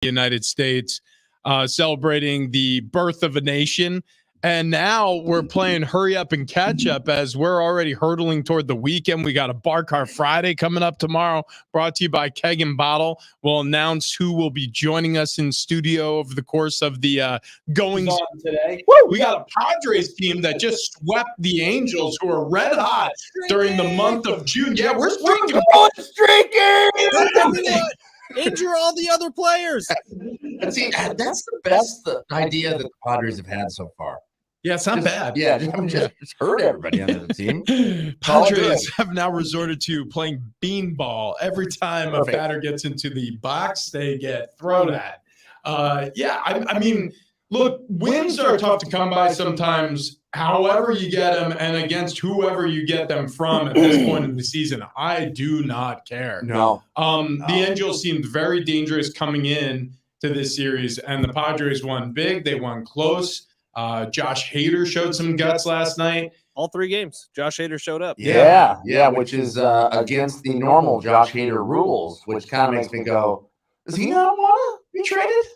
United States, celebrating the birth of a nation. And now we're playing hurry up and catch up as we're already hurtling toward the weekend. We got a Bar Car Friday coming up tomorrow, brought to you by Keg and Bottle. We'll announce who will be joining us in studio over the course of the goings on today. We got a Padres team that just swept the Angels, who are red hot during the month of June. Yeah, we're streaking. Injure all the other players. See, that's the best idea that the Padres have had so far. Yeah, it's not bad. Yeah, just hurt everybody on the team. Padres have now resorted to playing beanball. Every time a batter gets into the box, they get thrown at. I mean, look, wins are tough to come by sometimes, however you get them, and against whoever you get them from at this point in the season. I do not care. No. The Angels seemed very dangerous coming in to this series, and the Padres won big. They won close. Josh Hader showed some guts last night. All 3 games, Josh Hader showed up. Yeah, which is against the normal Josh Hader rules, which kind of makes me go, does he not want to be traded?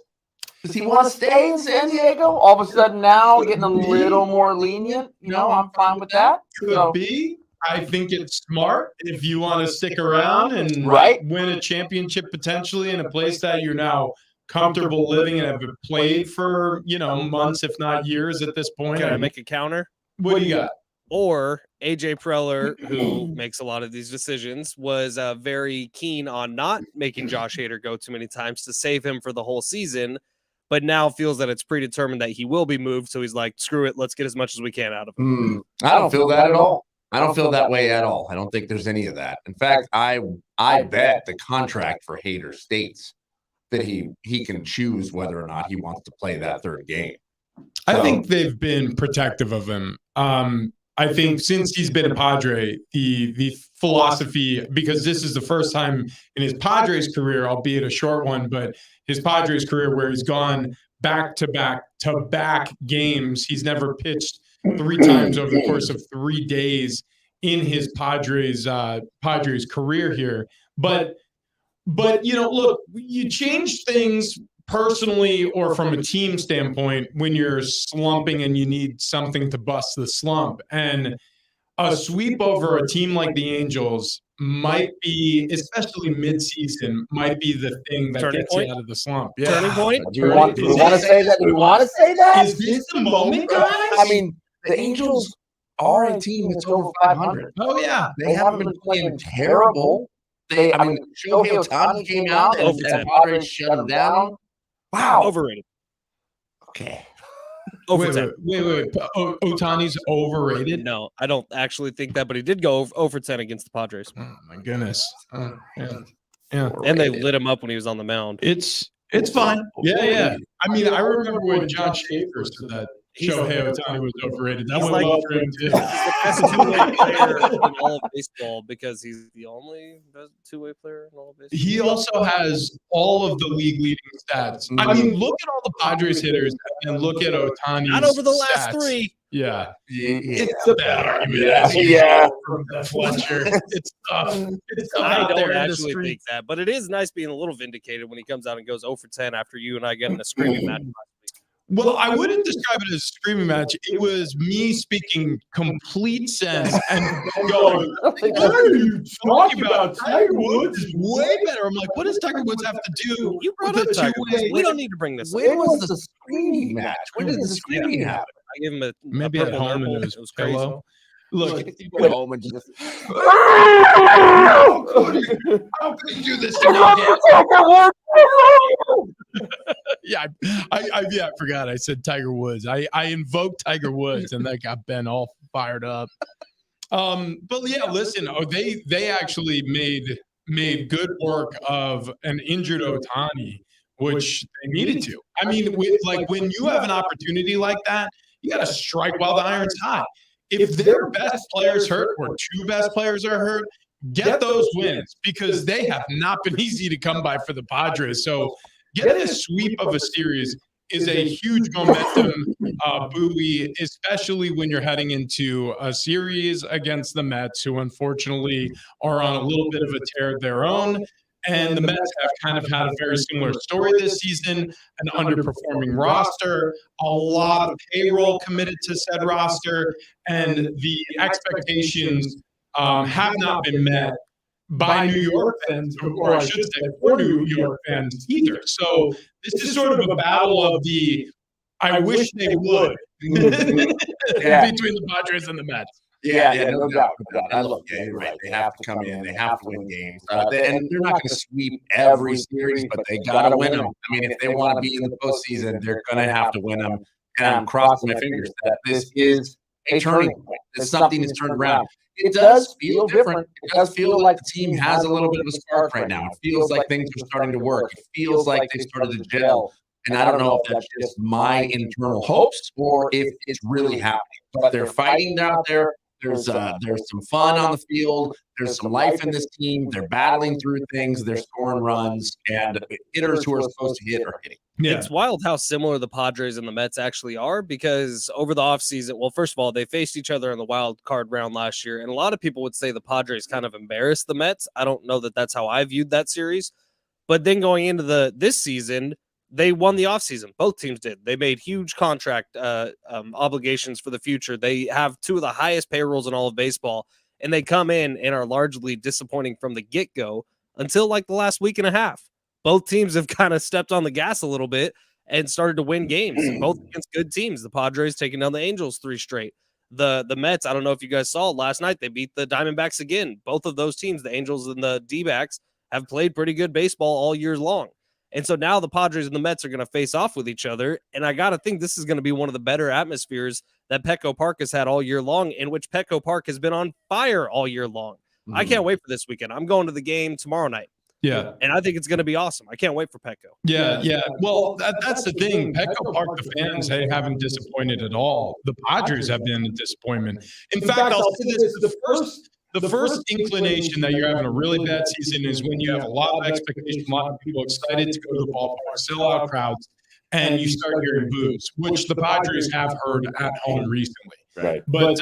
Does he want to stay in San Diego? All of a sudden now getting a little more lenient? I'm fine with that. Could be. I think it's smart if you want to stick around and win a championship potentially in a place that you're now comfortable living and have played for, months, if not years at this point. Can I make a counter? What do you got? Or AJ Preller, who makes a lot of these decisions, was very keen on not making Josh Hader go too many times to save him for the whole season, but now feels that it's predetermined that he will be moved. So he's like, screw it. Let's get as much as we can out of him. I don't feel that at all. I don't feel that way at all. I don't think there's any of that. In fact, I bet the contract for Hader states that he can choose whether or not he wants to play that third game. I think they've been protective of him. I think since he's been a Padre, the philosophy, because this is the first time in his Padres career, albeit a short one, but his Padres career where he's gone back-to-back back games. He's never pitched 3 times over the course of 3 days in his Padres career here. But look, you change things personally or from a team standpoint when you're slumping and you need something to bust the slump. And a sweep over a team like the Angels might be, especially midseason, might be the thing that gets you out of the slump. Yeah. Turning point? Do we want to say that? Do we want to say that? Is this the moment, guys? I mean, the Angels are a team that's over 500. Oh, yeah. They haven't been playing terrible. Shohei Ohtani came out and Padres shut him down. Wow. Overrated. Okay. Over 10. Wait. Ohtani's overrated? No, I don't actually think that, but he did go over 10 against the Padres. Oh, my goodness. Yeah. And they lit him up when he was on the mound. It's fine. Yeah. I mean, I remember when John Schaefer said that Shohei Ohtani was overrated. That went well for him, too. He's the best two-way player in all of baseball because he's the only best two-way player in all of baseball. He also has all of the league-leading stats. I mean, look at all the Padres hitters and look at Ohtani's Not over the last stats. 3. Yeah. It's a bad argument. Yeah. From Fletcher. It's tough. I don't actually think that, but it is nice being a little vindicated when he comes out and goes 0 for 10 after you and I get in a screaming match. Well, I wouldn't describe it as a screaming match. It was me speaking complete sense and going, what are you talking about? Tiger Woods is way better. I'm like, what does Tiger Woods have to do? You brought up Tiger Woods. We don't need to bring this up. When was the screaming match? When did the screaming happen? I gave him maybe at home and it was crazy. Look, he went home and just how could you do this to me? Yeah, I forgot. I said Tiger Woods. I invoked Tiger Woods, and that got Ben all fired up. But yeah, listen. They actually made good work of an injured Ohtani, which they needed to. I mean, when you have an opportunity like that, you got to strike while the iron's hot. If their best players hurt or 2 best players are hurt, get those wins because they have not been easy to come by for the Padres. So getting a sweep of a series is a huge momentum buoy, especially when you're heading into a series against the Mets, who unfortunately are on a little bit of a tear of their own. And the Mets have kind of had a very similar story this season, an underperforming roster, a lot of payroll committed to said roster, and the expectations have not been met by New York fans, or I should say, for New York fans either. So this is sort of a battle of the I wish they would between the Padres and the Mets. Yeah, no doubt. And look, you're right. They have to come in. They have to win games. And they're not going to sweep every series, but they got to win them. I mean, if they want to be in the postseason, they're going to have to win them. And I'm crossing my fingers that this is a turning point. That something is turned around. It does feel different. It does feel like the team has a little bit of a spark right now. It feels like things are starting to work. It feels like they've started to gel. And I don't know if that's just my internal hopes or if it's really happening. But they're fighting out there. There's some fun on the field. There's some life in this team. They're battling through things. They're scoring runs, and hitters who are supposed to hit are hitting. Yeah. It's wild how similar the Padres and the Mets actually are, because over the offseason, well, first of all, they faced each other in the wild card round last year, and a lot of people would say the Padres kind of embarrassed the Mets. I don't know that that's how I viewed that series. But then going into this season, they won the offseason. Both teams did. They made huge contract obligations for the future. They have two of the highest payrolls in all of baseball, and they come in and are largely disappointing from the get-go until like the last week and a half. Both teams have kind of stepped on the gas a little bit and started to win games, both against good teams. The Padres taking down the Angels 3 straight. The Mets, I don't know if you guys saw last night, they beat the Diamondbacks again. Both of those teams, the Angels and the D-backs, have played pretty good baseball all year long. And so now the Padres and the Mets are going to face off with each other. And I got to think this is going to be one of the better atmospheres that Petco Park has had all year long, in which Petco Park has been on fire all year long. I can't wait for this weekend. I'm going to the game tomorrow night. Yeah. And I think it's going to be awesome. I can't wait for Petco. Yeah. Well, that's the thing. Petco Park, the fans, haven't disappointed at all. The Padres have been a disappointment. In fact, I'll say this, the first inclination that you're having a really bad season is when you have a lot of expectation, a lot of people excited to go to the ballpark, sellout crowds, and you start hearing boos, which the Padres have heard at home recently. Right. But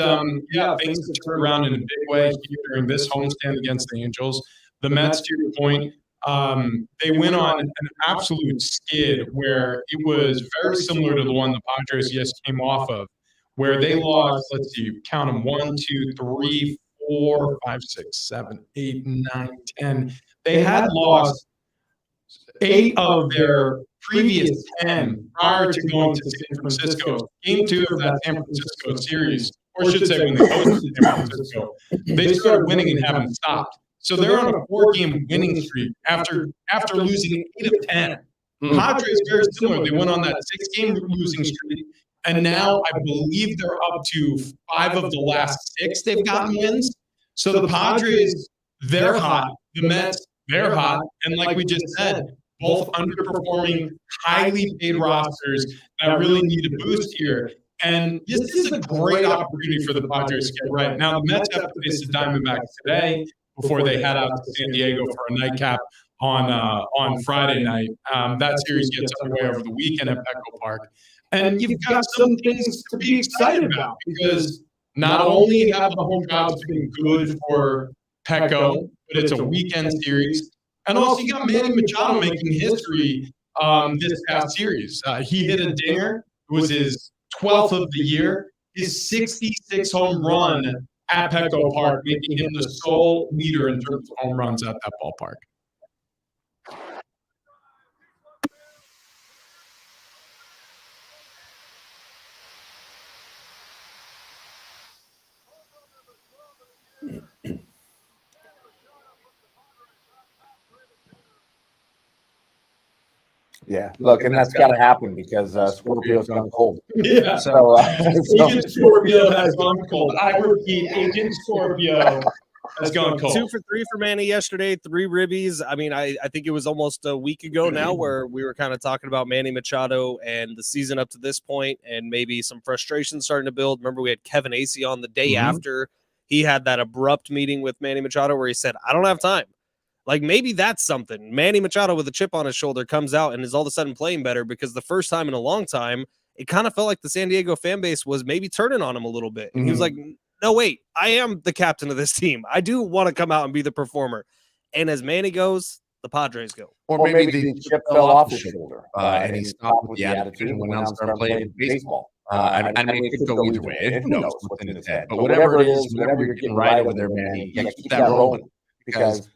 things have turned around in a big way during this homestand against the Angels. The Mets, to your point, they went on an absolute skid where it was very similar to the one the Padres just came off of, where they lost, let's see, count them, 1, 2, 3, 4, 5, 6, 7, 8, 9, 10. They had lost 8 of their previous 10 prior to going to San Francisco. Game 2 of that San Francisco series, or I should say when they hosted San Francisco, they started winning and haven't stopped. So they're on a 4-game winning streak after losing 8 of 10. Padres very similar. They went on that 6-game losing streak, and now I believe they're up to 5 of the last 6 they've gotten wins. So the Padres, they're hot. The Mets, they're hot. And like we just said, both underperforming, highly paid rosters that really need a boost here. And this is a great opportunity for the Padres to get right. Now, the Mets have to face the Diamondbacks today before they head out to San Diego for a nightcap on Friday night. That series gets underway over the weekend at Petco Park. And you've got some things to be excited about, because not only have the home crowds been good for Petco, but it's a weekend series. And also you got Manny Machado making history this past series. He hit a dinger. It was his 12th of the year. His 66 home run at Petco Park, making him the sole leader in terms of home runs at that ballpark. Yeah, look, and that's got to happen because Scorpio's gone cold. Yeah. So Agent Scorpio has gone cold. I repeat, Agent Scorpio has gone cold. 2 for 3 for Manny yesterday, 3 ribbies. I mean, I think it was almost a week ago now where we were kind of talking about Manny Machado and the season up to this point, and maybe some frustration starting to build. Remember, we had Kevin Acee on the day after he had that abrupt meeting with Manny Machado where he said, I don't have time. Like, maybe that's something. Manny Machado with a chip on his shoulder comes out and is all of a sudden playing better, because the first time in a long time, it kind of felt like the San Diego fan base was maybe turning on him a little bit. And he was like, no, wait, I am the captain of this team. I do want to come out and be the performer. And as Manny goes, the Padres go. Or maybe the chip fell off his shoulder, and he stopped with the attitude and went out and started playing baseball. I mean, it could go either way. Who knows what's in his head? But whatever it is, whenever you're getting right over there, man, you got to keep that rolling because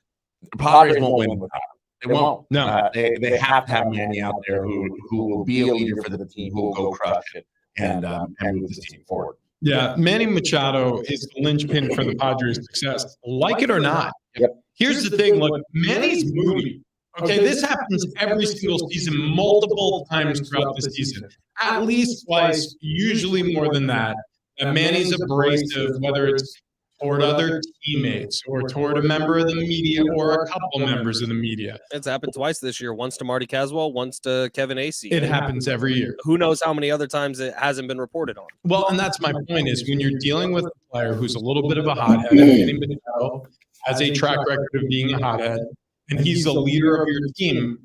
the Padres won't win without him. They won't. No. They have to have Manny out there who will be a leader for the team, who will go crush it and move this team forward. Yeah, Manny Machado is the linchpin for the Padres' success. Like it or not. Yep. Here's the thing. Look, Manny's moody. Okay, this happens every single season, multiple times throughout the season. At least twice, usually more than that. And Manny's abrasive, whether it's toward other teammates or toward a member of the media or a couple members of the media. It's happened twice this year, once to Marty Caswell, once to Kevin Acee. It happens every year. Who knows how many other times it hasn't been reported on. Well, and that's my point is when you're dealing with a player who's a little bit of a hothead, Manny Machado has a track record of being a hothead, and he's the leader of your team,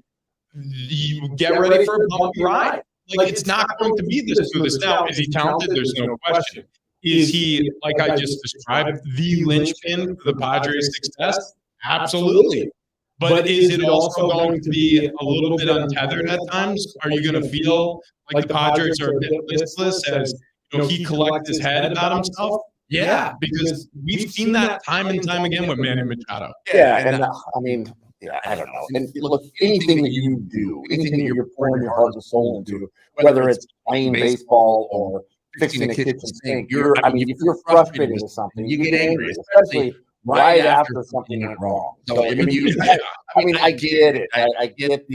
you get ready for a bumpy ride. Like, it's not going to be this smooth. Now, is he talented? There's no question. Is he, like I just described, the linchpin for the Padres' success? Absolutely. But is it also going to be a little bit untethered at times? Are you going to feel like the Padres are a bit listless as he collects his head about himself? Yeah, because we've seen that time and time again with Manny Machado. Yeah, and I mean, I don't know. And look, anything that you do, anything that you're pouring your heart and soul into, whether it's playing baseball or fixing a kitchen sink, if you're frustrated with something, you get angry, especially right after something went wrong. So I mean, I get it. I get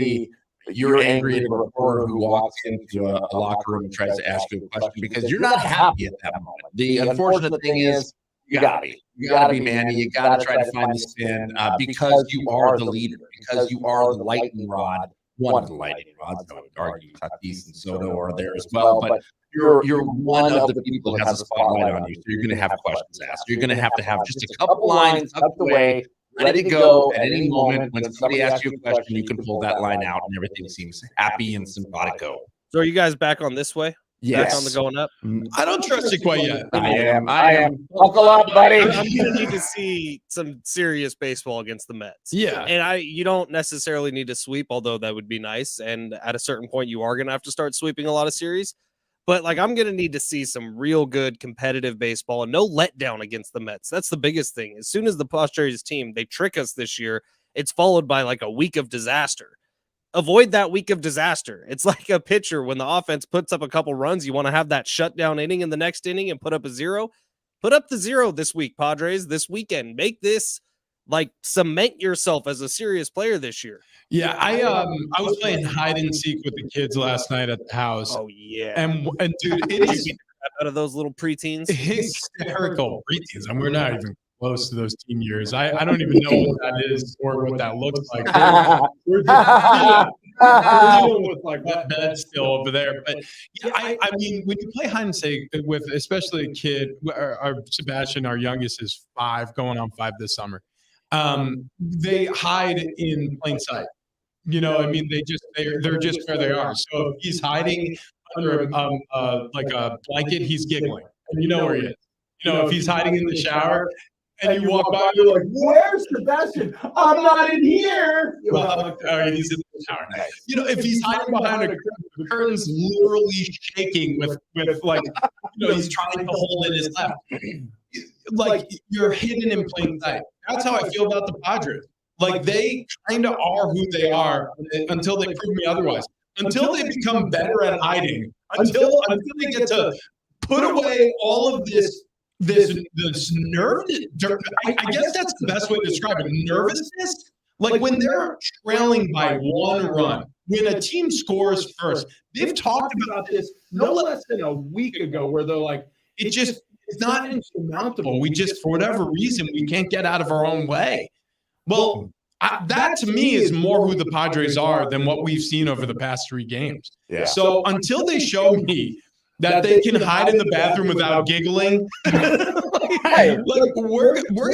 you're angry at a reporter who walks into a locker room and tries to ask you a question because you're not happy at that moment. The unfortunate thing is you gotta be Manny. You gotta try to find the spin because you are the leader, because you are the lightning rod. One of the lightning rods, I would argue Tatis and Soto are there as well, but you're one of the people that has a spotlight on you. So you're going to have questions asked. You're going to have just a couple lines tucked away, ready to go at any moment. When somebody asks you a question, you can pull that line out and everything seems happy and simpatico. So are you guys back on this way? Yes. Back on the going up? I don't trust it quite yet. I am. Buckle up, buddy. I'm going to need to see some serious baseball against the Mets. Yeah. And you don't necessarily need to sweep, although that would be nice. And at a certain point, you are going to have to start sweeping a lot of series. But I'm going to need to see some real good competitive baseball and no letdown against the Mets. That's the biggest thing. As soon as the Padres team, they trick us this year, it's followed by a week of disaster. Avoid that week of disaster. It's like a pitcher when the offense puts up a couple runs. You want to have that shutdown inning in the next inning and put up a 0. Put up the 0 this week, Padres, this weekend. Make this cement yourself as a serious player this year. Yeah, I was playing hide and seek with the kids last night at the house. Oh yeah, and dude, it is out of those little preteens, hysterical preteens, and we're not even close to those teen years. I don't even know what that is or what that looks like. We're dealing with wet beds still over there. But yeah, I mean, when you play hide and seek with especially a kid, our Sebastian, our youngest, is 5, going on 5 this summer. They hide in plain sight. I mean, they're just where they are. So if he's hiding under a blanket, he's giggling, and you know where he is. If he's hiding in the shower and you walk by, you're like, "Where's Sebastian? I'm not in here." Well, he's in the shower. If he's hiding behind a curtain, the curtain's literally shaking with he's trying to hold in his lap. You're hidden in plain sight. That's how I feel about the Padres. They kind of are who they are until they prove me otherwise. Until they become better at hiding. Until they get to put away all of this nerve. I guess that's the best way to describe it. Nervousness. When they're trailing by 1 run, when a team scores first, they've talked about this no less than a week ago, where they're like, it's not insurmountable. We just, for whatever reason, we can't get out of our own way. Well, that to me is more who the Padres are than what we've seen over the past 3 games. Yeah. So until they show me that they can hide in the bathroom without giggling, we're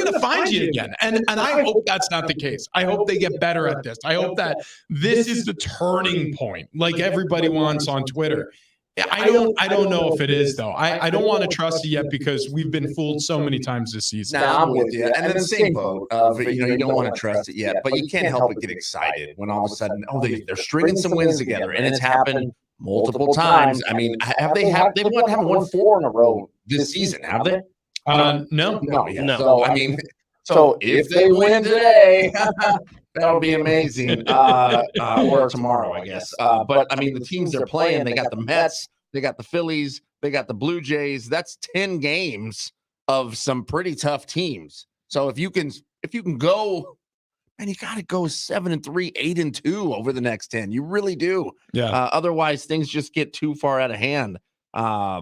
gonna find you again. And I hope that's not the case. I hope they get better at this. I hope that this is the turning point, like everybody wants on Twitter. I don't know if it is though. I don't want to trust it yet because we've been fooled so many times this season. Now I'm with you, and then the same boat of you don't want to trust it yet, but you can't help but get excited when all of a sudden they're stringing some wins together, and it's happened multiple times. I mean, they haven't won 4 in a row this season, have they? No. No. So I mean, so if they win today, that'll be amazing. Or tomorrow, I guess. But I mean, the teams they're playing, they got the Mets, they got the Phillies, they got the Blue Jays. That's 10 games of some pretty tough teams. So if you can go, and you got to go 7-3, 8-2 over the next 10. You really do. Yeah. Otherwise, things just get too far out of hand. I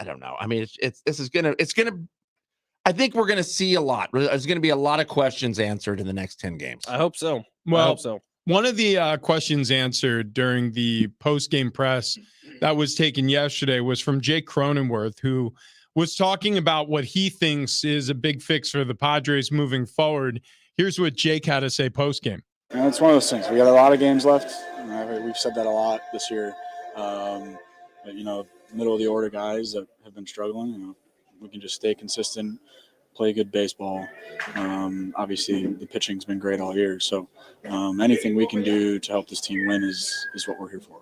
don't know. I mean, I think we're gonna see a lot. There's gonna be a lot of questions answered in the next 10 games. I hope so. Well, I hope so. One of the questions answered during the post-game press that was taken yesterday was from Jake Cronenworth, who was talking about what he thinks is a big fix for the Padres moving forward. Here's what Jake had to say post-game. It's one of those things. We got a lot of games left. We've said that a lot this year. Middle of the order guys that have been struggling, we can just stay consistent, play good baseball. Obviously, the pitching's been great all year. So anything we can do to help this team win is what we're here for.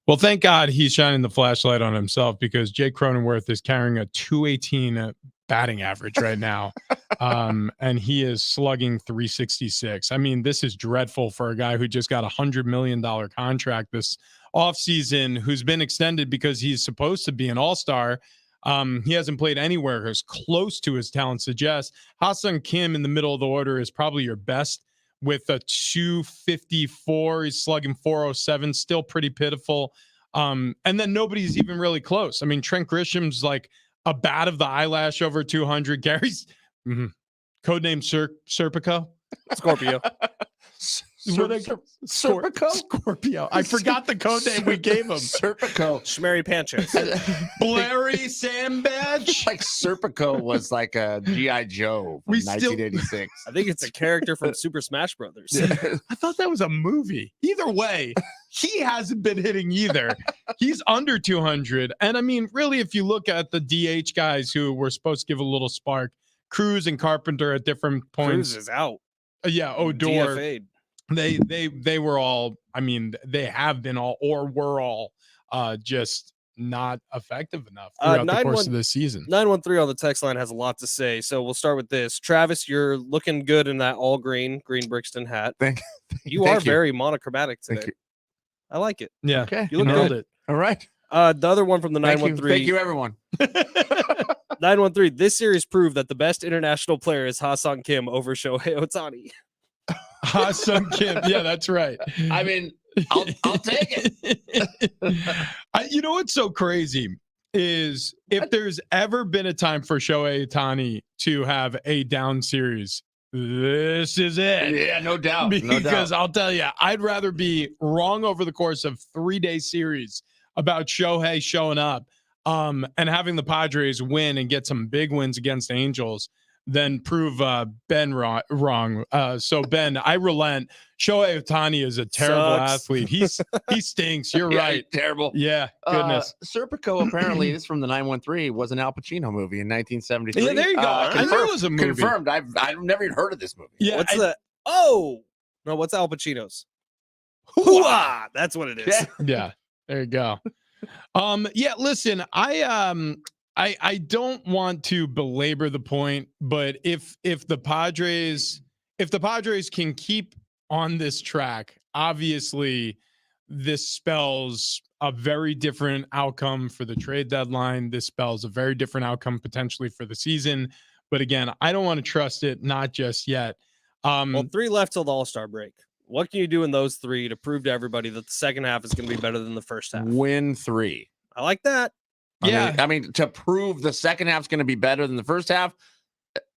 Well, thank God he's shining the flashlight on himself because Jake Cronenworth is carrying a .218 batting average right now. And he is slugging .366. I mean, this is dreadful for a guy who just got $100 million contract this offseason, who's been extended because he's supposed to be an all-star. He hasn't played anywhere as close to his talent suggests. Ha-Seong Kim in the middle of the order is probably your best with a .254. He's slugging .407, still pretty pitiful. And then nobody's even really close. I mean, Trent Grisham's like a bat of the eyelash over 200. Gary's codename Serpico. Scorpio. Scorpio. I forgot the code name we gave him. Serpico. Shmeri Panchos. Blurry Sandbadge. Like Serpico was like a G.I. Joe from 1986. I think it's a character from Super Smash Brothers. I thought that was a movie. Either way, he hasn't been hitting either. He's under 200. And I mean, really, if you look at the DH guys who were supposed to give a little spark, Cruz and Carpenter at different points. Cruz is out. Yeah, Odor. DFA'd. They were all, I mean, they have been all or were all just not effective enough throughout the course of this season. 913 on the text line has a lot to say. So we'll start with this. Travis, you're looking good in that all green Brixton hat. Thank you. Very monochromatic today. I like it. Yeah. Okay. You look nailed good. it. All right. The other one from the 913. Thank you, everyone. 913. This series proved that the best international player is Ha-Seong Kim over Shohei Ohtani. Ha-Seong Kim. Yeah, that's right. I mean, I'll take it. You know what's so crazy is if there's ever been a time for Shohei Ohtani to have a down series, this is it. Yeah, no doubt. Because I'll tell you, I'd rather be wrong over the course of 3-day series about Shohei showing up and having the Padres win and get some big wins against Angels than prove Ben wrong. So Ben, I relent. Shohei Ohtani is a terrible athlete. He stinks. You're right. Terrible. Yeah. Goodness. Serpico, apparently, this is from the 913, was an Al Pacino movie in 1973. Yeah, there you go. I knew it was a movie. Confirmed. I've never even heard of this movie. Yeah. What's that? Oh no, what's Al Pacino's? Hoo-ah! That's what it is. Yeah. There you go. Yeah, listen, I don't want to belabor the point, but if the Padres can keep on this track, obviously this spells a very different outcome for the trade deadline. This spells a very different outcome potentially for the season. But again, I don't want to trust it, not just yet. Well, 3 left till the All-Star break. What can you do in those 3 to prove to everybody that the second half is going to be better than the first half? Win 3. I like that. I mean, to prove the second half is going to be better than the first half,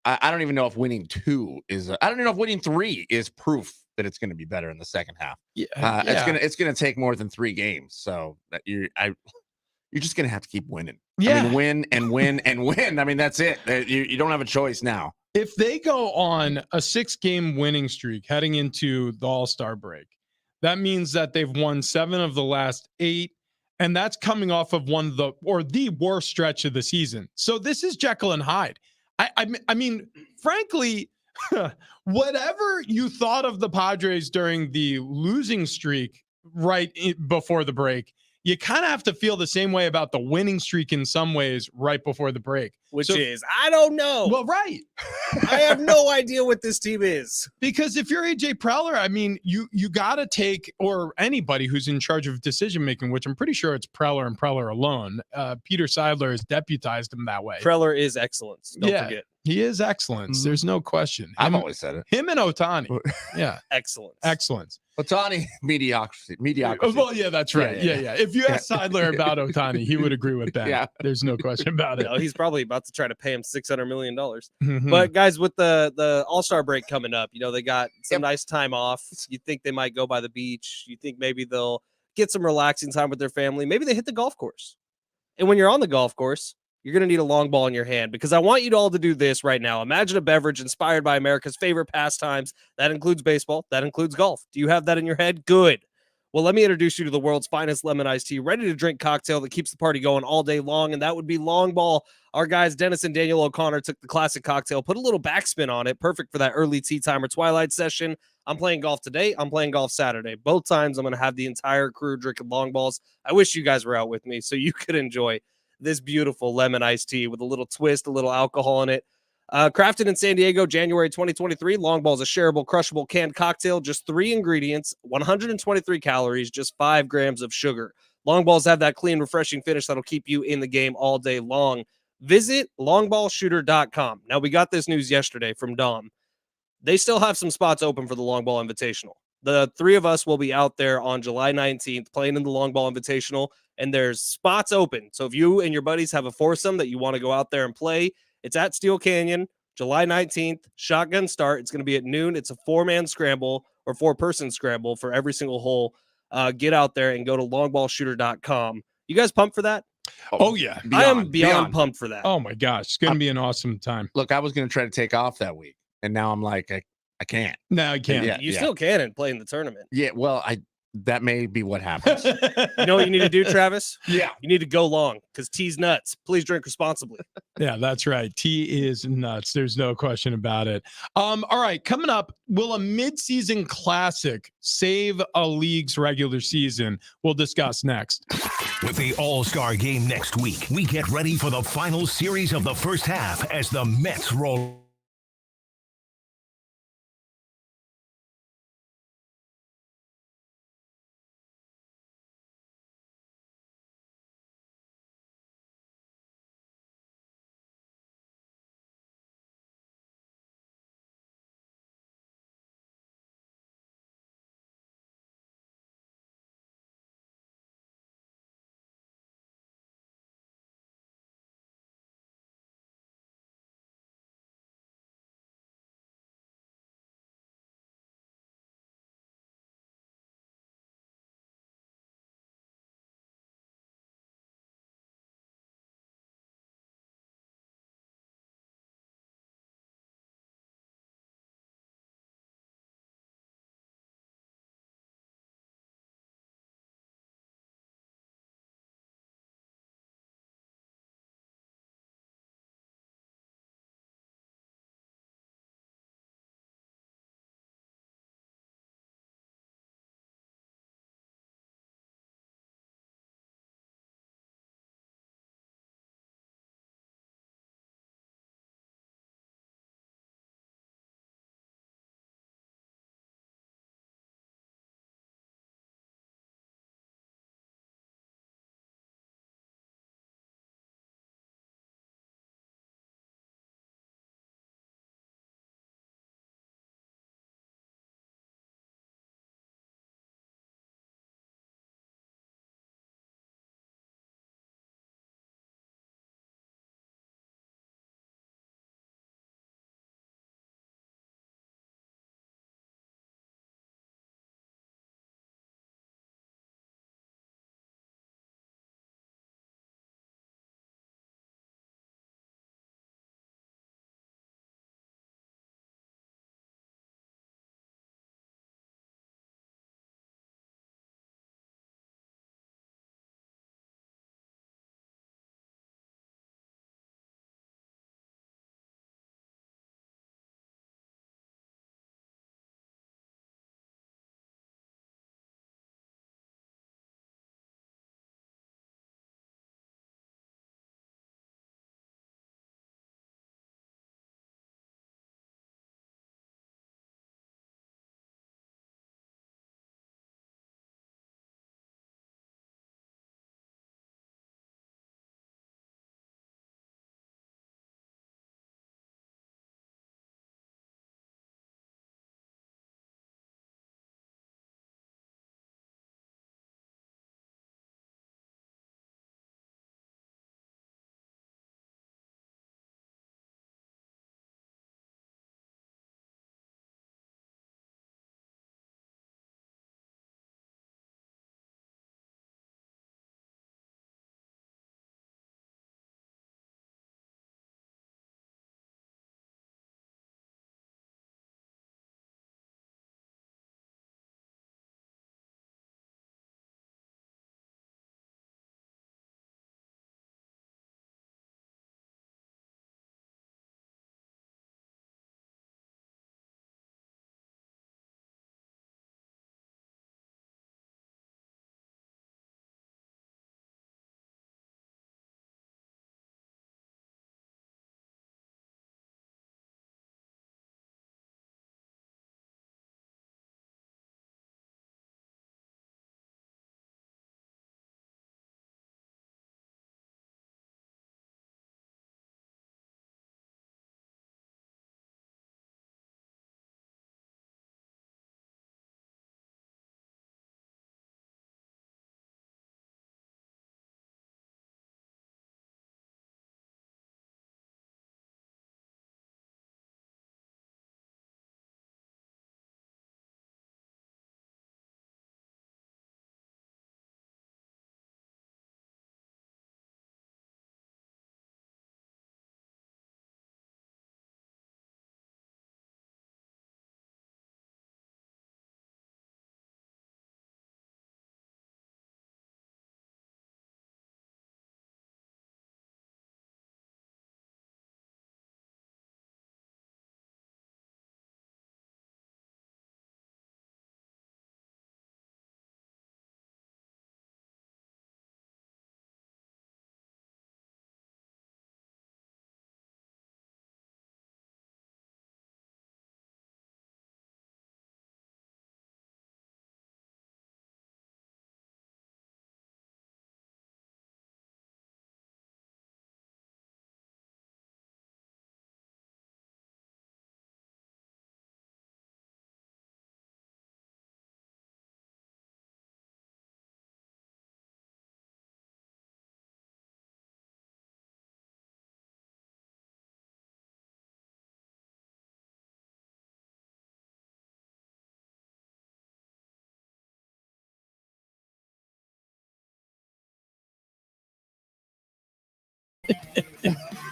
I don't even know if winning 2 is. I don't even know if winning 3 is proof that it's going to be better in the second half. It's gonna take more than 3 games. So that you're just gonna have to keep winning. Yeah. I mean, win and win and win. I mean, that's it. You don't have a choice now. If they go on a 6-game winning streak heading into the All-Star break, that means that they've won 7 of the last 8, And that's coming off of one of the worst stretch of the season. So this is Jekyll and Hyde. I mean, frankly, whatever you thought of the Padres during the losing streak before the break, you kind of have to feel the same way about the winning streak in some ways right before the break. Which is, I don't know. Well, right. I have no idea what this team is. Because if you're AJ Preller, I mean, you got to take, or anybody who's in charge of decision making, which I'm pretty sure it's Preller and Preller alone. Peter Seidler has deputized him that way. Preller is excellence. Don't forget. He is excellence. Mm-hmm. There's no question. I've always said it. Him and Ohtani. Yeah. Excellence. Ohtani, mediocrity. Well, yeah, that's right. Yeah. If you ask Seidler about Ohtani, he would agree with that. Yeah. There's no question about it. He's probably about to try to pay him $600 million. Mhm. But guys, with the All-Star break coming up, they got some nice time off. You think they might go by the beach. You think maybe they'll get some relaxing time with their family. Maybe they hit the golf course. And when you're on the golf course, you're going to need a long ball in your hand, because I want you all to do this right now. Imagine a beverage inspired by America's favorite pastimes. That includes baseball. That includes golf. Do you have that in your head? Good. Well, let me introduce you to the world's finest lemon iced tea, ready to drink cocktail that keeps the party going all day long, and that would be Long Ball. Our guys, Dennis and Daniel O'Connor, took the classic cocktail, put a little backspin on it, perfect for that early tea time or twilight session. I'm playing golf today. I'm playing golf Saturday. Both times I'm going to have the entire crew drinking Long Balls. I wish you guys were out with me so you could enjoy this beautiful lemon iced tea with a little twist, a little alcohol in it. Crafted in San Diego, January 2023. Long Ball is a shareable, crushable canned cocktail. Just 3 ingredients, 123 calories, just 5 grams of sugar. Long Balls have that clean, refreshing finish that'll keep you in the game all day long. Visit longballshooter.com. Now, we got this news yesterday from Dom. They still have some spots open for the Long Ball Invitational. The 3 of us will be out there on July 19th playing in the Long Ball Invitational, and there's spots open. So if you and your buddies have a foursome that you want to go out there and play, it's at Steel Canyon, July 19th, shotgun start. It's going to be at noon. It's a 4-man scramble or 4-person scramble for every single hole. Get out there and go to longballshooter.com. You guys pumped for that? Oh, yeah. I am beyond pumped for that. Oh, my gosh. It's going to be an awesome time. Look, I was going to try to take off that week, and now I'm like, I can't. No, I can't. Yeah. You still can and play in the tournament. Yeah, well, that may be what happens. You know what you need to do, Travis? Yeah. You need to go long, because tea's nuts. Please drink responsibly. Yeah, that's right. Tea is nuts. There's no question about it. All right, coming up, will a midseason classic save a league's regular season? We'll discuss next. With the All-Star game next week, we get ready for the final series of the first half as the Mets roll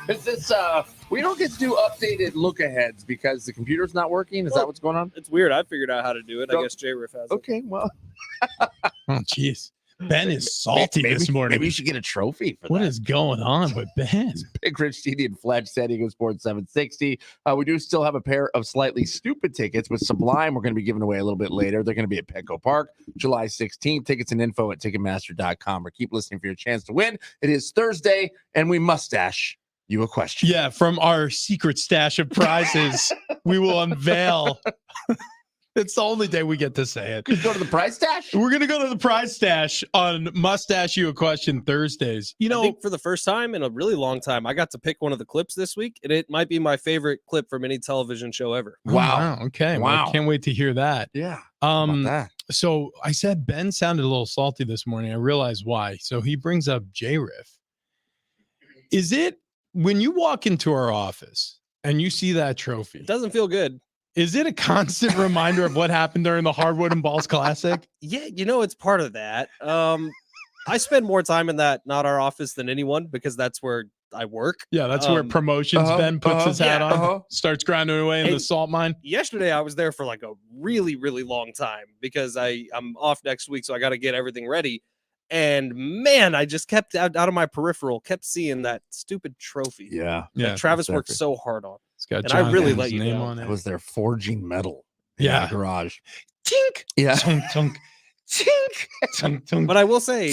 Is this we don't get to do updated look aheads because the computer's not working? Is that what's going on? It's weird. I figured out how to do it. I Oh. guess J-Riff has it. Okay, well, Oh, jeez. Ben is salty this morning. Maybe you should get a trophy for What that. is going on with Ben? Big Rich TD and Fletch, San Diego Sports 760. We do still have a pair of slightly stupid tickets with Sublime. We're going to be giving away a little bit later. They're going to be at Petco Park, July 16th. Tickets and info at Ticketmaster.com. Or keep listening for your chance to win. It is Thursday, and we mustache you a question. Yeah, from our secret stash of prizes, we will unveil. It's the only day we get to say it. Go to the prize stash? We're going to go to the prize stash on Mustache You a Question Thursdays. You I know, think for the first time in a really long time, I got to pick one of the clips this week, and it might be my favorite clip from any television show ever. Wow. Okay. Wow. Well, can't wait to hear that. Yeah. How about that? So I said Ben sounded a little salty this morning. I realized why. So he brings up J-Riff. Is it when you walk into our office and you see that trophy? It doesn't feel good. Is it a constant reminder of what happened during the Hardwood and Balls Classic? Yeah, it's part of that. I spend more time in that not our office than anyone because that's where I work. Yeah, that's where promotions Ben puts his hat on, starts grinding away in the salt mine. Yesterday, I was there for like a really, really long time because I'm off next week, so I got to get everything ready. And man, I just kept out of my peripheral, kept seeing that stupid trophy. Yeah. that Travis worked so hard on. It's got And I really John's let you name know. on it. I was there forging metal in Yeah. the garage. Tink. Yeah. Tunk, tunk. Tink. Tunk, tunk. But I will say,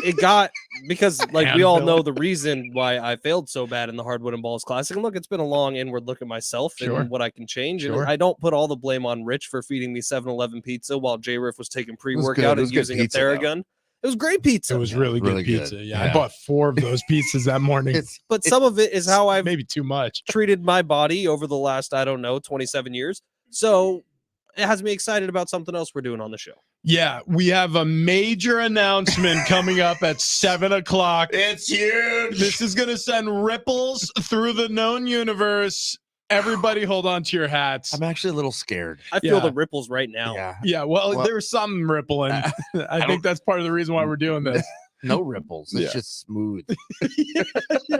it got because like we all know the reason why I failed so bad in the Hardwood and Balls Classic. And look, it's been a long inward look at myself Sure. and what I can change. Sure. And I don't put all the blame on Rich for feeding me 7-Eleven pizza while J-Riff was taking good. pre-workout It was and good using a pizza, though. Theragun. It was great pizza. It was really good pizza. good. Yeah, I Yeah. bought 4 of those pizzas that morning. But some of it is how I've Maybe too much. treated my body over the last, 27 years. So it has me excited about something else we're doing on the show. Yeah, we have a major announcement coming up at 7:00. It's huge. This is going to send ripples through the known universe. Everybody hold on to your hats. I'm actually a little scared. I feel Yeah. the ripples right now. Yeah. Yeah, well, there's some rippling. I think that's part of the reason why we're doing this. No ripples. It's Yeah. just smooth.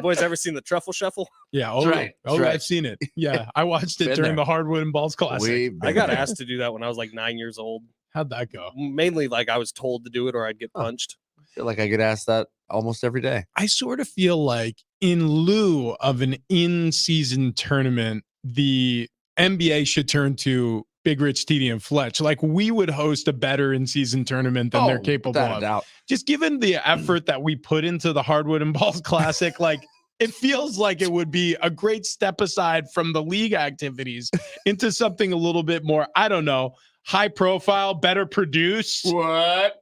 Boys, ever seen the Truffle Shuffle? Yeah, That's right. Oh, That's right. I've seen it. Yeah, I watched it Been during there. the Hardwood and Balls Classic. We've I been got there. asked to do that when I was like 9 years old. How'd that go? Mainly like I was told to do it or I'd get punched. I feel like I get asked that almost every day. I sort of feel like in lieu of an in-season tournament, the NBA should turn to Big Rich, TD, and Fletch. Like we would host a better in-season tournament than they're capable without a of. doubt. Just given the effort that we put into the Hardwood and Balls Classic, like it feels like it would be a great step aside from the league activities into something a little bit more, I don't know, high profile, better produced. What?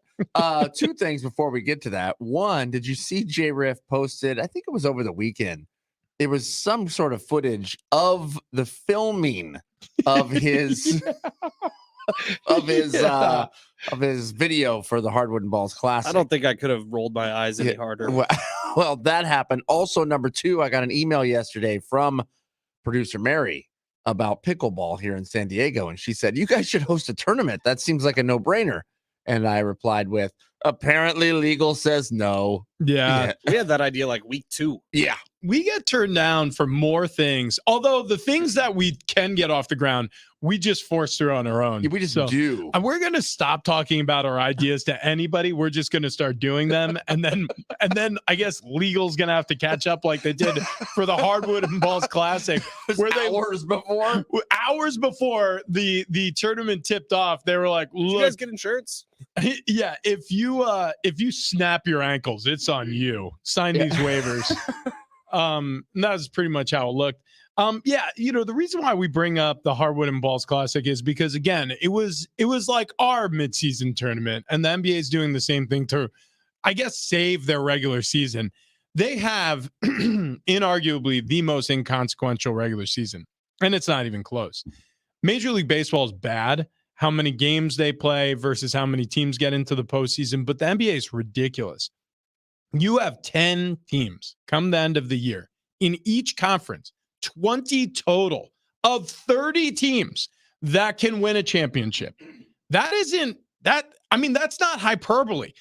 2 things before we get to that. One, did you see J-Riff posted? I think it was over the weekend. It was some sort of footage of the filming of his of his video for the Hardwood and Balls Classic. I don't think I could have rolled my eyes any harder. Well, that happened. Also, number 2, I got an email yesterday from producer Mary about pickleball here in San Diego, and she said, "You guys should host a tournament. That seems like a no-brainer." And I replied with, "Apparently, legal says no." Yeah. We had that idea like week 2. Yeah. We get turned down for more things. Although the things that we can get off the ground, we just force through on our own. We just So, do. and we're going to stop talking about our ideas to anybody. We're just going to start doing them. And then I guess legal's going to have to catch up like they did for the Hardwood and Balls Classic, where they hours before the tournament tipped off. They were like, Did you look, guys get insurance? yeah, if you snap your ankles, it's on you. Sign these waivers. That's pretty much how it looked. The reason why we bring up the Hardwood and Balls Classic is because again, it was like our midseason tournament, and the NBA is doing the same thing to, I guess, save their regular season. They have inarguably the most inconsequential regular season, and it's not even close. Major League Baseball is bad, how many games they play versus how many teams get into the postseason, but the NBA is ridiculous. You have 10 teams come the end of the year in each conference, 20 total of 30 teams that can win a championship. That's not hyperbole.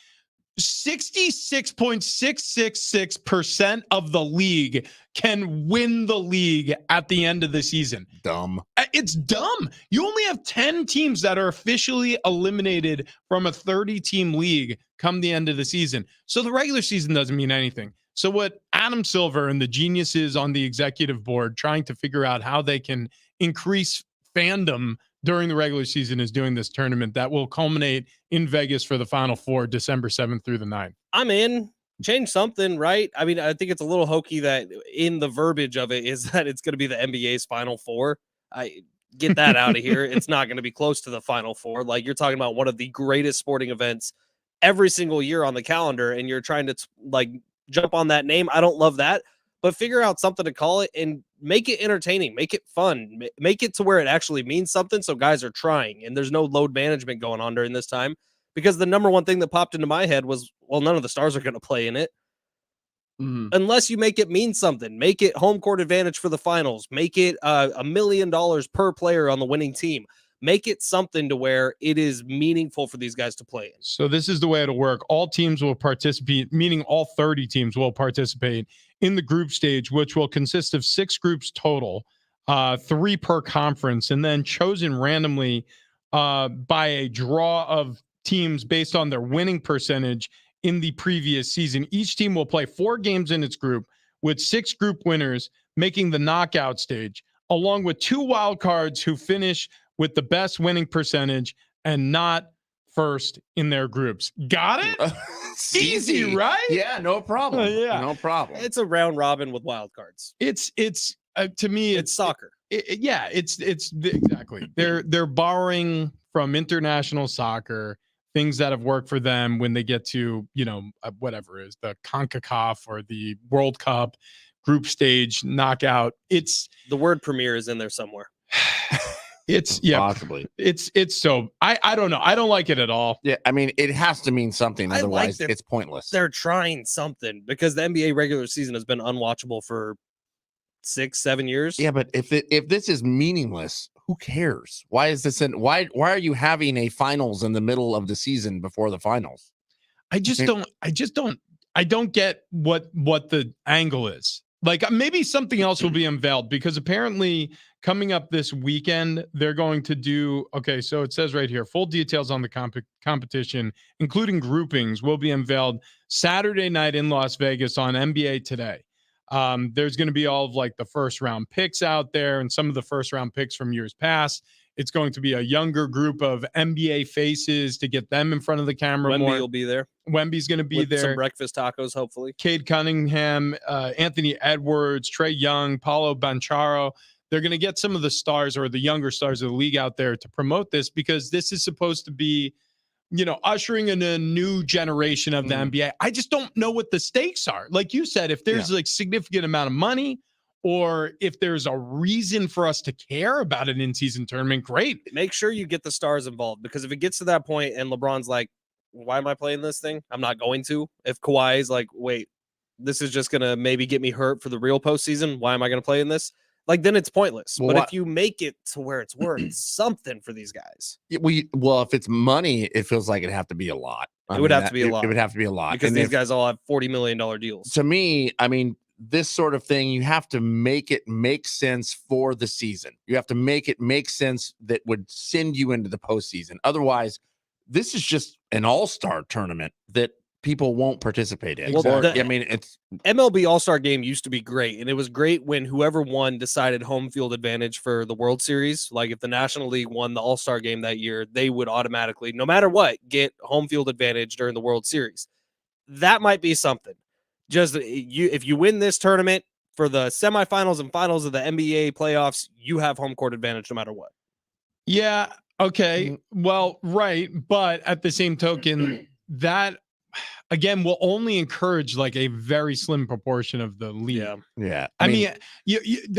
66.666% of the league can win the league at the end of the season. Dumb. It's dumb. You only have 10 teams that are officially eliminated from a 30-team league come the end of the season. So the regular season doesn't mean anything. So what Adam Silver and the geniuses on the executive board trying to figure out how they can increase fandom during the regular season is doing this tournament that will culminate in Vegas for the Final Four, December 7th through the 9th. I'm in. Change something, right? I mean, I think it's a little hokey that in the verbiage of it is that it's going to be the NBA's Final Four. I get that out of here. It's not going to be close to the Final Four. Like, you're talking about one of the greatest sporting events every single year on the calendar, and you're trying to like jump on that name. I don't love that, but figure out something to call it and make it entertaining, make it fun, make it to where it actually means something. So guys are trying and there's no load management going on during this time, because the number one thing that popped into my head was, well, none of the stars are going to play in it. Unless you make it mean something, make it home court advantage for the finals, make it $1 million per player on the winning team. Make it something to where it is meaningful for these guys to play in. So this is the way it'll work. All teams will participate, meaning all 30 teams will participate in the group stage, which will consist of 6 groups total, 3 per conference, and then chosen randomly by a draw of teams based on their winning percentage in the previous season. Each team will play 4 games in its group with 6 group winners making the knockout stage, along with 2 wild cards who finish with the best winning percentage and not first in their groups. Got it? It's Easy, right? Yeah, no problem. Yeah. No problem. It's a round robin with wild cards. It's to me, It's soccer. It's exactly. They're borrowing from international soccer, things that have worked for them when they get to, whatever it is, the CONCACAF or the World Cup group stage knockout. It's The word premiere is in there somewhere. It's possibly. It's so I don't know. I don't like it at all. Yeah, I mean, it has to mean something. I like Otherwise, that it's pointless. They're trying something, because the NBA regular season has been unwatchable for 6-7 years. Yeah, but if this is meaningless, who cares? Why is this? Why are you having a finals in the middle of the season before the finals? I don't get what the angle is. Like, maybe something else will be unveiled, because apparently coming up this weekend, they're going to do, okay, so it says right here, full details on the competition, including groupings, will be unveiled Saturday night in Las Vegas on NBA Today. There's going to be all of like the first round picks out there and some of the first round picks from years past. It's going to be a younger group of NBA faces to get them in front of the camera Wemby more. will be there. Wemby's going to be with there. Some breakfast tacos, hopefully. Cade Cunningham, Anthony Edwards, Trae Young, Paulo Banchero. They're going to get some of the stars or the younger stars of the league out there to promote this, because this is supposed to be, ushering in a new generation of the NBA. I just don't know what the stakes are. Like you said, if there's like significant amount of money, or if there's a reason for us to care about an in-season tournament, great. Make sure you get the stars involved, because if it gets to that point and LeBron's like, why am I playing this thing? I'm not going to. If Kawhi is like, wait, this is just going to maybe get me hurt for the real postseason, why am I going to play in this? Like, then it's pointless. Well, but if you make it to where it's worth something for these guys, Well, if it's money, it feels like it'd have to be a lot. It would have to be a lot. It would have to be a lot, because these guys all have $40 million deals. To me, I mean, this sort of thing, you have to make it make sense for the season. You have to make it make sense that would send you into the postseason. Otherwise, this is just an all-star tournament that people won't participate in. Well, I mean, it's MLB All-Star Game used to be great, and it was great when whoever won decided home field advantage for the World Series. Like, if the National League won the All-Star Game that year, they would automatically, no matter what, get home field advantage during the World Series. That might be something. Just if you win this tournament for the semifinals and finals of the NBA playoffs, you have home court advantage no matter what. Yeah. Okay. Well, right. But at the same token, that again will only encourage like a very slim proportion of the league. yeah. I mean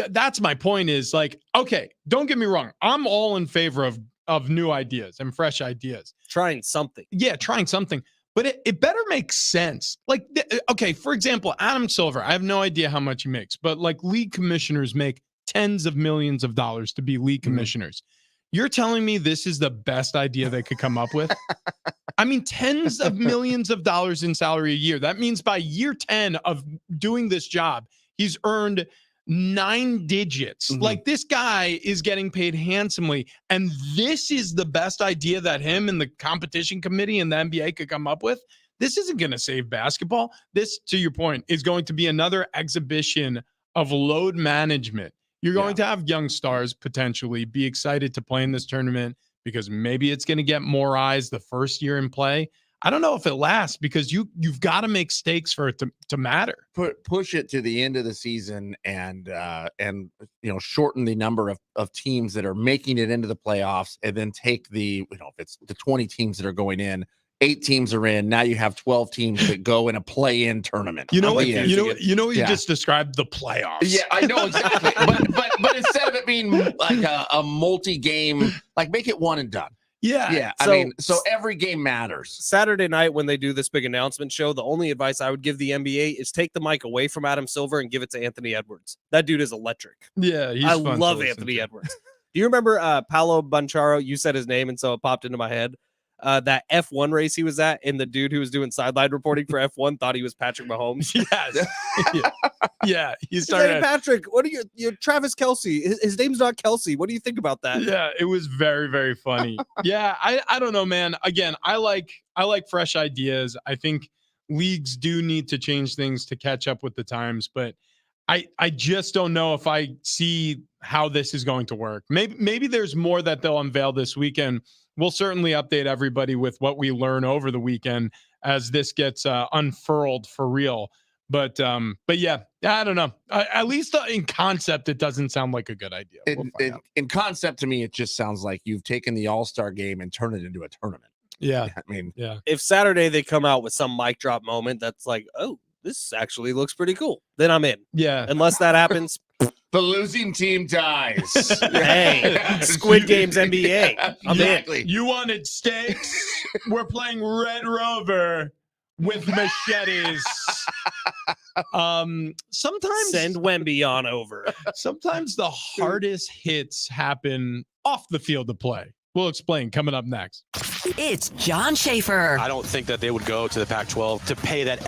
that's my point is like, okay, don't get me wrong. I'm all in favor of new ideas and fresh ideas. Trying something. Yeah. Trying something. But it better make sense. Like, okay, for example, Adam Silver, I have no idea how much he makes, but like league commissioners make tens of millions of dollars to be league commissioners. You're telling me this is the best idea they could come up with? I mean, tens of millions of dollars in salary a year. That means by year 10 of doing this job, he's earned 9 digits. Mhm. Like, this guy is getting paid handsomely. And this is the best idea that him and the competition committee and the NBA could come up with. This isn't going to save basketball. This, to your point, is going to be another exhibition of load management. You're going to have young stars potentially be excited to play in this tournament because maybe it's going to get more eyes the first year in play. I don't know if it lasts because you've got to make stakes for it to matter. Push it to the end of the season and shorten the number of teams that are making it into the playoffs, and then take if it's the 20 teams that are going in, 8 teams are in. Now you have 12 teams that go in a play-in tournament. You know what? Yeah. You just described the playoffs. Yeah, I know exactly. but instead of it being like a multi-game, like make it one and done. Yeah. So every game matters. Saturday night when they do this big announcement show, the only advice I would give the NBA is take the mic away from Adam Silver and give it to Anthony Edwards. That dude is electric. Yeah, I love Anthony Edwards. Do you remember Paolo Banchero? You said his name, and so it popped into my head. That F1 race he was at, and the dude who was doing sideline reporting for F1 thought he was Patrick Mahomes. Yes. yeah. He Hey, started. Patrick, what are you're Travis Kelsey? His name's not Kelsey. What do you think about that? Yeah, it was very, very funny. Yeah, I don't know, man. Again, I like fresh ideas. I think leagues do need to change things to catch up with the times, but I just don't know if I see how this is going to work. Maybe there's more that they'll unveil this weekend. We'll certainly update everybody with what we learn over the weekend as this gets unfurled for real. But yeah, I don't know. At least in concept, it doesn't sound like a good idea. In concept, to me, it just sounds like you've taken the All-Star game and turned it into a tournament. Yeah. I mean, yeah. If Saturday they come out with some mic drop moment that's like, oh, this actually looks pretty cool, then I'm in. Yeah. Unless that happens, the losing team dies. hey, Squid Games NBA. I'm in. You wanted stakes? We're playing Red Rover with machetes. Sometimes Send Wemby on over. Sometimes the hardest hits happen off the field of play. We'll explain coming up next. It's John Schaefer. I don't think that they would go to the Pac-12 to pay that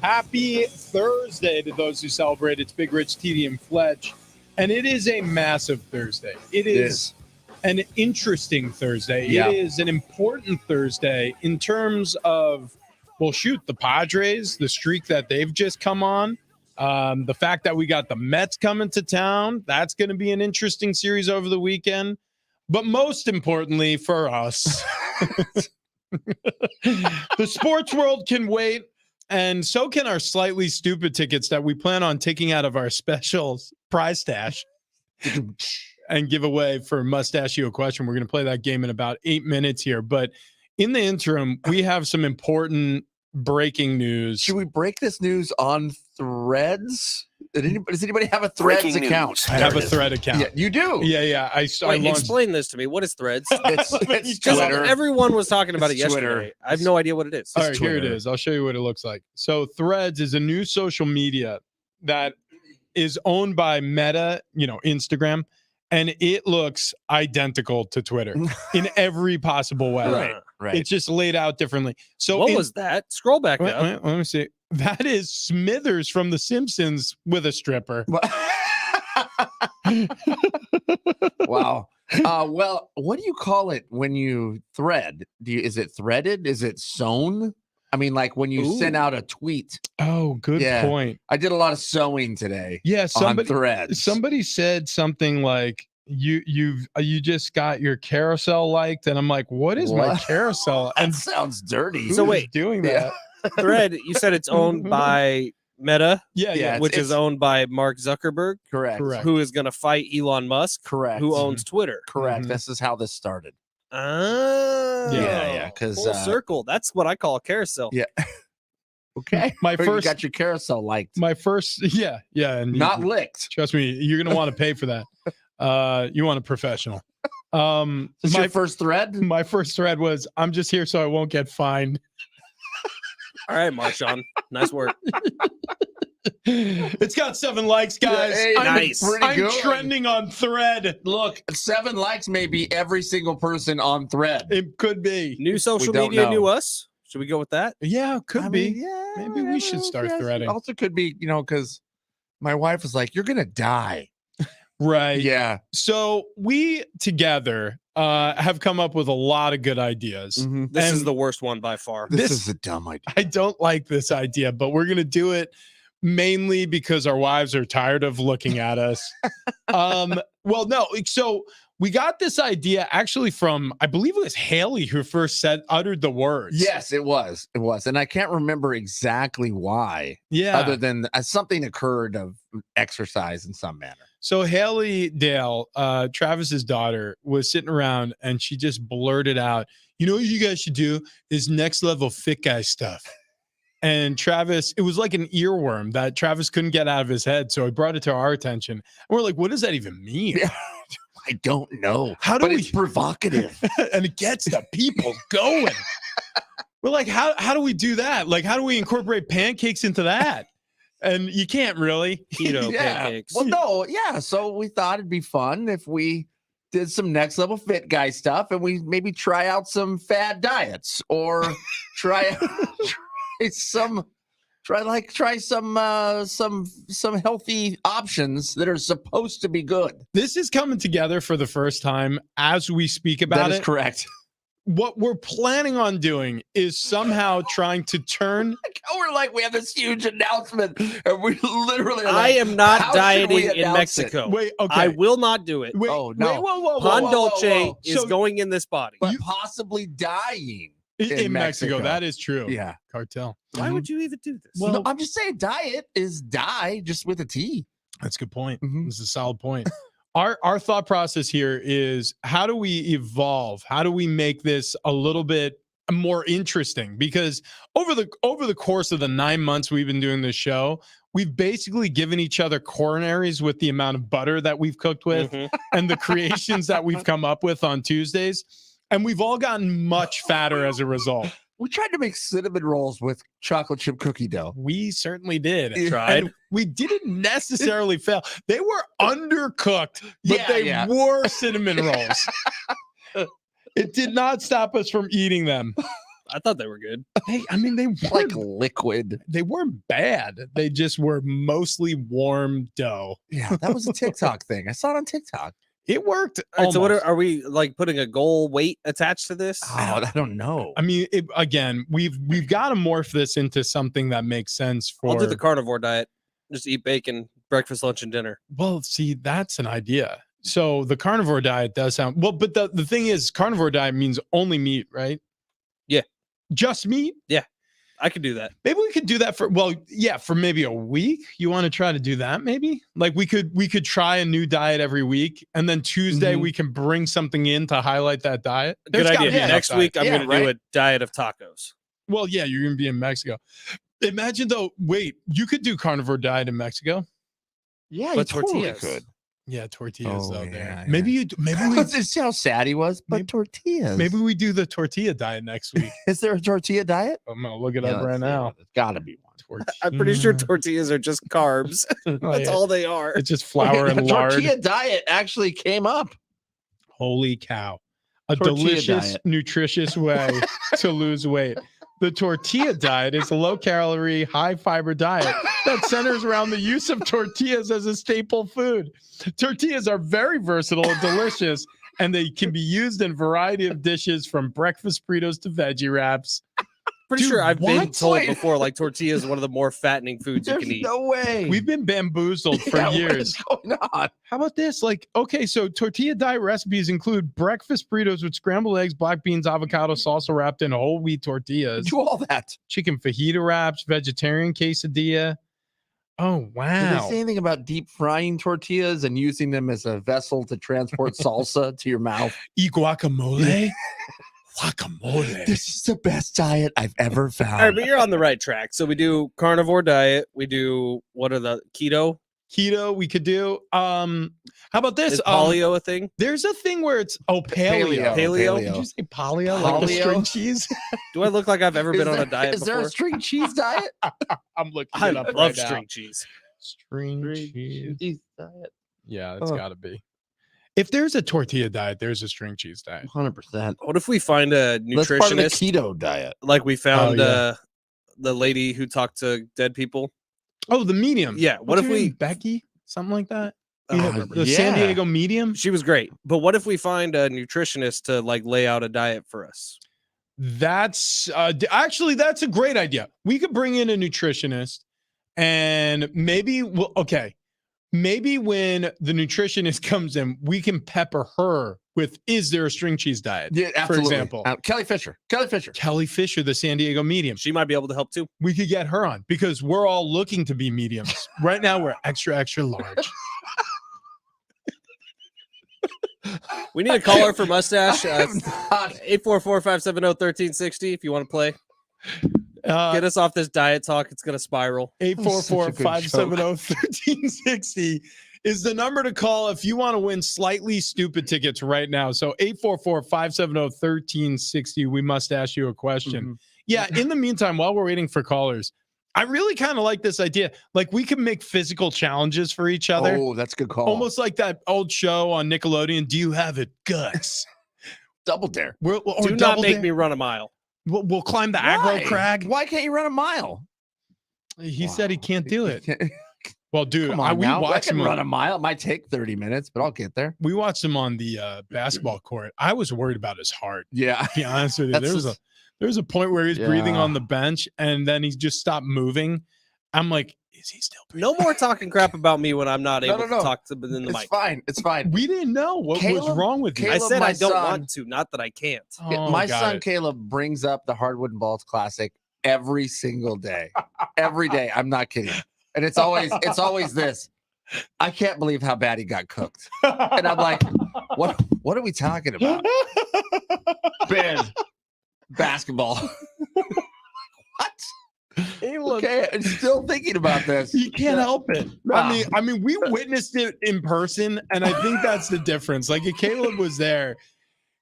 Happy Thursday to those who celebrate. It's Big Rich, TD, and Fletch. And it is a massive Thursday. It is an interesting Thursday. Yeah. It is an important Thursday in terms of, well, shoot, the Padres, the streak that they've just come on. The fact that we got the Mets coming to town, that's going to be an interesting series over the weekend. But most importantly for us, the sports world can wait, and so can our slightly stupid tickets that we plan on taking out of our special prize stash and give away for Mustache You a Question. We're going to play that game in about 8 minutes here. But in the interim, we have some important breaking news. Should we break this news on Threads? Does anybody have a Threads Breaking account? news. I have a Thread account. Yeah, you do. Yeah. I Wait, launched. explain this to me. What is Threads? It's Because Twitter. everyone was talking about it It's Twitter. yesterday. I have no idea what it is. All right, here it Twitter. is. I'll show you what it looks like. So Threads is a new social media that is owned by Meta, Instagram, and it looks identical to Twitter in every possible way. Right. It's just laid out differently. So What was that? Scroll back wait, up. let me see. That is Smithers from The Simpsons with a stripper. Wow. Well, what do you call it when you thread? Is it threaded? Is it sewn? I mean, like when you send out a tweet. Oh, good Yeah. point. I did a lot of sewing today Yeah, on Threads. somebody said something like you just got your carousel liked, and I'm like, what is my What? carousel? That And sounds dirty. So who wait. is doing Yeah. that? Thread, you said it's owned by Meta, Yeah, Yeah, which it's- is owned by Mark Zuckerberg, Correct. Correct. who is going to fight Elon Musk, Correct. who owns Twitter. Correct. Mhm. This is how this started. Oh, Yeah, 'cause, full circle. That's what I call a carousel. Yeah. Okay. My You first, got your carousel liked. yeah, and Not licked. trust me, you're gonna want to pay for that. You want a professional. This is My your first thread? my first thread was, I'm just here so I won't get fined. All right, Marshawn. Nice work. It's got 7 likes, guys. Hey, nice. Pretty I'm good. trending on Thread. Look, 7 likes may be every single person on Thread. It could be. New social don't media, know. new us. Should we go with that? Yeah, could I be. mean, yeah, Maybe we should start yes. threading. Also could be, because my wife was like, "You're gonna die." Right. Yeah. So we together have come up with a lot of good ideas. This is And the worst one by far. This This- is a dumb idea. I don't like this idea, but we're going to do it mainly because our wives are tired of looking at us. Well, no. So we got this idea actually from, I believe it was Haley who first uttered the words. Yes, it was. It was, and I can't remember exactly why. Yeah. Other than something occurred of exercise in some manner. So Haley Dale, Travis's daughter, was sitting around and she just blurted out, "You know what you guys should do is next level fit guy stuff." And Travis, it was like an earworm that Travis couldn't get out of his head. So he brought it to our attention. And we're like, what does that even mean? Yeah. I don't know. How do but we- it's provocative. And it gets the people going. We're like, how do we do that? Like, how do we incorporate pancakes into that? And you can't really. Keto Yeah. pancakes. Well, no, yeah. So we thought it'd be fun if we did some next level fit guy stuff, and we maybe try out some fad diets or try some healthy options that are supposed to be good. This is coming together for the first time as we speak about That is it. correct. What we're planning on doing is somehow trying to turn. We're like, we have this huge announcement, and we literally are I like, am not how should we dieting in announce it? Mexico. Wait, okay. I will not do it. Wait, Oh, no. wait, whoa, Han whoa, Dolce whoa. is So- going in this body. but possibly dying. in Mexico. Mexico. That is true. Yeah. Cartel. Why would you even do this? Well- No, I'm just saying diet is die just with a T. That's a good point. Mhm. This is a solid point. Our thought process here is, how do we evolve? How do we make this a little bit more interesting? Because over the course of the 9 months we've been doing this show, we've basically given each other coronaries with the amount of butter that we've cooked with Mhm. and the creations that we've come up with on Tuesdays. And we've all gotten much fatter as a result. We tried to make cinnamon rolls with chocolate chip cookie dough. We certainly did. Tried. And we didn't necessarily fail. They were undercooked, but Yeah, they yeah. were cinnamon rolls. It did not stop us from eating them. I thought they were good. They Like weren't, liquid. they weren't bad. They just were mostly warm dough. Yeah, that was a TikTok thing. I saw it on TikTok. It worked. All right, so what almost. are we like putting a goal weight attached to this? Oh, I don't know. I mean, again, we've got to morph this into something that makes sense for. I'll do the carnivore diet. Just eat bacon, breakfast, lunch, and dinner. Well, see, that's an idea. So the carnivore diet does sound well, but the thing is, carnivore diet means only meat, right? Yeah. Just meat? I could do that. Maybe we could do that for maybe a week. You want to try to do that maybe? Like we could try a new diet every week, and then Tuesday we can bring something in to highlight that diet. Good There's gotta idea. be enough Next diet. week, I'm Yeah, going to do a diet of tacos. Well, yeah, you're going to be in Mexico. Imagine though, wait, you could do carnivore diet in Mexico? Yeah, But you totally tortillas. could. Yeah, tortillas Oh, though yeah, there. yeah. Maybe we Let's see how sad he was. But Maybe- tortillas. maybe we do the tortilla diet next week. Is there a tortilla diet? I'm going to look it up right now. There's got to be one. I'm pretty sure tortillas are just carbs. Oh, That's yeah. all they are. It's just flour and lard. Tortilla diet actually came up. Holy cow. A Tortilla delicious, diet. nutritious way to lose weight. The tortilla diet is a low-calorie, high-fiber diet that centers around the use of tortillas as a staple food. Tortillas are very versatile and delicious, and they can be used in a variety of dishes from breakfast burritos to veggie wraps. Pretty Dude, sure I've been what? told Wait. before, like tortilla is one of the more fattening foods you There's can eat. no way. We've been bamboozled for Yeah, years. What is going on? How about this? Like, okay, so tortilla diet recipes include breakfast burritos with scrambled eggs, black beans, avocado, salsa wrapped in whole wheat tortillas, Do all that. chicken fajita wraps, vegetarian quesadilla. Oh, Did they wow. say anything about deep frying tortillas and using them as a vessel to transport salsa to your mouth? E guacamole? Guacamole. This is the best diet I've ever found. All right, but you're on the right track. So we do carnivore diet. We do what are the keto? Keto, we could do. How about this? Is paleo a thing? There's a thing where it's paleo. Paleo? Did you say paleo? Like the Paleo? string cheese? Do I look like I've ever been on a diet Is there before? a string cheese diet? I'm looking I it up love right now. string cheese. String cheese. diet. Yeah, it's Huh. got to be. If there's a tortilla diet, there's a string cheese diet. 100%. What if we find a That's part of the nutritionist keto diet. like we found Oh, yeah. the lady who talked to dead people? Oh, the medium. Yeah. What's What if her name? we? Becky? Something like that. I You don't know, remember. the San Yeah. Diego medium. She was great, but what if we find a nutritionist to like lay out a diet for us? That's actually that's a great idea. We could bring in a nutritionist, and maybe maybe when the nutritionist comes in, we can pepper her with "Is there a string cheese diet?" Yeah, For absolutely. example, Kelly Fisher. Kelly Fisher, the San Diego medium. She might be able to help too. We could get her on because we're all looking to be mediums. Right now, we're extra large. We need a caller for mustache. I'm not- 844-570-1360 if you want to play. Get us off this diet talk. It's gonna spiral. 844-570-1360 is the number to call if you want to win slightly stupid tickets right now. So 844-570-1360. We must ask you a question. Yeah, in the meantime, while we're waiting for callers, I really kind of like this idea. Like we can make physical challenges for each other. Oh, that's a good call. Almost like that old show on Nickelodeon. Do you have it, Guts? Double dare. Or Do not Double make Dare. me run a mile. We'll climb the Why? aggro crag. Why can't you run a mile? He said he can't do it. Can't- Well, dude, Come on we now. I watched can him. run a mile. It might take 30 minutes, but I'll get there. We watched him on the basketball court. I was worried about his heart. Yeah. To be honest with you, That's there was a point where he was breathing Yeah. on the bench, and then he just stopped moving. I'm like, is he still breathing? No more talking crap about me when I'm not No, able no, no. to talk to them in the It's mic. fine. It's fine. We didn't know what was Caleb- wrong with you. I Caleb, said my I don't son- want to, not that I can't. Oh, My got son it. Caleb brings up the Hardwood and Balls Classic every single day. Every day. I'm not kidding. And it's always this. I can't believe how bad he got cooked. And I'm like, what are we talking about? Ben, basketball. What? Okay, I'm still thinking about this. You can't help it. Nah. I mean, we witnessed it in person, and I think that's the difference. Like, if Caleb was there,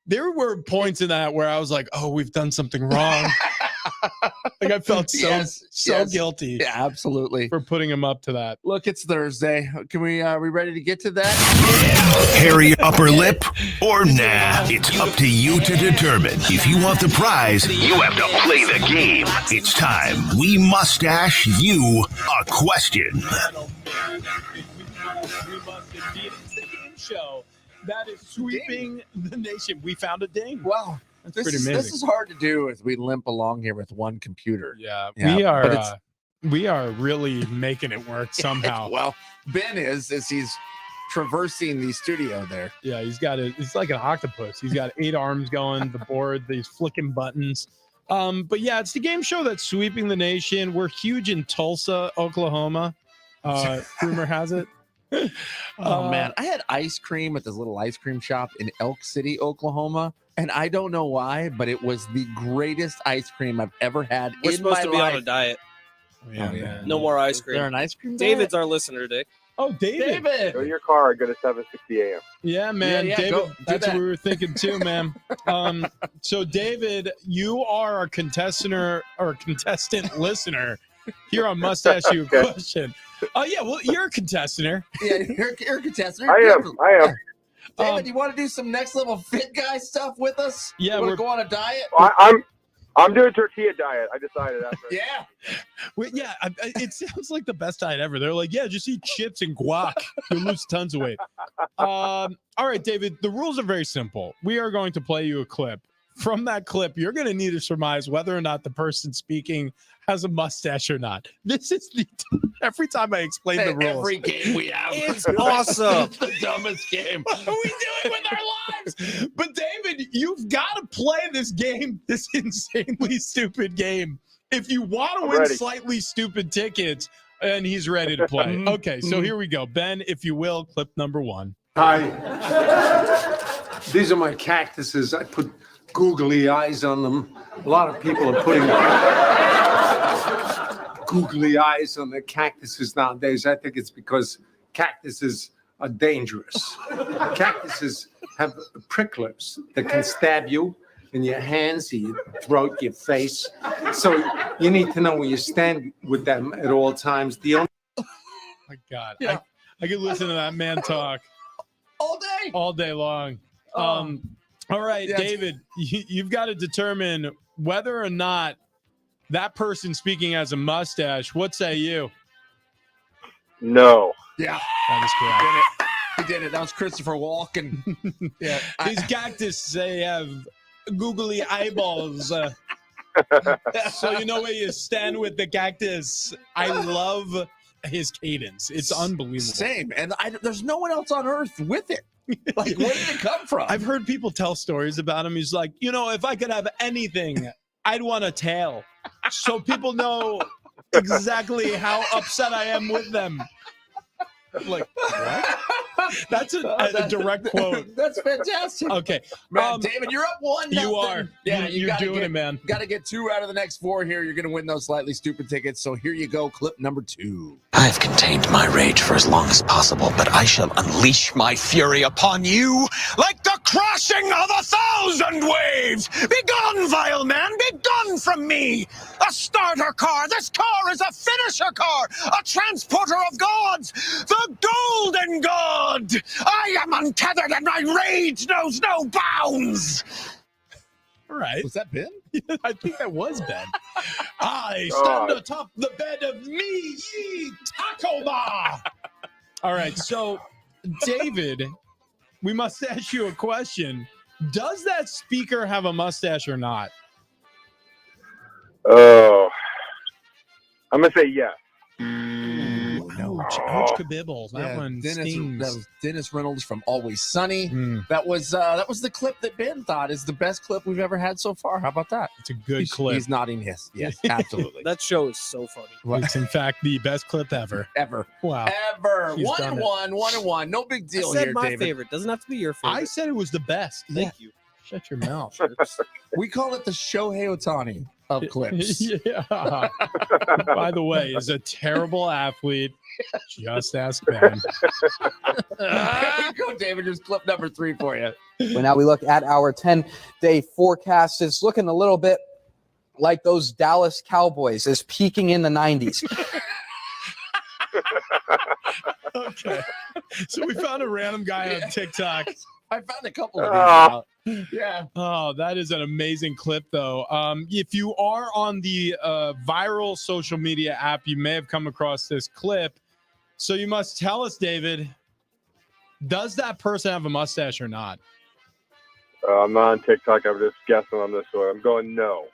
there were points in that where I was like, "Oh, we've done something wrong." Like I felt so Yes. guilty Yeah, absolutely. for putting him up to that. Look, it's Thursday. Can we ready to get to that? Hairy upper lip or nah? It's up to you to determine. If you want the prize, you have to play the game. It's time. We must ask you a question. We must indeed. It's the game show that is sweeping the nation. We found a ding. Well, That's this pretty is, amazing. this is hard to do as we limp along here with one computer. Yeah, Yeah, but we are really making it work somehow. Well, Ben is as he's traversing the studio there. Yeah, it's like an octopus. He's got 8 arms going, the board, these flicking buttons. But yeah, it's the game show that's sweeping the nation. We're huge in Tulsa, Oklahoma. Rumor has it. Oh man, I had ice cream at this little ice cream shop in Elk City, Oklahoma, and I don't know why, but it was the greatest ice cream I've ever had We're in supposed my to be life. on a diet. Yeah, man. No more ice Is there cream. an ice cream? David's our listener, Dick. Oh, David. Go to your car. Go to 7:60 a.m. Yeah, man. Yeah, David, go do that's that. what we were thinking too, man. So David, you are our contestant listener here on Must Ask You a Okay. Question. Oh yeah, well, you're a contestant. Yeah, you're a contestant. I am. David, you want to do some next level fit guy stuff with us? Yeah, you want we're to go on a diet? I'm doing tortilla diet. I decided after. Yeah. It sounds like the best diet ever. They're like, yeah, just eat chips and guac. You'll lose tons of weight. All right, David, the rules are very simple. We are going to play you a clip. From that clip, you're going to need to surmise whether or not the person speaking has a mustache or not. This is every time I explain the rules. Every game we have. It's awesome. It's the dumbest game. What are we doing with our lives? But David, you've got to play this game, this insanely stupid game. If you want to I'm win ready. slightly stupid tickets, and he's ready to play. Okay, so here we go. Ben, if you will, clip number 1. Hi. These are my cactuses. I put googly eyes on them. A lot of people are putting googly eyes on their cactuses nowadays. I think it's because cactuses are dangerous. Cactuses have pricklers that can stab you in your hands, your throat, your face. So you need to know where you stand with them at all times. The only My God. Yeah. I could listen to that man talk All day. long. All right, Yeah. David, you've got to determine whether or not that person speaking has a mustache. What say you? No. Yeah. That is correct. He did it. That was Christopher Walken. Yeah. These cactus, they have googly eyeballs. So you know where you stand with the cactus. I love his cadence. It's unbelievable. Same. And there's no one else on earth with it. Like, where did it come from? I've heard people tell stories about him. He's like, if I could have anything, I'd want a tail. So people know exactly how upset I am with them. Like, what? That's a direct quote. That's fantastic. Okay. Man, David, you're up 1-0. You are. Yeah, you're doing it, man. Got to get 2 out of the next 4 here. You're going to win those slightly stupid tickets. So here you go. Clip number 2. I've contained my rage for as long as possible, but I shall unleash my fury upon you like the crashing of 1,000 waves! Begone, vile man! Begone from me! A starter car! This car is a finisher car! A transporter of gods! The golden god! I am untethered and my rage knows no bounds! All right. Was that Ben? I think that was Ben. I stand atop the bed of me, ye Tacoma. All right. So, David, we must ask you a question. Does that speaker have a mustache or not? Oh. I'm gonna say yes. No, ouch, kabibble. That one stings. That was Dennis Reynolds from Always Sunny. Mm, That was the clip that Ben thought is the best clip we've ever had so far. How about that? it's a good clip. He's nodding his. Yes, absolutely. That show is so funny. It's in fact the best clip ever. Ever. Wow. Ever. She's 1 done and it. 1, 1 and 1. No big I deal said here, my David. favorite. Doesn't have to be your favorite. I said it was the best. Thank you. Shut your mouth. We call it the Shohei Ohtani of clips. Yeah. By the way, is a terrible athlete. Just ask Ben. There you go, David. Here's clip number 3 for you. Well, now we look at our 10-day forecast. It's looking a little bit like those Dallas Cowboys is peaking in the 90s. Okay. So we found a random guy on TikTok. I found a couple of these. Yeah. Oh, that is an amazing clip, though. If you are on the viral social media app, you may have come across this clip. So you must tell us, David, does that person have a mustache or not? I'm not on TikTok. I'm just guessing on this one. I'm going no.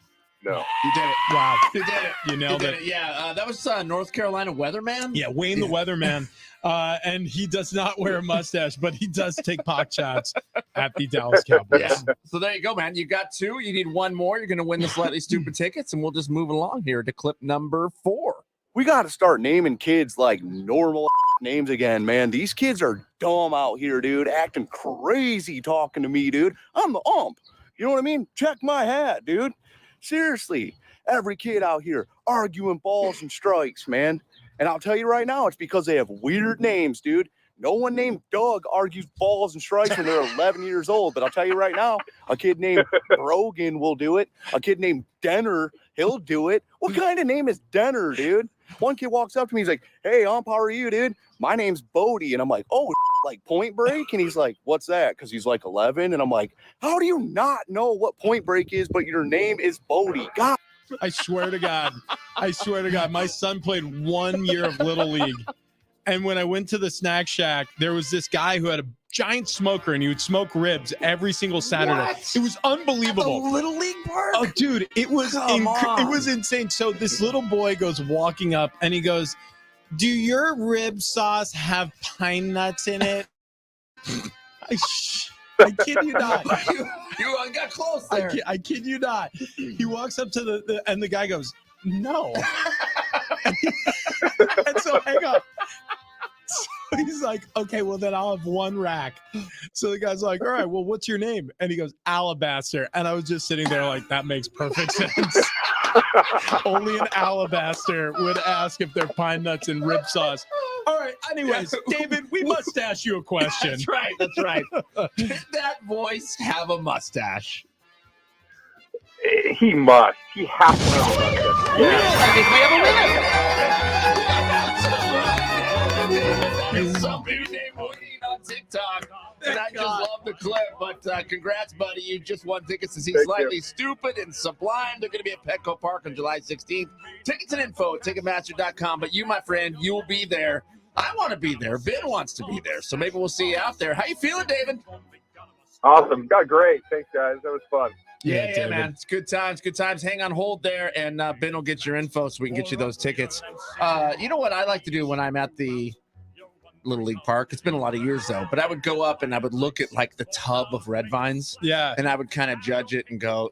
You did it. Wow. You did it. You nailed it. Yeah, that was North Carolina weatherman. Yeah, Wayne the weatherman. And he does not wear a mustache, but he does take pot shots at the Dallas Cowboys. Yeah. So there you go, man. You got 2. You need 1 more. You're going to win the Slightly Stupid tickets, and we'll just move along here to clip number 4. We got to start naming kids like normal names again, man. These kids are dumb out here, dude, acting crazy talking to me, dude. I'm the ump. You know what I mean? Check my hat, dude. Seriously, every kid out here arguing balls and strikes, man. And I'll tell you right now, it's because they have weird names, dude. No one named Doug argues balls and strikes when they're 11 years old. But I'll tell you right now, a kid named Brogan will do it. A kid named Denner, he'll do it. What kind of name is Denner, dude? One kid walks up to me, he's like, hey, ump, how are you, dude? My name's Bodie. And I'm like, oh, like Point Break? And he's like, what's that? Because he's like 11. And I'm like, how do you not know what Point Break is, but your name is Bodie? God. I swear to God. My son played 1 year of Little League. And when I went to the snack shack, there was this guy who had a giant smoker and he would smoke ribs every single Saturday. What? It was unbelievable. Little League park? Oh, dude, it was it was insane. So this little boy goes walking up and he goes, do your rib sauce have pine nuts in it? I kid you not. You got close there. I kid you not. He walks up to and the guy goes, no. And so hang on. So he's like, okay, well then I'll have 1 rack. So the guy's like, all right, well, what's your name? And he goes, Alabaster. And I was just sitting there like, that makes perfect sense. Only an Alabaster would ask if they're pine nuts and rib sauce. All right. Anyways, David, we must ask you a question. That's right. Did that voice have a mustache? He must. He has to have a mustache. Yeah. I think we have a winner. There's somebody named Wayne on TikTok. And I just love the clip. But congrats, buddy. You just won tickets to see Slightly Stupid and Sublime. They're going to be at Petco Park on July 16th. Tickets and info at Ticketmaster.com. But you, my friend, you will be there. I want to be there. Ben wants to be there. So maybe we'll see you out there. How you feeling, David? Awesome. Got great. Thanks, guys. That was fun. Yeah, man. It's good times. Good times. Hang on hold there, and Ben will get your info so we can get you those tickets. You know what I like to do when I'm at the Little League Park? It's been a lot of years, though. But I would go up and I would look at, like, the tub of red vines. Yeah. And I would kind of judge it and go,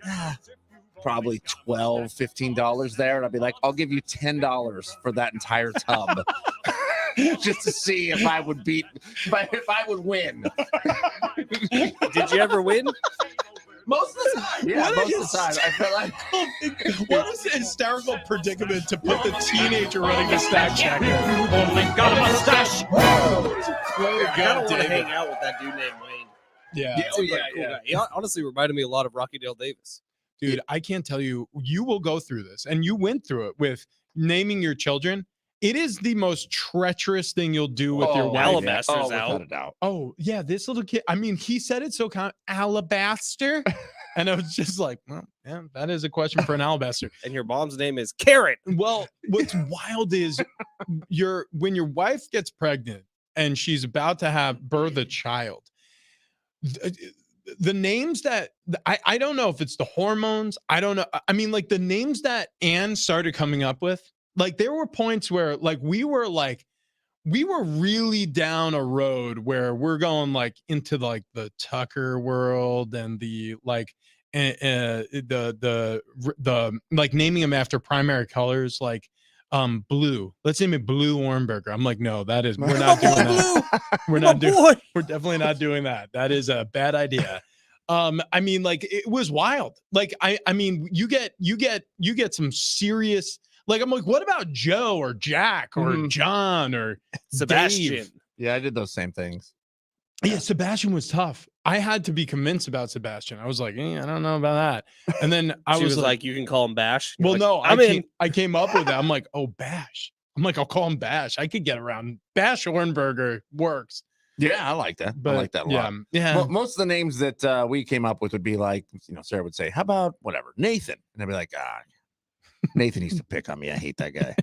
probably $12, $15 there. And I'd be like, I'll give you $10 for that entire tub. Just to see if I would if I would win. Did you ever win? Most of the time. Yeah, most of the time. I feel like what is the hysterical predicament to put the teenager running the snack shack in? Only got a mustache. I don't want to hang out with that dude named Wayne. Yeah. Cool guy. He honestly reminded me a lot of Rocky Dale Davis. Dude, I can't tell you, you will go through this, and you went through it with naming your children. It is the most treacherous thing you'll do with your wife. Alabaster's out. without a doubt. Oh, yeah, this little kid. I mean, he said it so kind of Alabaster. And I was just like, well, yeah, that is a question for an Alabaster. And your mom's name is Carrot. Well, what's wild is when your wife gets pregnant and she's about to birth a child, the names that I don't know if it's the hormones. I don't know. I mean, like the names that Anne started coming up with, like there were points where like we were really down a road where we're going like into like the Tucker world and the like the like naming them after primary colors like Blue. Let's name it Blue Warmberger. I'm like, no, we're not doing that. We're definitely not doing that. That is a bad idea. I mean, like it was wild. Like I mean, you get some serious. Like I'm like, what about Joe or Jack or John or Sebastian? Dave? Yeah, I did those same things. Yeah, Sebastian was tough. I had to be convinced about Sebastian. I was like, I don't know about that. And then She was like, you can call him Bash. You're well, like, no, I'm in. I came up with that. I'm like, oh, Bash. I'm like, I'll call him Bash. I could get around. Bash Ornberger works. Yeah, I like that. But I like that a lot. Yeah. Most of the names that we came up with would be like, Sarah would say, how about whatever, Nathan? And I'd be like, Nathan used to pick on me. I hate that guy.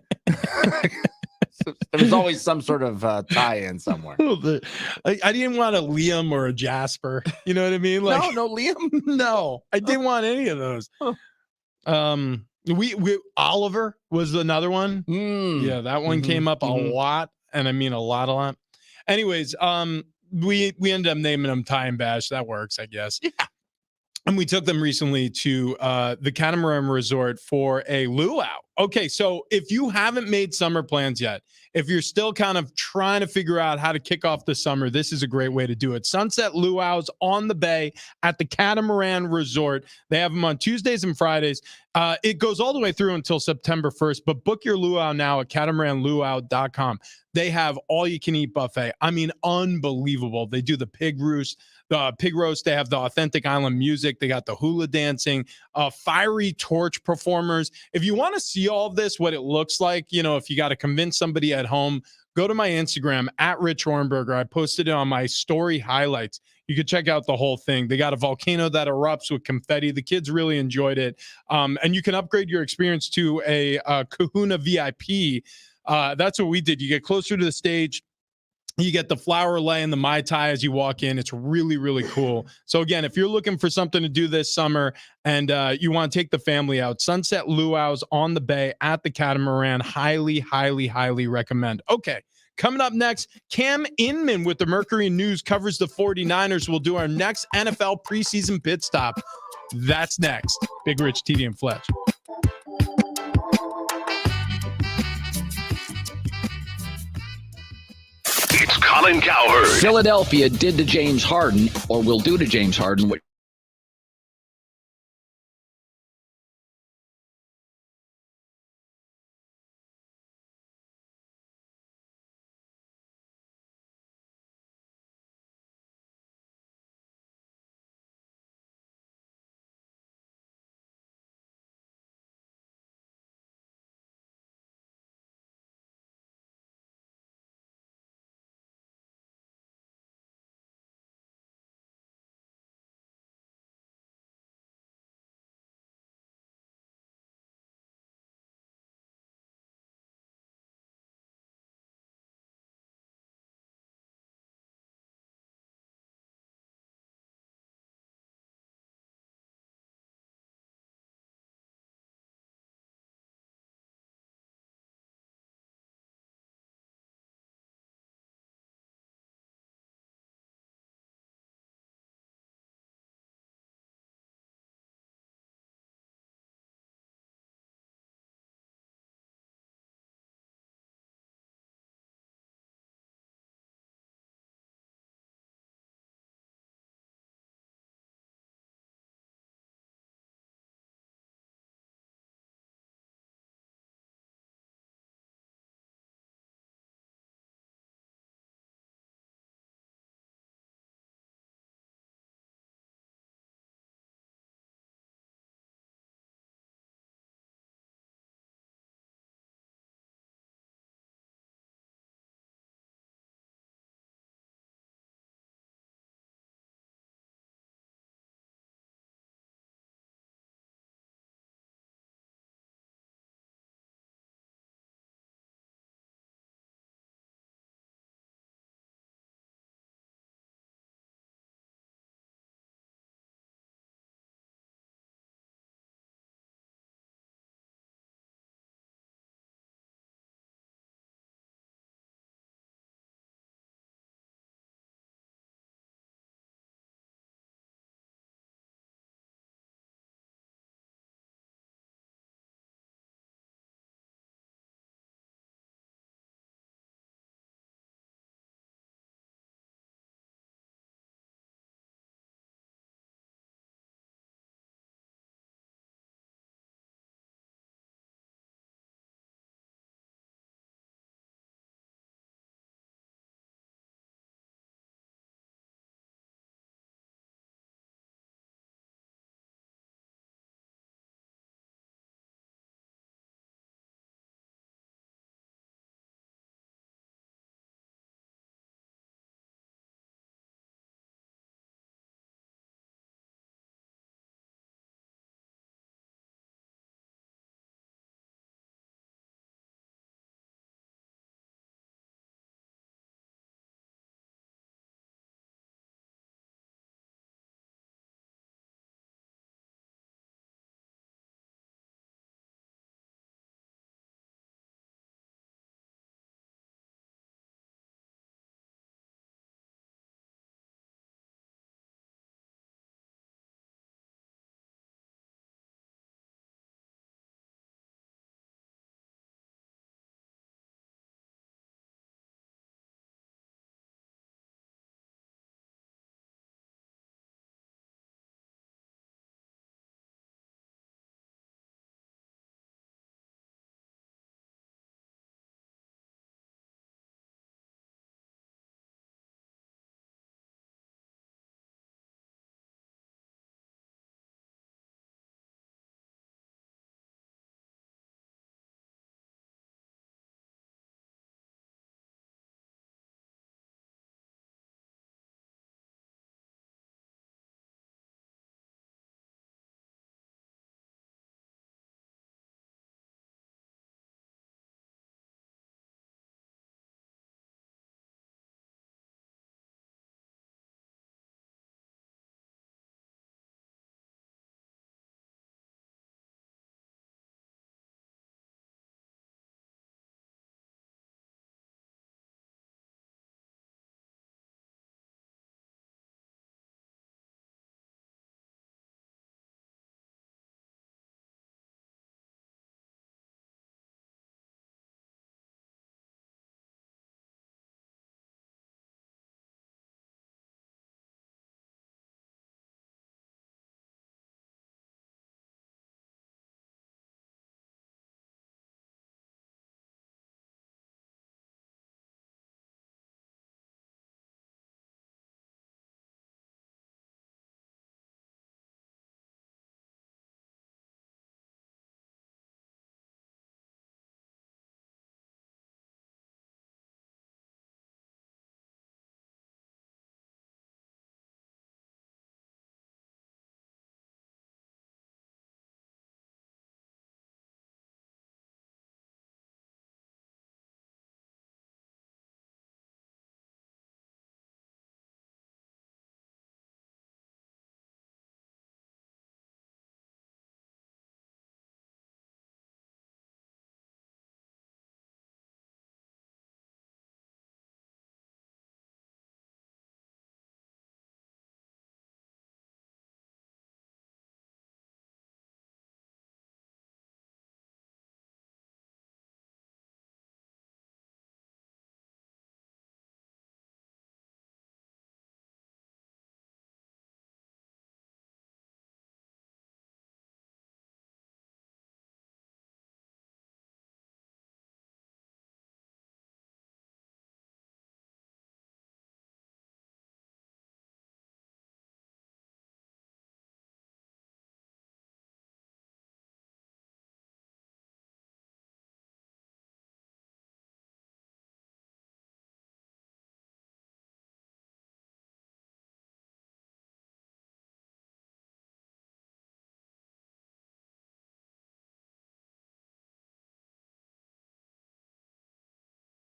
So there was always some sort of tie-in somewhere. I didn't want a Liam or a Jasper. You know what I mean? Like, no, Liam. No, I didn't want any of those. We Oliver was another one. Yeah, that one came up a lot, and I mean a lot. Anyways, we ended up naming them Ty and Bash. That works, I guess. Yeah. And we took them recently to the Catamaran Resort for a luau. Okay, so if you haven't made summer plans yet, if you're still kind of trying to figure out how to kick off the summer, this is a great way to do it. Sunset Luau's on the bay at the Catamaran Resort. They have them on Tuesdays and Fridays. It goes all the way through until September 1st, but book your luau now at catamaranluau.com. They have all-you-can-eat buffet. I mean, unbelievable. They do the pig roast. They have the authentic island music. They got the hula dancing, fiery torch performers. If you want to see all of this, what it looks like, if you got to convince somebody at home, go to my Instagram at Rich Hornberger. I posted it on my story highlights. You could check out the whole thing. They got a volcano that erupts with confetti. The kids really enjoyed it. And you can upgrade your experience to a Kahuna VIP. That's what we did. You get closer to the stage. You get the flower lay and the Mai Tai as you walk in. It's really, really cool. So again, if you're looking for something to do this summer and you want to take the family out, Sunset Luau's on the bay at the Catamaran. Highly, highly, highly recommend. Okay, coming up next, Cam Inman with the Mercury News covers the 49ers. We'll do our next NFL preseason pit stop. That's next. Big Rich, TD, and Fletch. It's Colin Cowherd. Philadelphia did to James Harden, or will do to James Harden, what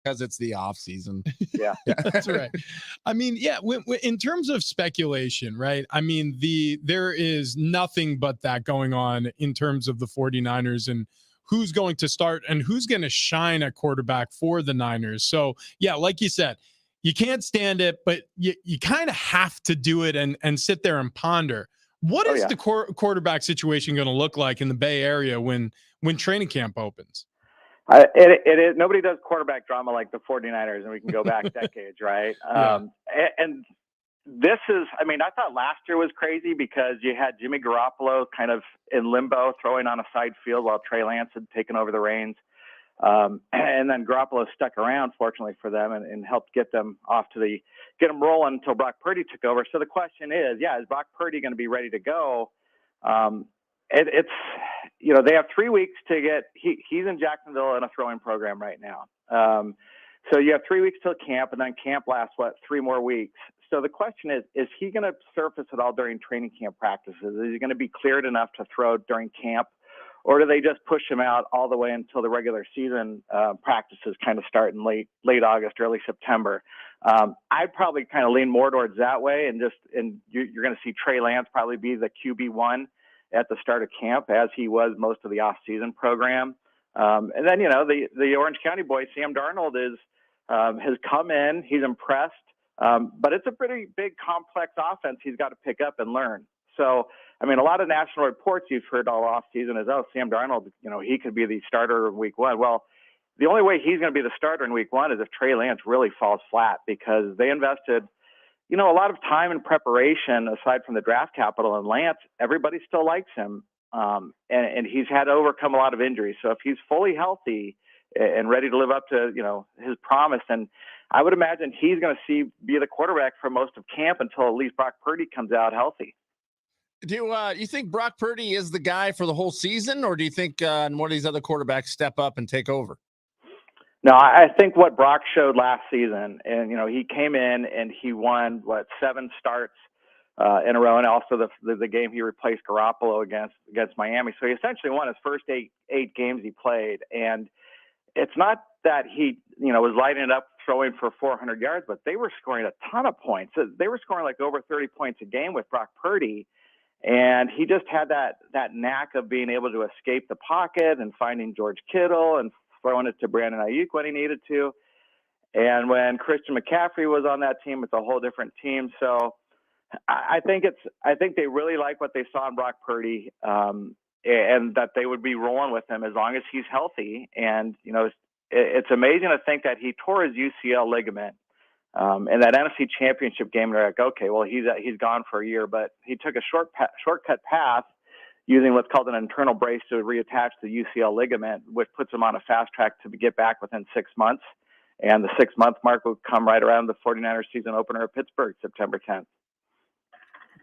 Because it's the off season. Yeah. That's right. I mean, yeah, in terms of speculation, right? I mean, there is nothing but that going on in terms of the 49ers and who's going to start and who's going to shine at quarterback for the Niners. So, yeah, like you said, you can't stand it, but you kind of have to do it and sit there and ponder. What is the quarterback situation going to look like in the Bay Area when training camp opens? It is. Nobody does quarterback drama like the 49ers, and we can go back decades, right? And this is, I mean, I thought last year was crazy because you had Jimmy Garoppolo kind of in limbo, throwing on a side field while Trey Lance had taken over the reins. And then Garoppolo stuck around, fortunately for them, and helped get them rolling until Brock Purdy took over. So the question is, is Brock Purdy going to be ready to go? It's, they have 3 weeks to get, he's in Jacksonville in a throwing program right now. So you have 3 weeks till camp, and then camp lasts, 3 more weeks. So the question is he going to surface at all during training camp practices? Is he going to be cleared enough to throw during camp? Or do they just push him out all the way until the regular season practices kind of start in late August, early September? I'd probably kind of lean more towards that way, and you're going to see Trey Lance probably be the QB1 at the start of camp, as he was most of the off-season program. And then, the Orange County boy, Sam Darnold, has come in. He's impressed. But it's a pretty big, complex offense he's got to pick up and learn. So, I mean, a lot of national reports you've heard all off-season is, Sam Darnold, he could be the starter in week 1. Well, the only way he's going to be the starter in week 1 is if Trey Lance really falls flat, because they invested a lot of time and preparation aside from the draft capital. And Lance, everybody still likes him. And he's had to overcome a lot of injuries. So if he's fully healthy and ready to live up to, his promise, and I would imagine he's going to be the quarterback for most of camp until at least Brock Purdy comes out healthy. Do you think Brock Purdy is the guy for the whole season, or do you think one of these other quarterbacks step up and take over? No, I think what Brock showed last season, and he came in and he won 7 starts in a row, and also the game he replaced Garoppolo against Miami. So he essentially won his first eight games he played, and it's not that he was lighting it up throwing for 400 yards, but they were scoring a ton of points. They were scoring like over 30 points a game with Brock Purdy, and he just had that knack of being able to escape the pocket and finding George Kittle and throwing it to Brandon Ayuk when he needed to. And when Christian McCaffrey was on that team, it's a whole different team. So I think they really like what they saw in Brock Purdy, and that they would be rolling with him as long as he's healthy. And it's amazing to think that he tore his UCL ligament in that NFC Championship game. They're like, okay, well he's gone for a year, but he took a shortcut path using what's called an internal brace to reattach the UCL ligament, which puts him on a fast track to get back within 6 months. And the 6-month mark will come right around the 49ers season opener at Pittsburgh, September 10th.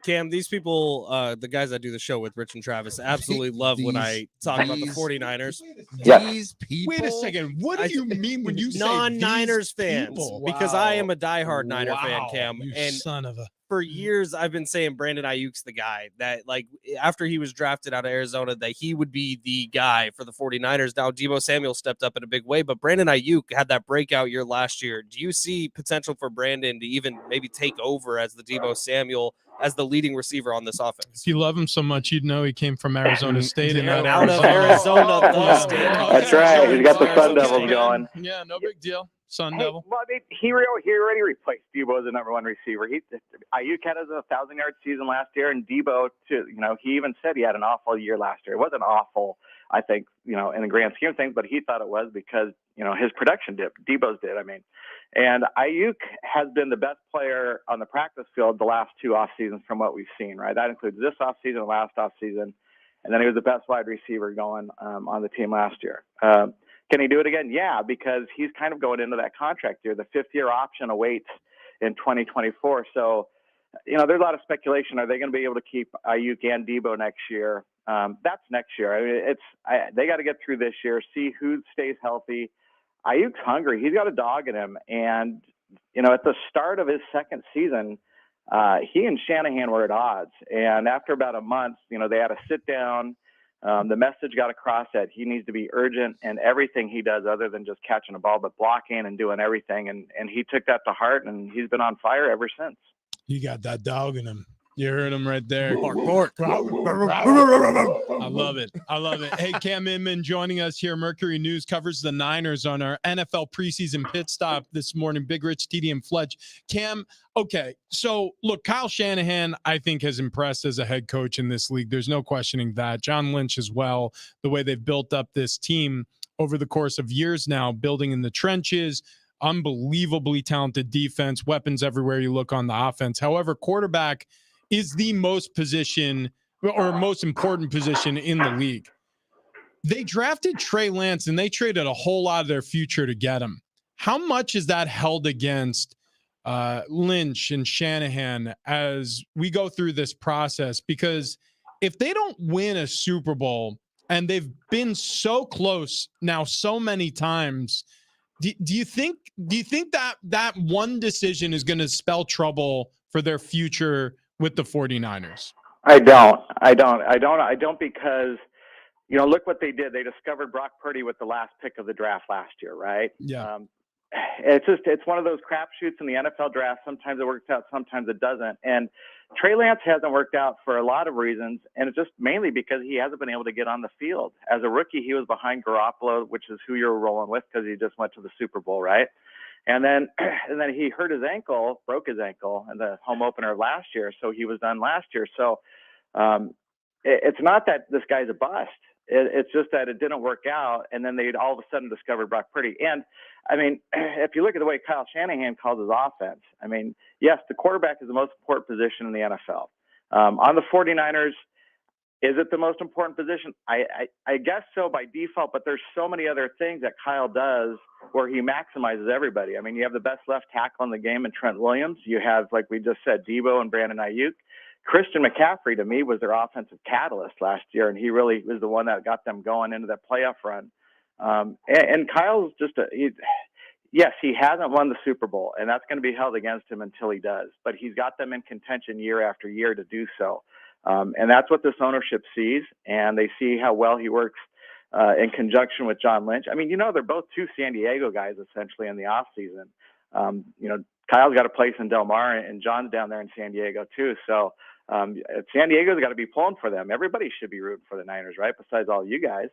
Cam, these people, the guys that do the show with Rich and Travis, absolutely love when I talk about the 49ers. These people. Wait a second. What do you mean when you say non-Niners fans? people? Because I am a diehard Niner fan, Cam. You And son of a. for years, I've been saying Brandon Ayuk's the guy that, after he was drafted out of Arizona, that he would be the guy for the 49ers. Now, Deebo Samuel stepped up in a big way, but Brandon Ayuk had that breakout year last year. Do you see potential for Brandon to even maybe take over as the Deebo Samuel, as the leading receiver on this offense? If you love him so much, you'd know he came from Arizona State and not out of Arizona. the state. That's right. He's got the Sun Devils going. Yeah, no big deal. Sun Hey, Devil. well, I mean, he already replaced Deebo as the number 1 receiver. Ayuk had a 1,000-yard season last year, and Deebo, too. He even said he had an awful year last year. It wasn't awful, I think, in the grand scheme of things, but he thought it was because, his production dipped. Deebo's did, I mean. And Ayuk has been the best player on the practice field the last 2 off seasons from what we've seen, right? That includes this off season and last off season. And then he was the best wide receiver going on the team last year. Can he do it again? Yeah, because he's kind of going into that contract year. The 5th-year option awaits in 2024. So, there's a lot of speculation. Are they going to be able to keep Ayuk and Deebo next year? That's next year. I mean, they got to get through this year, see who stays healthy. Ayuk's hungry. He's got a dog in him. And, at the start of his second season, he and Shanahan were at odds. And after about a month, they had a sit down. The message got across that he needs to be urgent in everything he does other than just catching a ball, but blocking and doing everything. And he took that to heart, and he's been on fire ever since. He got that dog in him. You heard him right there. Bark. I love it. I love it. Hey, Cam Inman joining us here. Mercury News covers the Niners on our NFL preseason pit stop this morning. Big Rich, TD, and Fletch. Cam, okay. So, look, Kyle Shanahan, I think, has impressed as a head coach in this league. There's no questioning that. John Lynch as well, the way they've built up this team over the course of years now, building in the trenches, unbelievably talented defense, weapons everywhere you look on the offense. However, quarterback is the most important position in the league. They drafted Trey Lance and they traded a whole lot of their future to get him. How much is that held against Lynch and Shanahan as we go through this process? Because if they don't win a Super Bowl, and they've been so close now so many times, do you think that one decision is going to spell trouble for their future with the 49ers? I don't because, look what they did. They discovered Brock Purdy with the last pick of the draft last year, right? Yeah. It's one of those crapshoots in the NFL draft. Sometimes it works out, sometimes it doesn't. And Trey Lance hasn't worked out for a lot of reasons, and it's just mainly because he hasn't been able to get on the field. As a rookie, he was behind Garoppolo, which is who you're rolling with because he just went to the Super Bowl, right? And then he hurt his ankle, broke his ankle in the home opener last year, so he was done last year. So it's not that this guy's a bust. It's just that it didn't work out, and then they all of a sudden discovered Brock Purdy. And, I mean, if you look at the way Kyle Shanahan calls his offense, I mean, yes, the quarterback is the most important position in the NFL. On the 49ers, is it the most important position? I guess so by default, but there's so many other things that Kyle does where he maximizes everybody. I mean, you have the best left tackle in the game in Trent Williams. You have, like we just said, Debo and Brandon Ayuk. Christian McCaffrey, to me, was their offensive catalyst last year, and he really was the one that got them going into that playoff run. And Kyle's just yes, he hasn't won the Super Bowl, and that's going to be held against him until he does. But he's got them in contention year after year to do so. And that's what this ownership sees, and they see how well he works in conjunction with John Lynch. I mean, they're both two San Diego guys, essentially, in the offseason. Kyle's got a place in Del Mar, and John's down there in San Diego, too. So San Diego's got to be pulling for them. Everybody should be rooting for the Niners, right? Besides all you guys.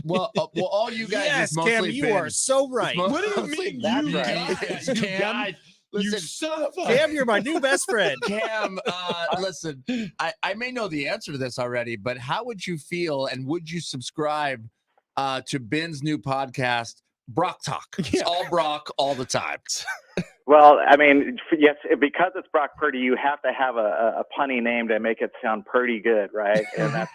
Well, all you guys. Yes, Cam, you are so right. What do you mean, That's you right. guys? Cam, You listen, son of a... Cam, you're my new best friend. Cam, listen, I may know the answer to this already, but how would you feel and would you subscribe to Ben's new podcast, Brock Talk? It's all Brock all the time. Well, I mean, yes, because it's Brock Purdy, you have to have a punny name to make it sound pretty good, right? And that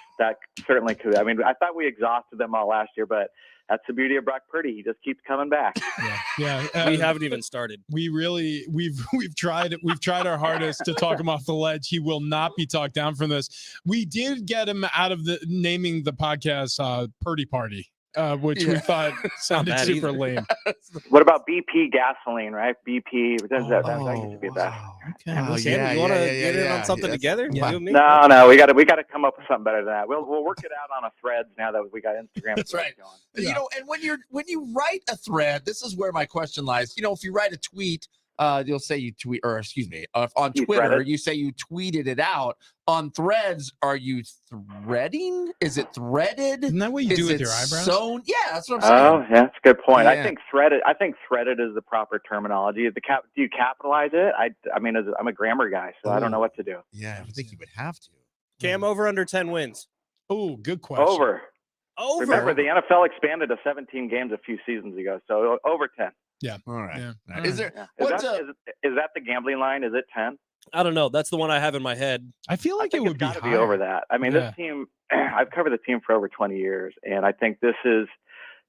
certainly could. I mean, I thought we exhausted them all last year, but that's the beauty of Brock Purdy. He just keeps coming back. Yeah. We haven't even started. We've tried our hardest to talk him off the ledge. He will not be talked down from this. We did get him out of the naming the podcast Purdy Party. Which we thought sounded super lame. What about BP gasoline, right? BP. That used to be that. Okay. You want to get in on something together? Yeah. You and me? No. We got to come up with something better than that. We'll work it out on a Threads now that we got Instagram. That's right. Going. And when you write a thread, this is where my question lies. If you write a tweet, you'll say you tweet, or excuse me, on Twitter, you say you tweeted it out. On Threads, are you threading? Is it threaded? Isn't that what you do with your eyebrows? Yeah, that's what I'm saying. Oh, yeah, that's a good point. Yeah. I think threaded is the proper terminology. Do you capitalize it? I mean, I'm a grammar guy, so I don't know what to do. Yeah, I think you would have to. Cam, over under 10 wins. Oh, good question. Over. Remember, the NFL expanded to 17 games a few seasons ago, so over 10. Yeah. All right. Yeah. Is there? Is that the gambling line? Is it 10? I don't know. That's the one I have in my head. I feel like it would be higher. Be over that. I mean, this team. I've covered the team for over 20 years, and I think this is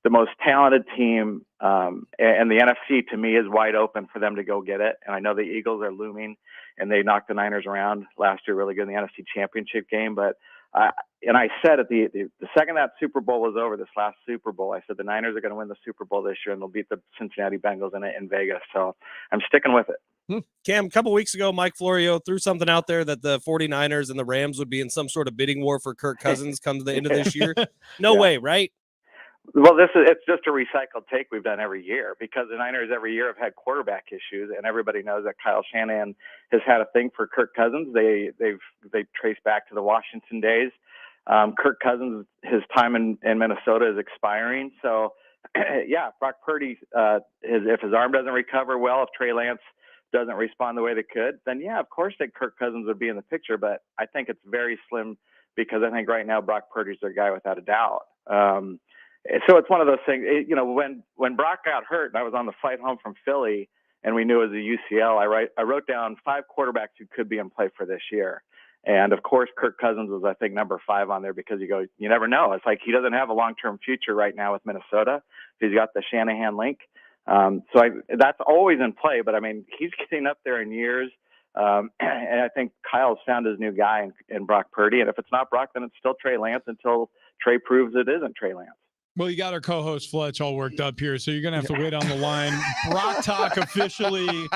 the most talented team. And the NFC to me is wide open for them to go get it. And I know the Eagles are looming, and they knocked the Niners around last year, really good in the NFC Championship game, but. And I said at the second that Super Bowl was over, this last Super Bowl, I said the Niners are going to win the Super Bowl this year and they'll beat the Cincinnati Bengals in Vegas. So I'm sticking with it. Cam, a couple weeks ago, Mike Florio threw something out there that the 49ers and the Rams would be in some sort of bidding war for Kirk Cousins come to the end of this year. No way, right? Well, it's just a recycled take we've done every year because the Niners every year have had quarterback issues, and everybody knows that Kyle Shanahan has had a thing for Kirk Cousins. They've traced back to the Washington days. Kirk Cousins, his time in Minnesota is expiring. So, yeah, Brock Purdy, if his arm doesn't recover well, if Trey Lance doesn't respond the way they could, then yeah, of course that Kirk Cousins would be in the picture. But I think it's very slim because I think right now Brock Purdy's their guy without a doubt. So it's one of those things, when Brock got hurt and I was on the flight home from Philly and we knew it was a UCL, I wrote down 5 quarterbacks who could be in play for this year. And of course, Kirk Cousins was, I think, number 5 on there because you never know. It's like he doesn't have a long-term future right now with Minnesota. He's got the Shanahan link. That's always in play, but I mean, he's getting up there in years. And I think Kyle's found his new guy in Brock Purdy. And if it's not Brock, then it's still Trey Lance until Trey proves it isn't Trey Lance. Well, you got our co-host Fletch all worked up here, so you're going to have to wait on the line. Brock Talk officially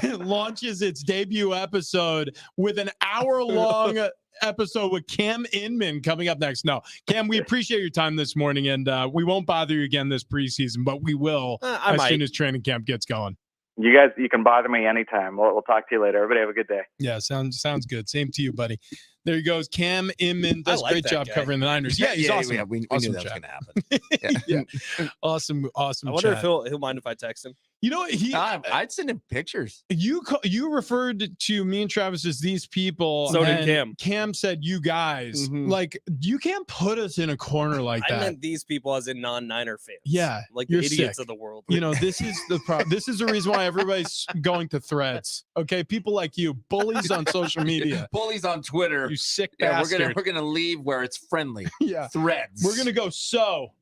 launches its debut episode with an hour-long episode with Cam Inman coming up next. No, Cam, we appreciate your time this morning, and we won't bother you again this preseason, but we will soon as training camp gets going. You guys, you can bother me anytime. We'll talk to you later. Everybody have a good day. Yeah, sounds good. Same to you, buddy. There he goes. Cam Inman does a great job covering the Niners. Yeah, he's awesome. Yeah, we awesome knew that was going to happen. Yeah. Awesome. I wonder if he'll mind if I text him. You know, I'd send him pictures. You referred to me and Travis as these people. So did Cam. Cam said you guys. Mhm. Like, you can't put us in a corner like that. I meant these people as in non-Niner fans. Yeah, like the idiots of the world. You know, this is the problem. This is the reason why everybody's going to Threads. Okay, people like you, bullies on social media, bullies on Twitter. You sick Yeah, bastard. we're gonna leave where it's friendly. Yeah, Threads. We're gonna go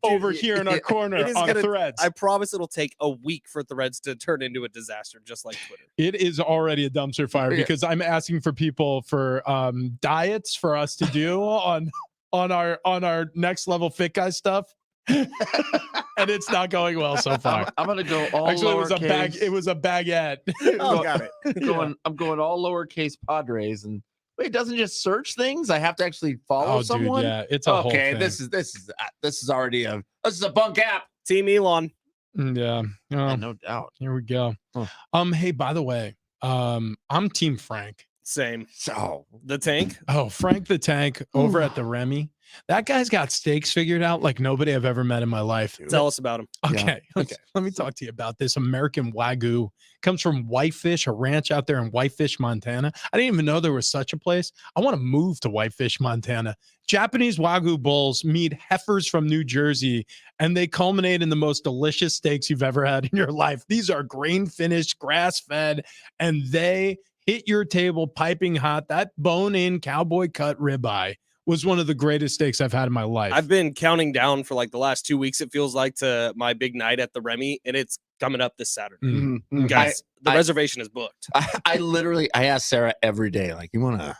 over here in our corner on Threads. I promise it'll take a week for Threads to turn into a disaster, just like Twitter. It is already a dumpster fire because I'm asking for people for diets for us to do on our next level fit guy stuff. And it's not going well so far. I'm gonna go all actually lowercase. it was a baguette. Got it. I'm going all lowercase Padres, and wait, it doesn't just search things. I have to actually follow someone. Dude, yeah, it's a whole thing. This is already a bunk app. Team Elon. Yeah, no doubt. Here we go. Hey, by the way, I'm Team Frank. Same. So the tank. Oh, Frank the Tank over at the Remy. That guy's got steaks figured out like nobody I've ever met in my life. Tell us about him. Okay. Let me talk to you about this American Wagyu. Comes from Whitefish, a ranch out there in Whitefish, Montana. I didn't even know there was such a place. I want to move to Whitefish, Montana. Japanese Wagyu bulls meet heifers from New Jersey, and they culminate in the most delicious steaks you've ever had in your life. These are grain-finished, grass-fed, and they hit your table piping hot. That bone-in cowboy cut ribeye was one of the greatest steaks I've had in my life. I've been counting down for like the last 2 weeks, it feels like, to my big night at the Remy, and it's coming up this Saturday. Mm-hmm. Guys, the reservation is booked. I ask Sarah every day, like, you want to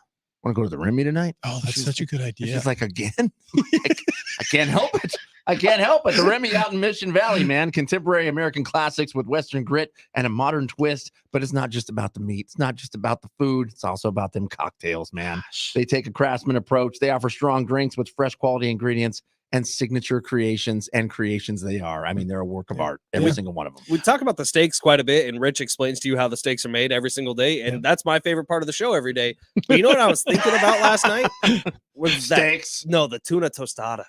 go to the Remy tonight? Oh, that's such a good idea. She's like, again? I can't help it. I can't help it. The Remy out in Mission Valley, man. Contemporary American classics with Western grit and a modern twist. But it's not just about the meat. It's not just about the food. It's also about them cocktails, man. They take a craftsman approach. They offer strong drinks with fresh quality ingredients and signature creations, and creations they are. I mean, they're a work of art, every single one of them. We talk about the steaks quite a bit, and Rich explains to you how the steaks are made every single day, and that's my favorite part of the show every day. But you know what I was thinking about last night? Was steaks? No, the tuna tostada.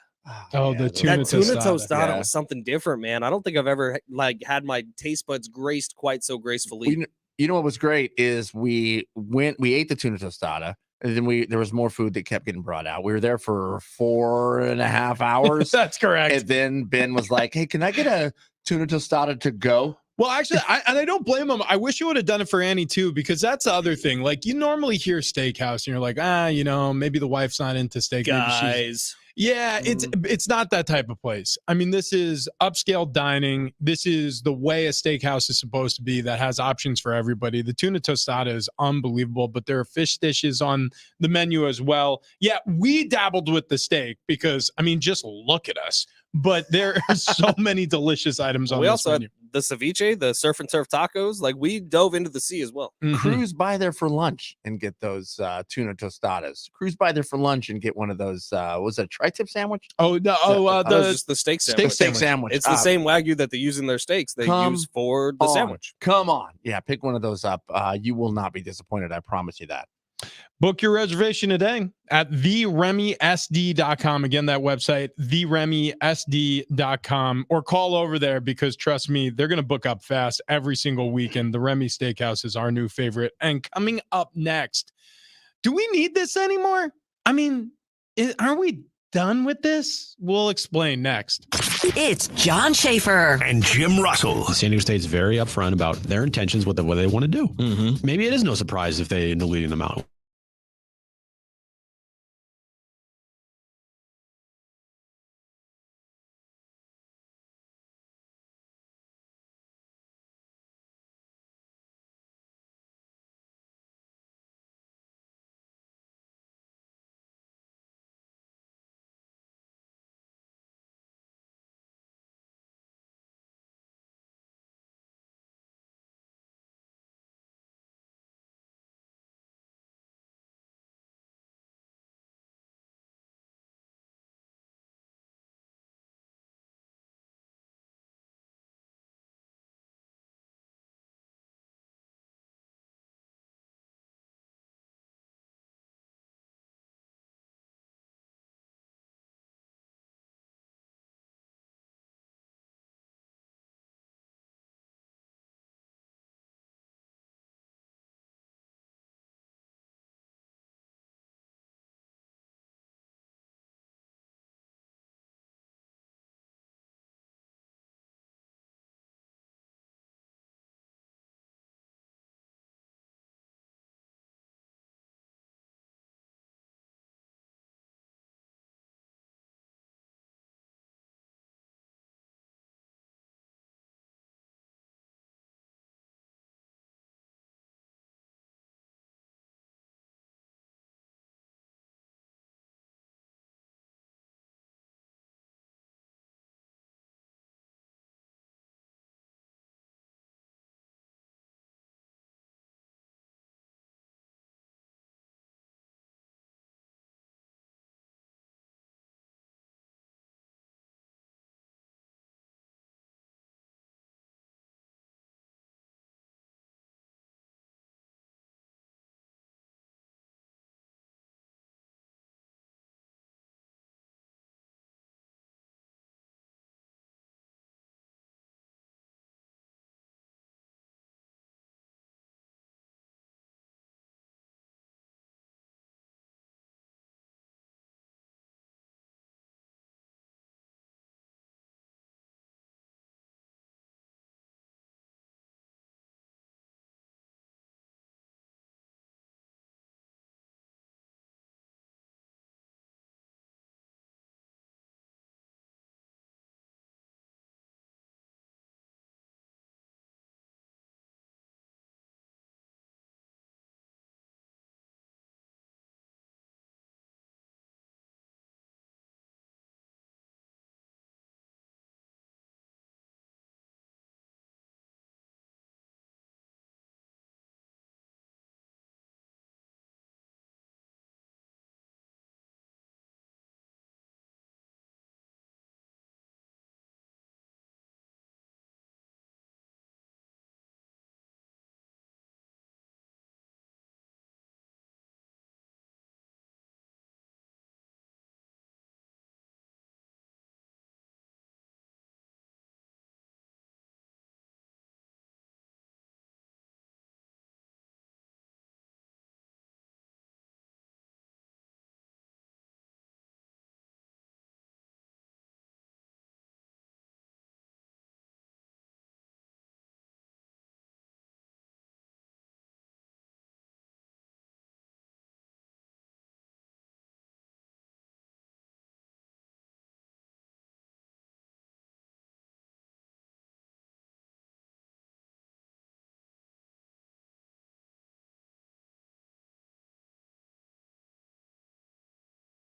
The tuna tostada was something different, man. I don't think I've ever had my taste buds graced quite so gracefully. You know what was great is we ate the tuna tostada. And then there was more food that kept getting brought out. We were there for 4.5 hours. That's correct. And then Ben was like, "Hey, can I get a tuna tostada to go?" Well, actually, I don't blame him. I wish you would have done it for Annie too, because that's the other thing. Like, you normally hear steakhouse and you're like, maybe the wife's not into steak. Guys. Yeah, it's not that type of place. I mean, this is upscale dining. This is the way a steakhouse is supposed to be, that has options for everybody. The tuna tostada is unbelievable, but there are fish dishes on the menu as well. Yeah, we dabbled with the steak because, I mean, just look at us. But there are so many delicious items on this menu. the ceviche, the surf and turf tacos. Like we dove into the sea as well. Cruise by there for lunch and get those tuna tostadas. Cruise by there for lunch and get one of those. Was it a tri-tip sandwich? Oh, no. That was just the steak sandwich. Steak sandwich. It's the same Wagyu that they use in their steaks. They use for the sandwich. Come on. Yeah, pick one of those up. You will not be disappointed. I promise you that. Book your reservation today at theremysd.com. Again, that website, theremysd.com, or call over there because trust me, they're going to book up fast every single weekend. The Remy Steakhouse is our new favorite. And coming up next, do we need this anymore? I mean, aren't we done with this? We'll explain next. It's John Schaefer and Jim Russell. San Diego State's very upfront about their intentions, what they want to do. Maybe it is no surprise if they end up leading them out.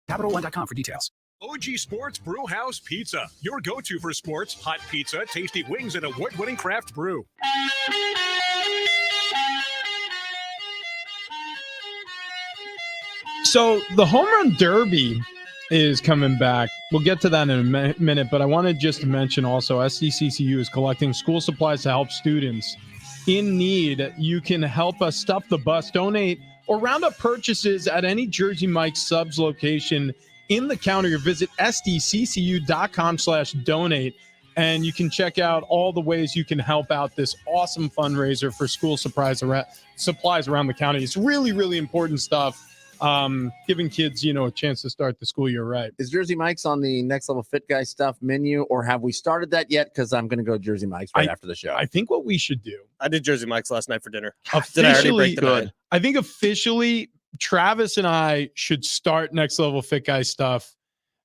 CapitalOne.com for details. OG Sports Brew House Pizza, your go-to for sports, hot pizza, tasty wings, and award-winning craft brew. So the home run derby is coming back. We'll get to that in a minute, but I wanted just to mention also SDCCU is collecting school supplies to help students in need. You can help us stuff the bus, donate, or round up purchases at any Jersey Mike's subs location in the county, or visit sdccu.com/donate. And you can check out all the ways you can help out this awesome fundraiser for school supplies around the county. It's really, really important stuff. Giving kids, a chance to start the school year right. Is Jersey Mike's on the Next Level Fit Guy stuff menu, or have we started that yet? Because I'm going to go to Jersey Mike's after the show. I think what we should do. I did Jersey Mike's last night for dinner. Did I already break the good. diet? I think officially, Travis and I should start Next Level Fit Guy stuff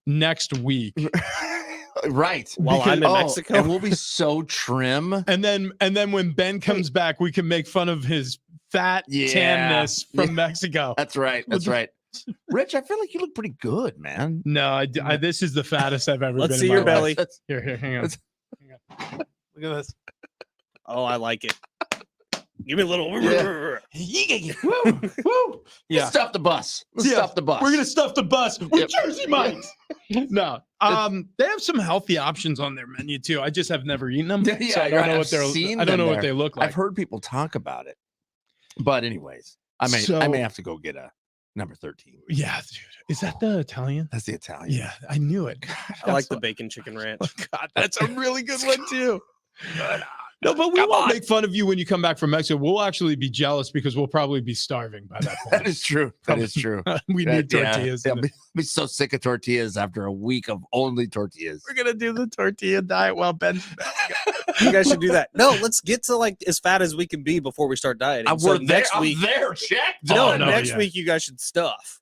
next week. Right. While I'm in Mexico. And we'll be so trim. And then when Ben comes back, we can make fun of his fat tanness from Mexico. That's right. That's right. Rich, I feel like you look pretty good, man. No, this is the fattest I've ever been. Let's see in your my belly. life. Here, hang on. Look at this. Oh, I like it. Give me a little. Woo, woo. Yeah. Stuff the bus. Let's stuff the bus. We're gonna stuff the bus with Jersey Mike's. No, they have some healthy options on their menu too. I just have never eaten them. Yeah, so I don't know I've what they're. seen I don't them know there. what they look like. I've heard people talk about it, but anyways, I may have to go get a number 13. Yeah, dude. Is that the Italian? That's the Italian. Yeah, I knew it. I like the bacon chicken ranch. God, that's a really good one too. No, but we won't make fun of you when you come back from Mexico. We'll actually be jealous because we'll probably be starving by that point. That is true. That is true. We need tortillas. Yeah, I'll be so sick of tortillas after a week of only tortillas. We're gonna do the tortilla diet while Ben's back. You guys should do that. No, let's get to like as fat as we can be before we start dieting. So next week, check. next week you guys should stuff.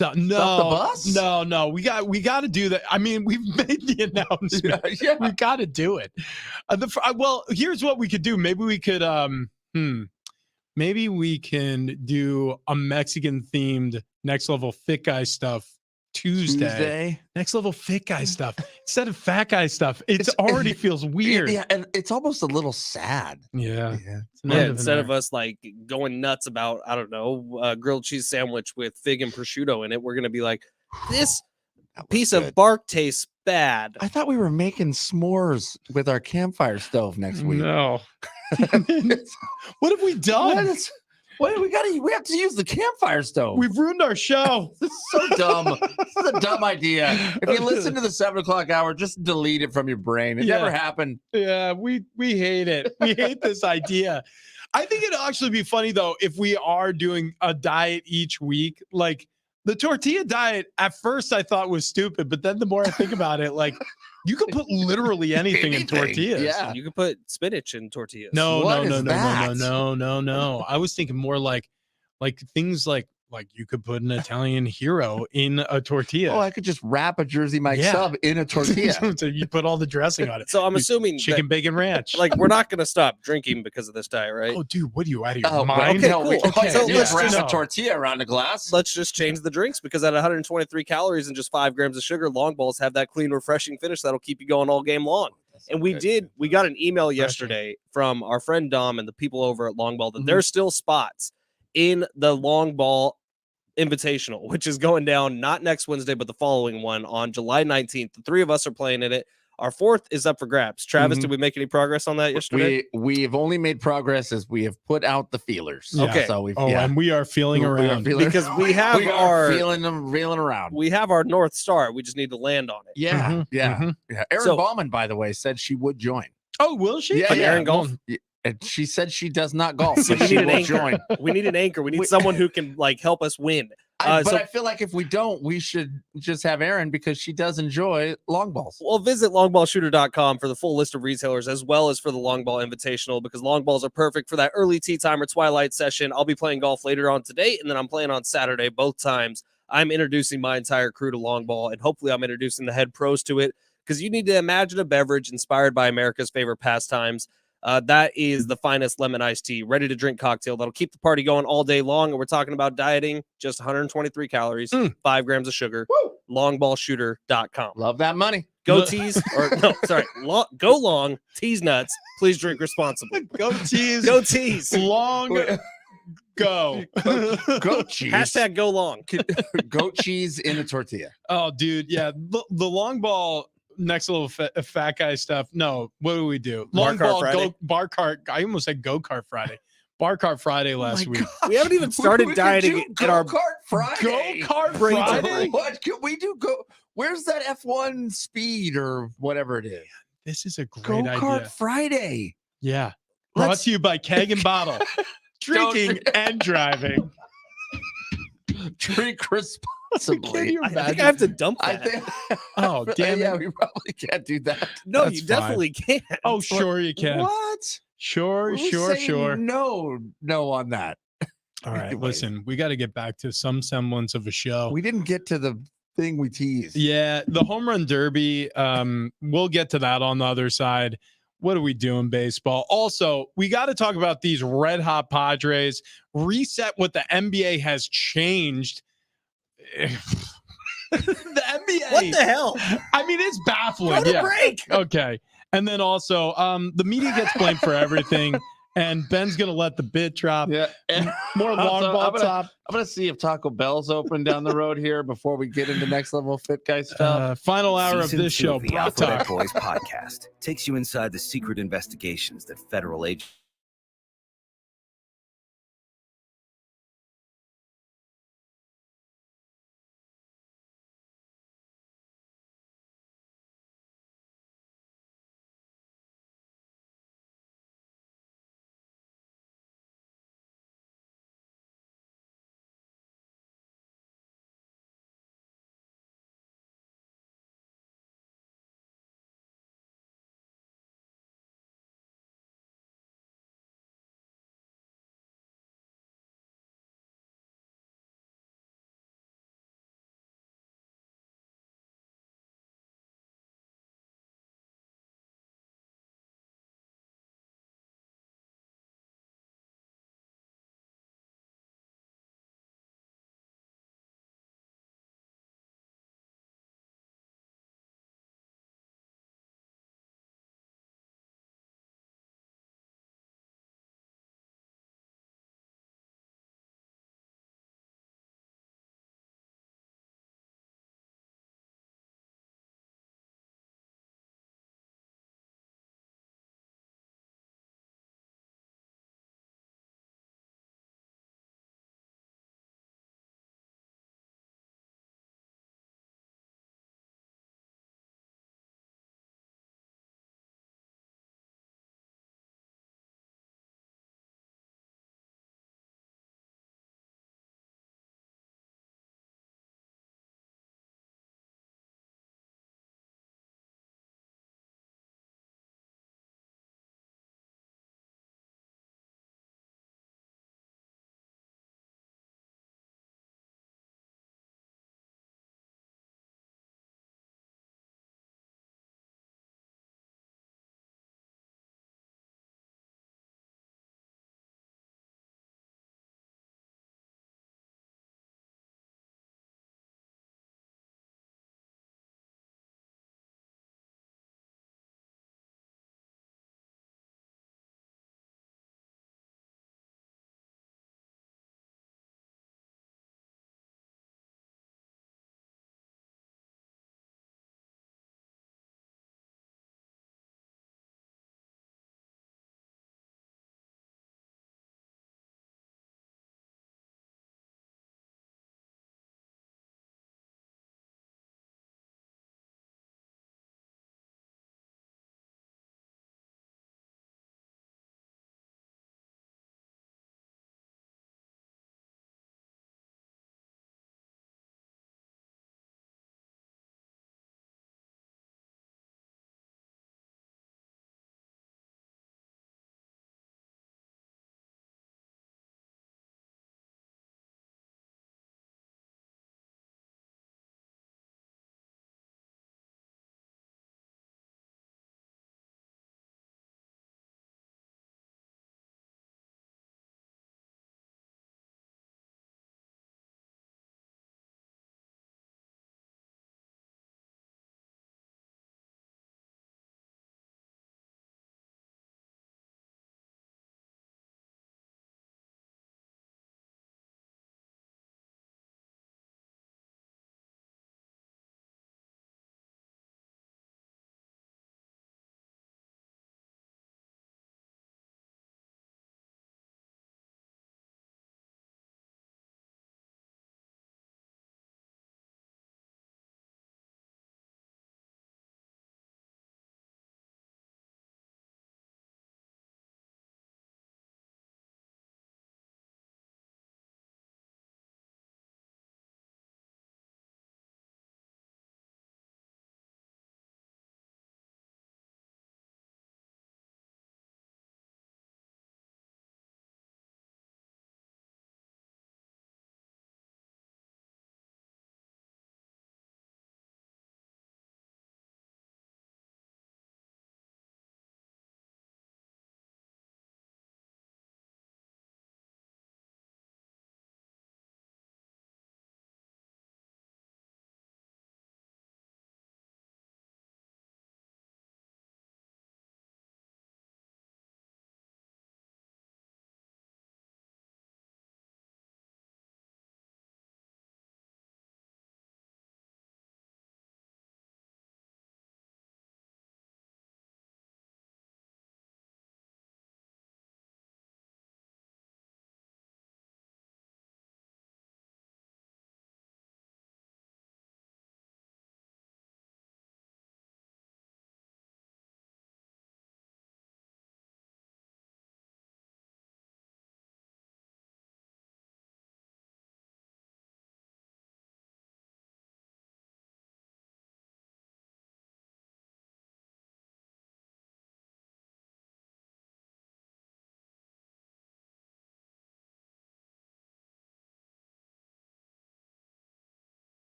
No, Stuff the bus? No. We got to do that. I mean, we've made the announcement. Yeah. We got to do it. Well, here's what we could do. Maybe we could maybe we can do a Mexican themed Next Level Fit Guy stuff Tuesday. Next Level Fit Guy stuff instead of fat guy stuff. It already feels weird. Yeah, and it's almost a little sad. Yeah. Instead of us like going nuts about, I don't know, a grilled cheese sandwich with fig and prosciutto in it, we're gonna be like, this piece of bark tastes bad. I thought we were making s'mores with our campfire stove next week. No. What have we done? We have to use the campfire stove. We've ruined our show. This is so dumb. This is a dumb idea. If you listen to the 7 o'clock hour, just delete it from your brain. It never happened. Yeah, we hate it. We hate this idea. I think it'd actually be funny though if we are doing a diet each week. Like the tortilla diet, at first I thought was stupid, but then the more I think about it, like you could put literally anything in tortillas. Yeah. You could put spinach in tortillas. No. that? No. I was thinking more like things like you could put an Italian hero in a tortilla. Oh, I could just wrap a Jersey Mike sub in a tortilla. So you put all the dressing on it. So I'm assuming chicken bacon ranch. Like we're not gonna stop drinking because of this diet, right? Oh, dude, what are you out of your Oh, mind? okay, cool. Okay, So let's let's wrap a tortilla around a glass. Let's just change the drinks because at 123 calories and just 5 grams of sugar, long balls have that clean, refreshing finish that'll keep you going all game long. And we got an email yesterday from our friend Dom and the people over at Long Ball that there's still spots in the Long Ball Invitational, which is going down not next Wednesday, but the following one on July 19th. The 3 of us are playing in it. Our 4th is up for grabs. Travis, did we make any progress on that yesterday? We have only made progress as we have put out the feelers. Yeah. Okay. So we've and we are feeling around because we have reeling around. We have our North Star. We just need to land on it. Yeah. Yeah. Erin Ballman, by the way, said she would join. Oh, will she? Yeah. Erin golf. And she said she does not golf. So but we she need an will anchor. join. We need an anchor. We need someone who can like help us win. But I feel like if we don't, we should just have Erin because she does enjoy long balls. Well, visit longballshooter.com for the full list of retailers as well as for the Long Ball Invitational because long balls are perfect for that early tea time or twilight session. I'll be playing golf later on today, and then I'm playing on Saturday. Both times I'm introducing my entire crew to long ball, and hopefully I'm introducing the head pros to it because you need to imagine a beverage inspired by America's favorite pastimes. That is the finest lemon iced tea, ready to drink cocktail that'll keep the party going all day long. And we're talking about dieting, just 123 calories, 5 grams of sugar. longballshooter.com. Love that money. Go tease, or no, sorry, go long, tease nuts. Please drink responsibly. Go tease. Go tease. Long go. Goat cheese. Hashtag go long. Goat cheese in a tortilla. Oh, dude. Yeah. The long ball, next level fat guy stuff. No. What do we do? Long Bar cart ball, Friday? bar cart. I almost said go kart Friday. Bar cart Friday last week. We haven't even started We could dieting do at our Go-Kart Friday. Go-Kart Brains are Friday? hurting. What could we do? Where's that F1 speed or whatever it is? This is a great Go-Kart idea. Friday. Yeah. Brought to you by Keg and Bottle. Drinking and driving. Drink Can responsibly. you I think imagine? I have to dump I that. think. Oh, damn Yeah, it. we probably can't do that. No, That's you fine. definitely can't. Oh, sure you can. What? Sure, Who's sure, saying sure. No on that. All right, Anyways. listen, we got to get back to some semblance of a show. We didn't get to the thing we teased. Yeah, the home run derby. We'll get to that on the other side. What do we do in baseball? Also, we got to talk about these red hot Padres. Reset what the NBA has changed. The NBA. What the hell? I mean, it's baffling. Go to Yeah. break. Okay. And then also, the media gets blamed for everything. And Ben's gonna let the bit drop. Yeah. More long Also, ball top. I'm gonna see if Taco Bell's open down the road here before we get into next level fit guy stuff. Final hour Season of this 2 show. of the Brock Alphabet Talk. Boys podcast takes you inside the secret investigations that federal agents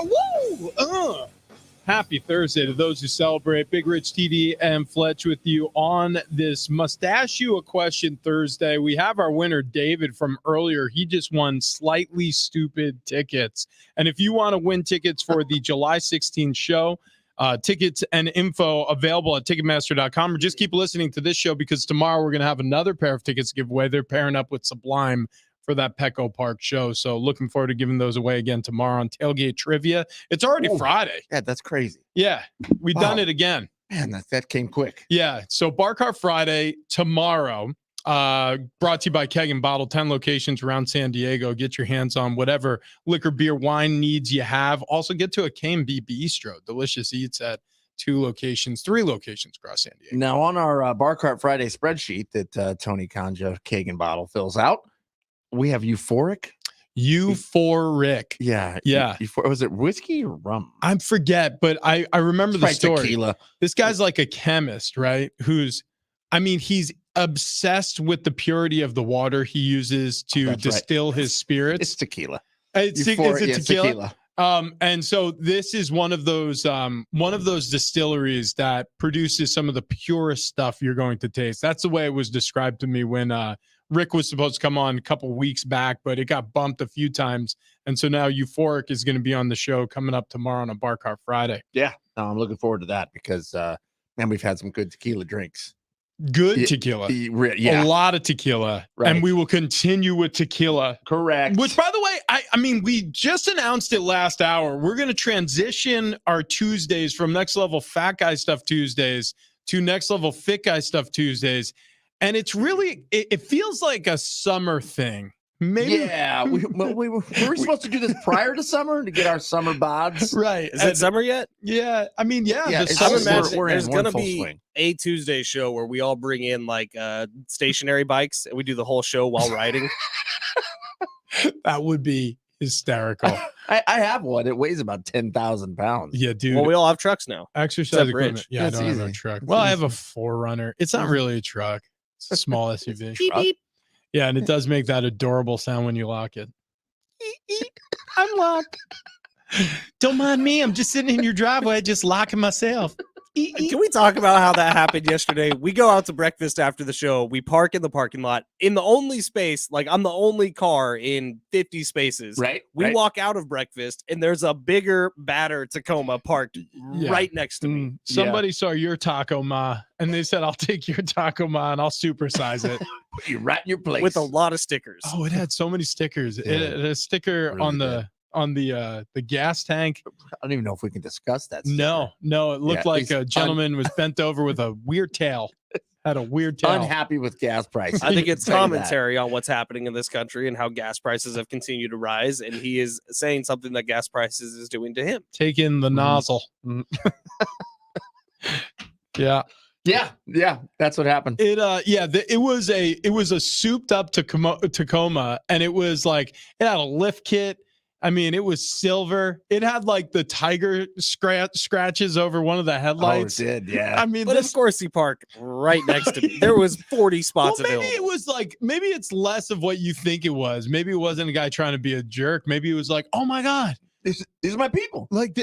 Woo! Happy Thursday to those who celebrate. Big Rich TD and Fletch with you on this Mustache You a Question Thursday. We have our winner, David, from earlier. He just won Slightly Stupid tickets. And if you want to win tickets for the July 16th show, tickets and info available at Ticketmaster.com, or just keep listening to this show because tomorrow we're going to have another pair of tickets to give away. They're pairing up with Sublime for that Petco Park show. So looking forward to giving those away again tomorrow on Tailgate Trivia. It's already Friday. Yeah, that's crazy. Yeah, we've done it again. Man, that came quick. Yeah, so Bar Cart Friday tomorrow, brought to you by Keg and Bottle, 10 locations around San Diego. Get your hands on whatever liquor, beer, wine needs you have. Also get to a K&B Bistro. Delicious eats at 3 locations across San Diego. Now, on our Bar Cart Friday spreadsheet that Tony Kanja, Keg and Bottle, fills out, we have Euphoric. Yeah. Was it whiskey or rum? I forget, but I remember the story. Tequila. This guy's like a chemist, right? He's obsessed with the purity of the water he uses to distill his spirits. It's tequila. It's tequila. And so this is one of those distilleries that produces some of the purest stuff you're going to taste. That's the way it was described to me when Rick was supposed to come on a couple weeks back, but it got bumped a few times. And so now Euphoric is going to be on the show coming up tomorrow on a Bar Cart Friday. Yeah, no, I'm looking forward to that because, man, we've had some good tequila drinks. Good tequila. Yeah. A lot of tequila. Right. And we will continue with tequila. Correct. Which, by the way, I mean, we just announced it last hour. We're going to transition our Tuesdays from Next Level Fat Guy Stuff Tuesdays to Next Level Fit Guy Stuff Tuesdays. And it's really, it feels like a summer thing. Maybe. Yeah. Were we supposed to do this prior to summer to get our summer bods? Right. Is it summer yet? Yeah. I mean, I'm imagining there's going to be a Tuesday show where we all bring in like stationary bikes and we do the whole show while riding. That would be hysterical. I have one. It weighs about 10,000 pounds. Yeah, dude. Well, we all have trucks now. Exercise equipment. Yeah, I don't have a truck. Well, I have a 4Runner. It's not really a truck. It's a small SUV. Beep, beep. Yeah, and it does make that adorable sound when you lock it. I'm locked. Don't mind me. I'm just sitting in your driveway, just locking myself. Can we talk about how that happened yesterday? We go out to breakfast after the show. We park in the parking lot in the only space, like I'm the only car in 50 spaces. Right. We walk out of breakfast and there's a bigger, badder Tacoma parked right next to me. Somebody saw your Taco Ma and they said, I'll take your Taco Ma and I'll supersize it. Put you right in your place. With a lot of stickers. Oh, it had so many stickers. It had a sticker really on the gas tank. I don't even know if we can discuss that. No, it looked like a gentleman was bent over with a weird tail. Had a weird tail. Unhappy with gas prices. I think it's commentary on what's happening in this country and how gas prices have continued to rise. And he is saying something that gas prices is doing to him. Take in the nozzle. Yeah. Yeah, that's what happened. It was a souped up Tacoma, and it was like it had a lift kit. I mean, it was silver. It had like the tiger scratches over one of the headlights. Oh, it did, yeah. I mean, but of course, he parked right next to me. There was 40 spots maybe available. It was like, maybe it's less of what you think it was. Maybe it wasn't a guy trying to be a jerk. Maybe it was like, oh my God. These are my people. Like,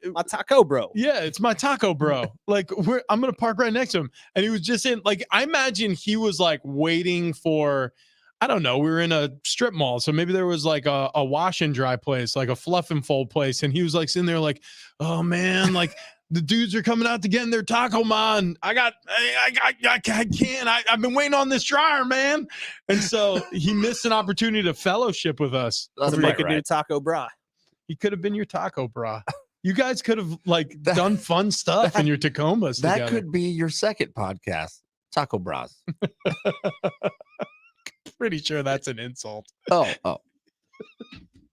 my taco bro. Yeah, it's my taco bro. Like, I'm gonna park right next to him, and he was just in. Like, I imagine he was like waiting for. I don't know. We were in a strip mall, so maybe there was like a wash and dry place, like a fluff and fold place, and he was like sitting there, like, oh man, like the dudes are coming out to get in their Taco Ma, and I can't. I've been waiting on this dryer, man, and so he missed an opportunity to fellowship with us. To make a new taco bra. He could have been your taco bra. You guys could have like done fun stuff in your Tacomas together. That could be your second podcast, Taco Bras. Pretty sure that's an insult. Oh.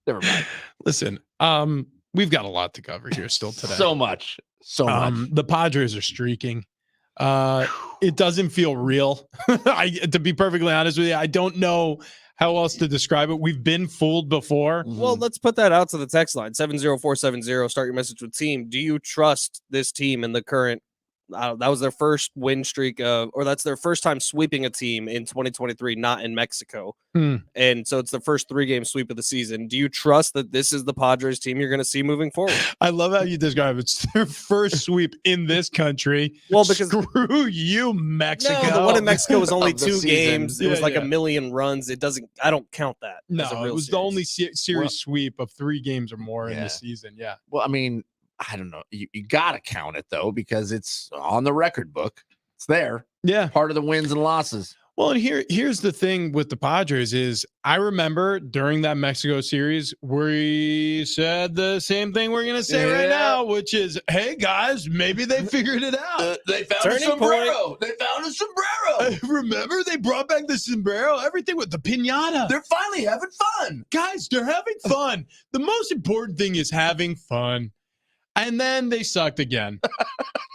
Never mind. Listen, we've got a lot to cover here still today. So much. The Padres are streaking. It doesn't feel real. To be perfectly honest with you, I don't know how else to describe it. We've been fooled before. Well, let's put that out to the text line, 70470. Start your message with team. Do you trust this team in the current That was their first win streak or that's their first time sweeping a team in 2023, not in Mexico. And so it's the first 3-game sweep of the season. Do you trust that this is the Padres team you're going to see moving forward? I love how you describe it. It's their first sweep in this country. Well, because screw you, Mexico. No, the one in Mexico was only Of the 2 season. games. It was like a million runs. I don't count that. No, as a real it was series. the only series sweep of 3 games or more in the season. Yeah. Well, I mean, I don't know. You got to count it, though, because it's on the record book. It's there. Yeah. Part of the wins and losses. Well, and here's the thing with the Padres is I remember during that Mexico series, we said the same thing we're going to say right now, which is, hey, guys, maybe they figured it out. They found Turning a sombrero. They found a sombrero. Remember, they brought back the sombrero, everything with the piñata. They're finally having fun. Guys, they're having fun. The most important thing is having fun. And then they sucked again.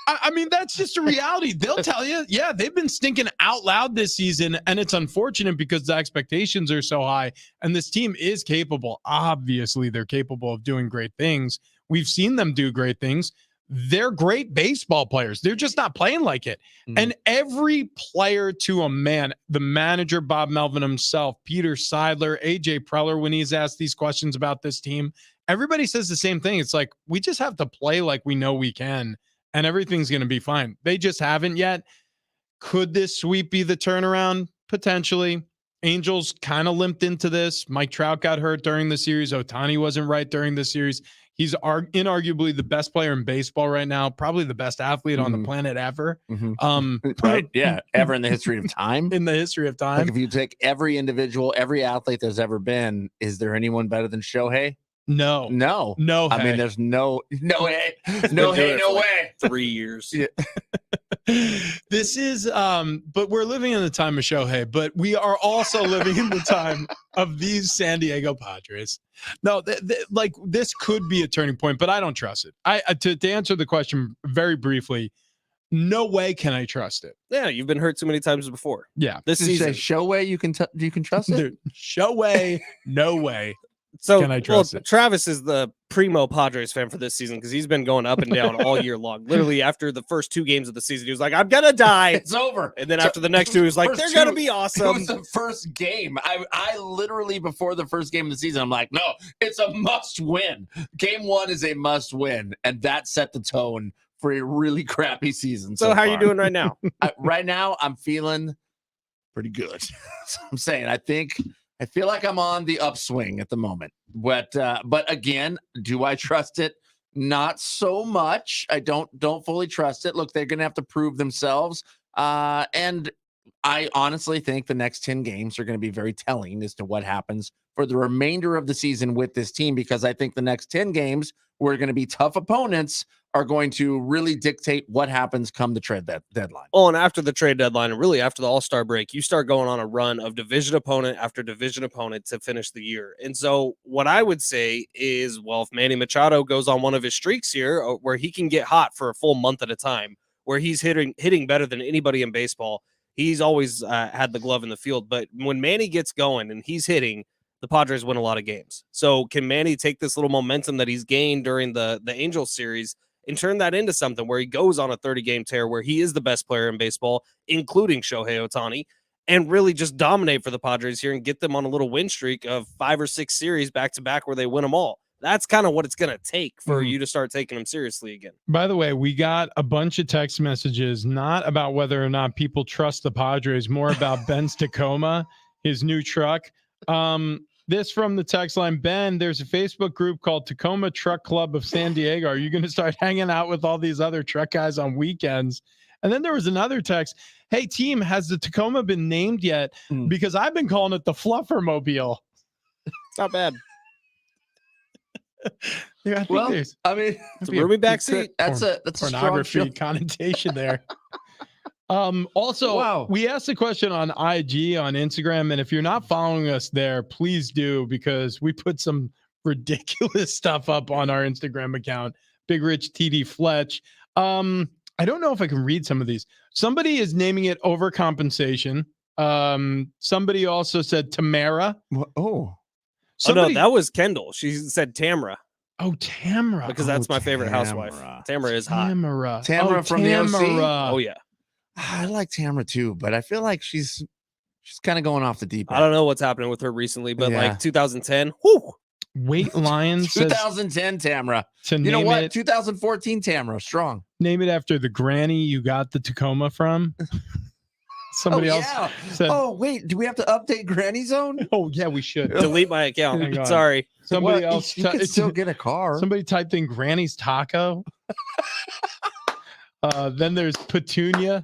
I mean, that's just a reality. They'll tell you, yeah, they've been stinking out loud this season, and it's unfortunate because the expectations are so high, and this team is capable. Obviously, they're capable of doing great things. We've seen them do great things. They're great baseball players. They're just not playing like it. And every player to a man, the manager, Bob Melvin himself, Peter Seidler, AJ Preller, when he's asked these questions about this team, everybody says the same thing. It's like, we just have to play like we know we can, and everything's going to be fine. They just haven't yet. Could this sweep be the turnaround? Potentially. Angels kind of limped into this. Mike Trout got hurt during the series. Ohtani wasn't right during the series. He's inarguably the best player in baseball right now, probably the best athlete on the planet ever. Right? Yeah, ever in the history of time. In the history of time. Like if you take every individual, every athlete there's ever been, is there anyone better than Shohei? No. I mean, there's no way. No hey, no way. 3 years. Yeah. This is but we're living in the time of Shohei, but we are also living in the time of these San Diego Padres. No, like this could be a turning point, but I don't trust it. To answer the question very briefly, no way can I trust it. Yeah, you've been hurt too many times before. Yeah. This season. Shohei, you can trust it? Dude, Shohei, no way. So, Can I trust it? Travis is the primo Padres fan for this season because he's been going up and down all year long. Literally, after the first 2 games of the season, he was like, "I'm gonna die." It's over. And then after the next 2, he was like, "They're gonna be It awesome." was the first game. I literally before the first game of the season, I'm like, no, it's a must win. Game 1 is a must win, and that set the tone for a really crappy season. So how are you doing right now? Right now, I'm feeling pretty good. So I'm saying, I feel like I'm on the upswing at the moment. But again, do I trust it? Not so much. I don't fully trust it. Look, they're going to have to prove themselves. And I honestly think the next 10 games are going to be very telling as to what happens for the remainder of the season with this team, because I think the next 10 games were going to be tough opponents are going to really dictate what happens come the trade deadline. Oh, and after the trade deadline, and really after the All-Star break, you start going on a run of division opponent after division opponent to finish the year. And so what I would say is, well, if Manny Machado goes on one of his streaks here where he can get hot for a full month at a time, where he's hitting better than anybody in baseball, he's always had the glove in the field. But when Manny gets going and he's hitting, the Padres win a lot of games. So can Manny take this little momentum that he's gained during the Angels series and turn that into something where he goes on a 30-game tear where he is the best player in baseball, including Shohei Ohtani, and really just dominate for the Padres here and get them on a little win streak of 5 or 6 series back-to-back where they win them all? That's kind of what it's going to take for you to start taking them seriously again. By the way, we got a bunch of text messages, not about whether or not people trust the Padres, more about Ben's Tacoma, his new truck. This from the text line, Ben, there's a Facebook group called Tacoma Truck Club of San Diego. Are you going to start hanging out with all these other truck guys on weekends? And then there was another text. Hey, team, has the Tacoma been named yet? Because I've been calling it the Fluffer Mobile. It's not bad. Yeah, It's a roomy back seat. That's a pornography connotation there. Also, wow. We asked a question on IG on Instagram, and if you're not following us there, please do, because we put some ridiculous stuff up on our Instagram account, Big Rich TD Fletch. I don't know if I can read some of these. Somebody is naming it overcompensation. Somebody also said Tamara. Oh. No, that was Kendall. She said Tamara. Oh, Tamara. Because that's my favorite housewife. Tamara is hot. Tamara from the OC? Oh, yeah. I like Tamara too, but I feel like she's kind of going off the deep end. I don't know what's happening with her recently, but Yeah. like 2010, whoo. Weight Lion says 2010 Tamara. to You know name what? it 2014 Tamara, strong. name it after the granny you got the Tacoma from. Somebody else said, Oh, wait, do we have to update Granny Zone? "Oh yeah, we should." Delete my Hang account. on. Sorry. Somebody Well, else you can still get a car. Somebody typed in Granny's Taco. Then there's Petunia.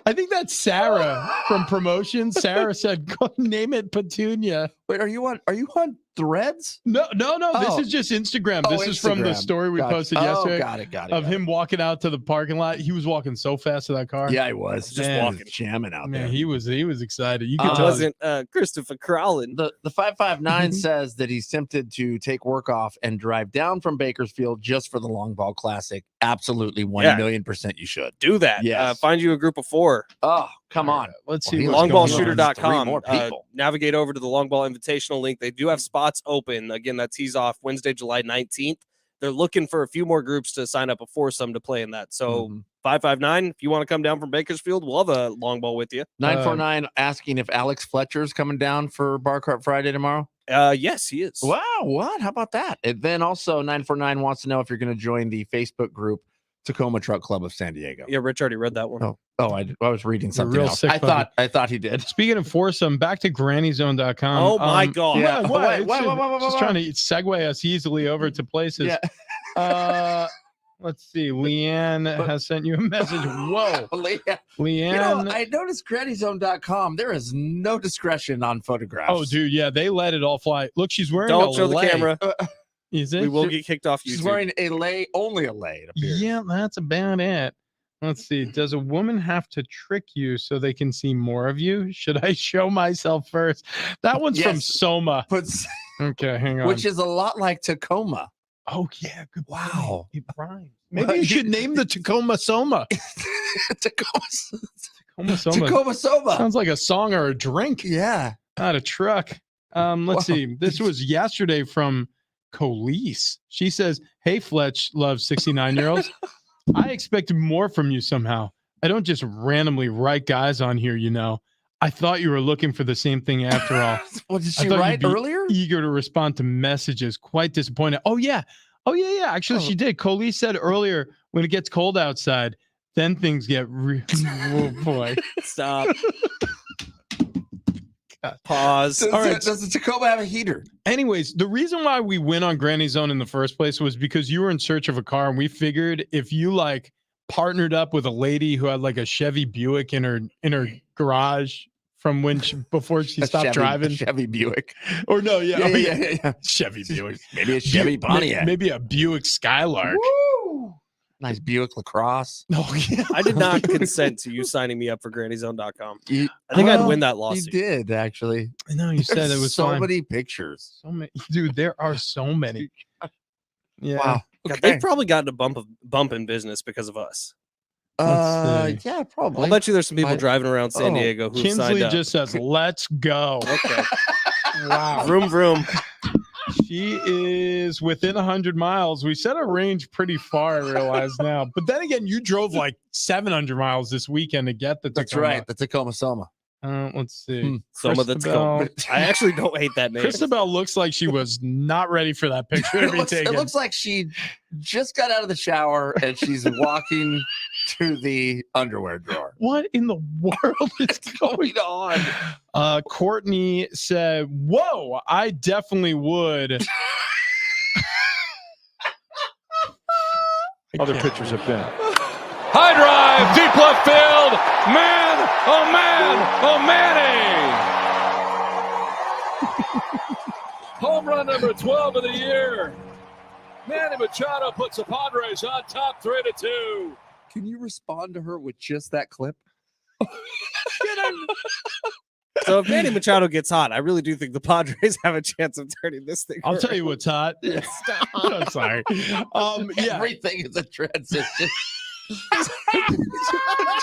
I think that's Sarah from promotion. Sarah said, "Go name it Petunia." Wait, are you on Threads? No. Oh. This is just Instagram. Oh, This is from the Instagram. story we Gotcha. posted Oh, yesterday. got it. Of him walking out to the parking lot. He was walking so fast to that car. Yeah, he was. Just walking, jamming out Man, there. he was excited. You It could tell. wasn't Christopher Crowlin. The 559 says that he's tempted to take work off and drive down from Bakersfield just for the Long Ball Classic. Absolutely, 1,000,000% you should. Do that. Yes. Find you a group of 4. Oh, come on. Let's see. Well, what's going on. Longballshooter.com. 3 more people. Navigate over to the Long Ball Invitational link. They do have spots open. Again, that tees off Wednesday, July 19th. They're looking for a few more groups to sign up a foursome to play in that. So 559, if you want to come down from Bakersfield, we'll have a long ball with you. 949 asking if Alex Fletcher's coming down for Bar Cart Friday tomorrow. Yes, he is. Wow, what? How about that? And then also 949 wants to know if you're going to join the Facebook group Tacoma Truck Club of San Diego. Yeah, Rich already read that one. I was reading something real else. sick I thought he did. Speaking of foursome, back to grannyzone.com. Oh my God. Yeah. What? Wait, Just trying to segue us easily over to places. Yeah. Let's see. Leanne has sent you a message. Whoa. Leanne. Leanne. I noticed grannyzone.com. There is no discretion on photographs. Oh, dude. Yeah. They let it all fly. Look, she's wearing Don't a show the lei. camera. Is it? We will get kicked off YouTube. She's wearing a lei, only a lei, it appears. Yeah, that's about it. Let's see. Does a woman have to trick you so they can see more of you? Should I show myself first? That one's from Yes. Soma. But, Okay, hang on. which is a lot like Tacoma. Oh, yeah. Good point. Wow. It rhymes. Maybe you should name the Tacoma Soma. Tacoma Soma. Tacoma Soma. Sounds like a song or a drink, Yeah. not a truck. Let's see. This was yesterday from Colise. She says, "Hey, Fletch loves 69-year-olds. I expected more from you somehow. I don't just randomly write guys on here, you know. I thought you were looking for the same thing after all." What did I she thought write you'd be earlier? Eager to respond to messages. Quite disappointed. Oh, yeah. Actually, she did. Colise said earlier, when it gets cold outside, then things get oh, boy. Stop. Pause. Does the Tacoma have a heater? Anyways, the reason why we went on Granny Zone in the first place was because you were in search of a car, and we figured if you like partnered up with a lady who had like a Chevy Buick in her garage from when before she stopped driving, Chevy Buick. or no, Yeah. Chevy Buick, Maybe a Chevy Pontiac. maybe a Buick Skylark. Woo! Nice Buick LaCrosse. Oh yeah, I did not consent to you signing me up for grannyzone.com. You, I think I'd win that lawsuit. You did, actually. I know you said it There's was so fine. many pictures. So many, dude. There are so many. Yeah. Wow. God, Okay. they've probably gotten a bump in business because of us. Let's see. Yeah, probably. I'll bet you there's some people I- driving around San Oh, Diego who Kinsley signed up. just says, "Let's go." Okay. Wow. Vroom vroom. She is within 100 miles. We set our range pretty far, I realize now. But then again, you drove like 700 miles this weekend to get the That's Tacoma. right. The Tacoma Soma. Let's see. Some of the Christabel- I actually don't hate that name. Christabel looks like she was not ready for that picture to It be looks, taken. it looks like she just got out of the shower and she's walking to the underwear drawer. What in the world is going on? Courtney said, "Whoa, I definitely would." Other pitchers have been. High drive, deep left field. Man, oh man, oh Manny. Home run number 12 of the year. Manny Machado puts the Padres on top 3-2. Can you respond to her with just that clip? So if Manny Machado gets hot, I really do think the Padres have a chance of turning this thing. I'll tell you what's hot. Stop. I'm sorry. Yeah. Everything is a transition.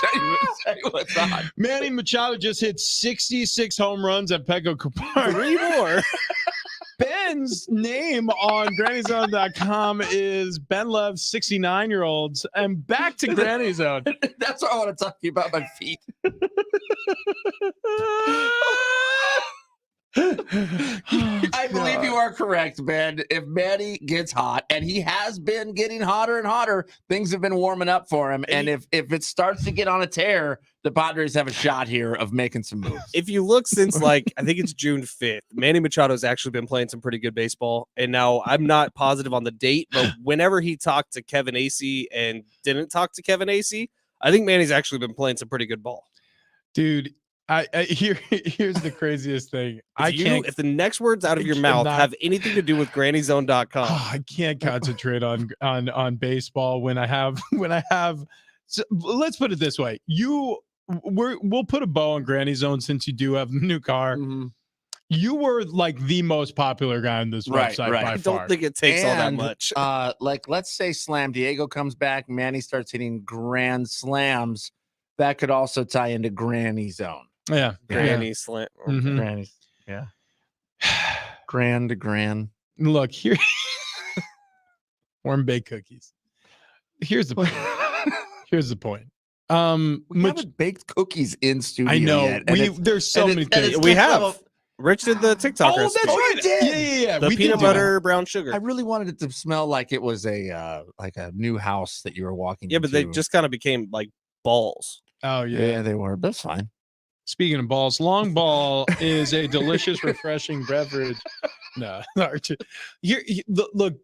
tell you what's on. Manny Machado just hit 66 home runs at Petco Park. 3 more. Ben Ben's name on GrannyZone.com is Ben loves 69-year-olds. And back to Granny Zone. That's what I want to talk to you about, my feet. I believe you are correct, Ben. If Manny gets hot, and he has been getting hotter and hotter, things have been warming up for him. And if it starts to get on a tear, the Padres have a shot here of making some moves. If you look since I think it's June 5th, Manny Machado's actually been playing some pretty good baseball. And now I'm not positive on the date, but whenever he talked to Kevin Acee and didn't talk to Kevin Acee, I think Manny's actually been playing some pretty good ball. Dude, here's the craziest thing. If the next words out of your mouth have anything to do with GrannyZone.com, I can't concentrate on baseball when I have so let's put it this way. We'll put a bow on Granny Zone since you do have the new car. Mm-hmm. You were like the most popular guy on this website by I far. don't think it takes all that much. Let's say Slam Diego comes back, Manny starts hitting grand slams. That could also tie into Granny Zone. Yeah. Granny slam. Mhm. Granny. Yeah. Grand. Look here. Warm baked cookies. Here's the point. We haven't baked cookies in studio I know. yet. There's so many things. We have. Rich did the TikTok Oh, recipe. that's right. Yeah. The We peanut did do that. butter brown sugar. I really wanted it to smell like it was a new house that you were walking Yeah, but they into. just kind of became like balls. Oh yeah. Yeah, they were. That's fine. Speaking of balls, Long Ball is a delicious, refreshing beverage. No, look,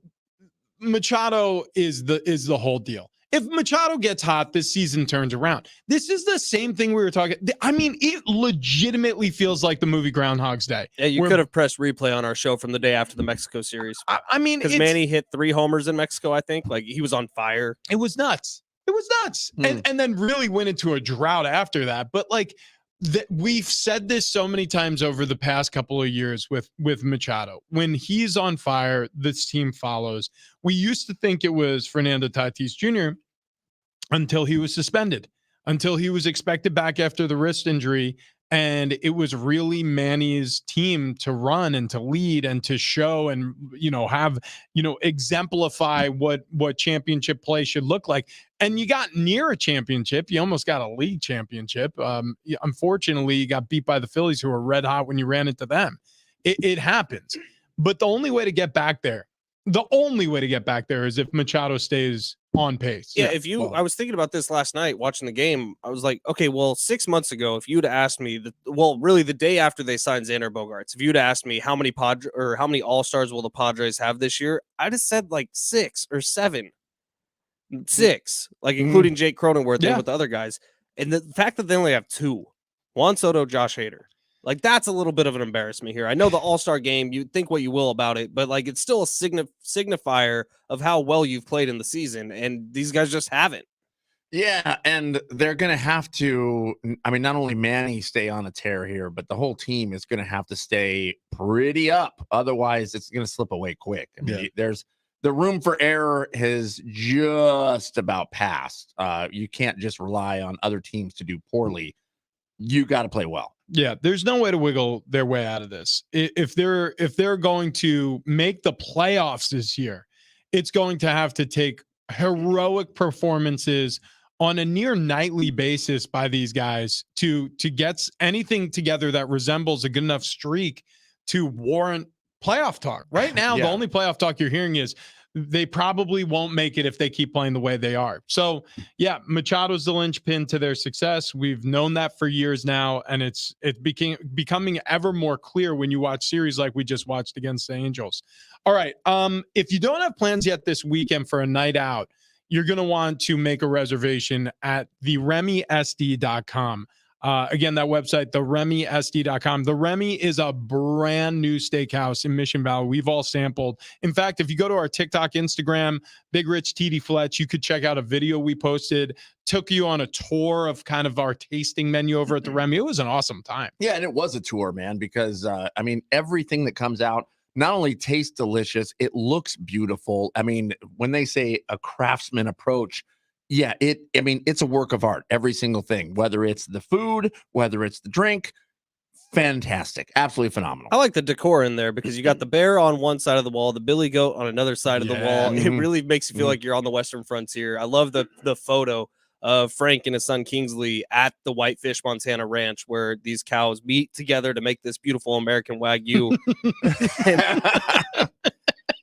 Machado is the whole deal. If Machado gets hot, this season turns around. This is the same thing we were talking. I mean, it legitimately feels like the movie Groundhog's Day. Yeah, you could have pressed replay on our show from the day after the Mexico series. I mean, because Manny hit 3 homers in Mexico, I think. Like, he was on fire. It was nuts. And then really went into a drought after that. But like, we've said this so many times over the past couple of years with Machado. When he's on fire, this team follows. We used to think it was Fernando Tatis Jr. until he was suspended, until he was expected back after the wrist injury. And it was really Manny's team to run and to lead and to show and, have, exemplify what championship play should look like. And you got near a championship. You almost got a league championship. Unfortunately, you got beat by the Phillies, who were red hot when you ran into them. It happens. But the only way to get back there is if Machado stays on pace. Yeah, I was thinking about this last night watching the game. I was like, okay, well, 6 months ago, if you'd asked me, really the day after they signed Xander Bogaerts, if you'd asked me how many All-Stars will the Padres have this year, I'd have said like 6 or 7. 6, like including Jake Cronenworth and with the other guys. And the fact that they only have 2, Juan Soto, Josh Hader. Like, that's a little bit of an embarrassment here. I know the All-Star game, you think what you will about it, but like, it's still a signifier of how well you've played in the season, and these guys just haven't. Yeah, and they're going to have to, not only Manny stay on a tear here, but the whole team is going to have to stay pretty up. Otherwise, it's going to slip away quick. There's the room for error has just about passed. You can't just rely on other teams to do poorly. You got to play well. Yeah, there's no way to wiggle their way out of this. If they're going to make the playoffs this year, it's going to have to take heroic performances on a near nightly basis by these guys to get anything together that resembles a good enough streak to warrant playoff talk. Right now, the only playoff talk you're hearing is they probably won't make it if they keep playing the way they are. So, yeah, Machado's the linchpin to their success. We've known that for years now, and it's becoming ever more clear when you watch series like we just watched against the Angels. All right, if you don't have plans yet this weekend for a night out, you're going to want to make a reservation at theremysd.com. Again, that website, theremysd.com. The Remy is a brand new steakhouse in Mission Valley. We've all sampled. In fact, if you go to our TikTok, Instagram, Big Rich TD Fletch, you could check out a video we posted. Took you on a tour of kind of our tasting menu over at the Remy. It was an awesome time. Yeah, and it was a tour, man, because, everything that comes out not only tastes delicious, it looks beautiful. When they say a craftsman approach, yeah, it's a work of art, every single thing, whether it's the food, whether it's the drink. fantastic, absolutely phenomenal. I like the decor in there because you got the bear on one side of the wall, the billy goat on another side of the wall. It really makes you feel like you're on the Western frontier. I love the photo of Frank and his son Kingsley at the Whitefish, Montana ranch where these cows meet together to make this beautiful American Wagyu.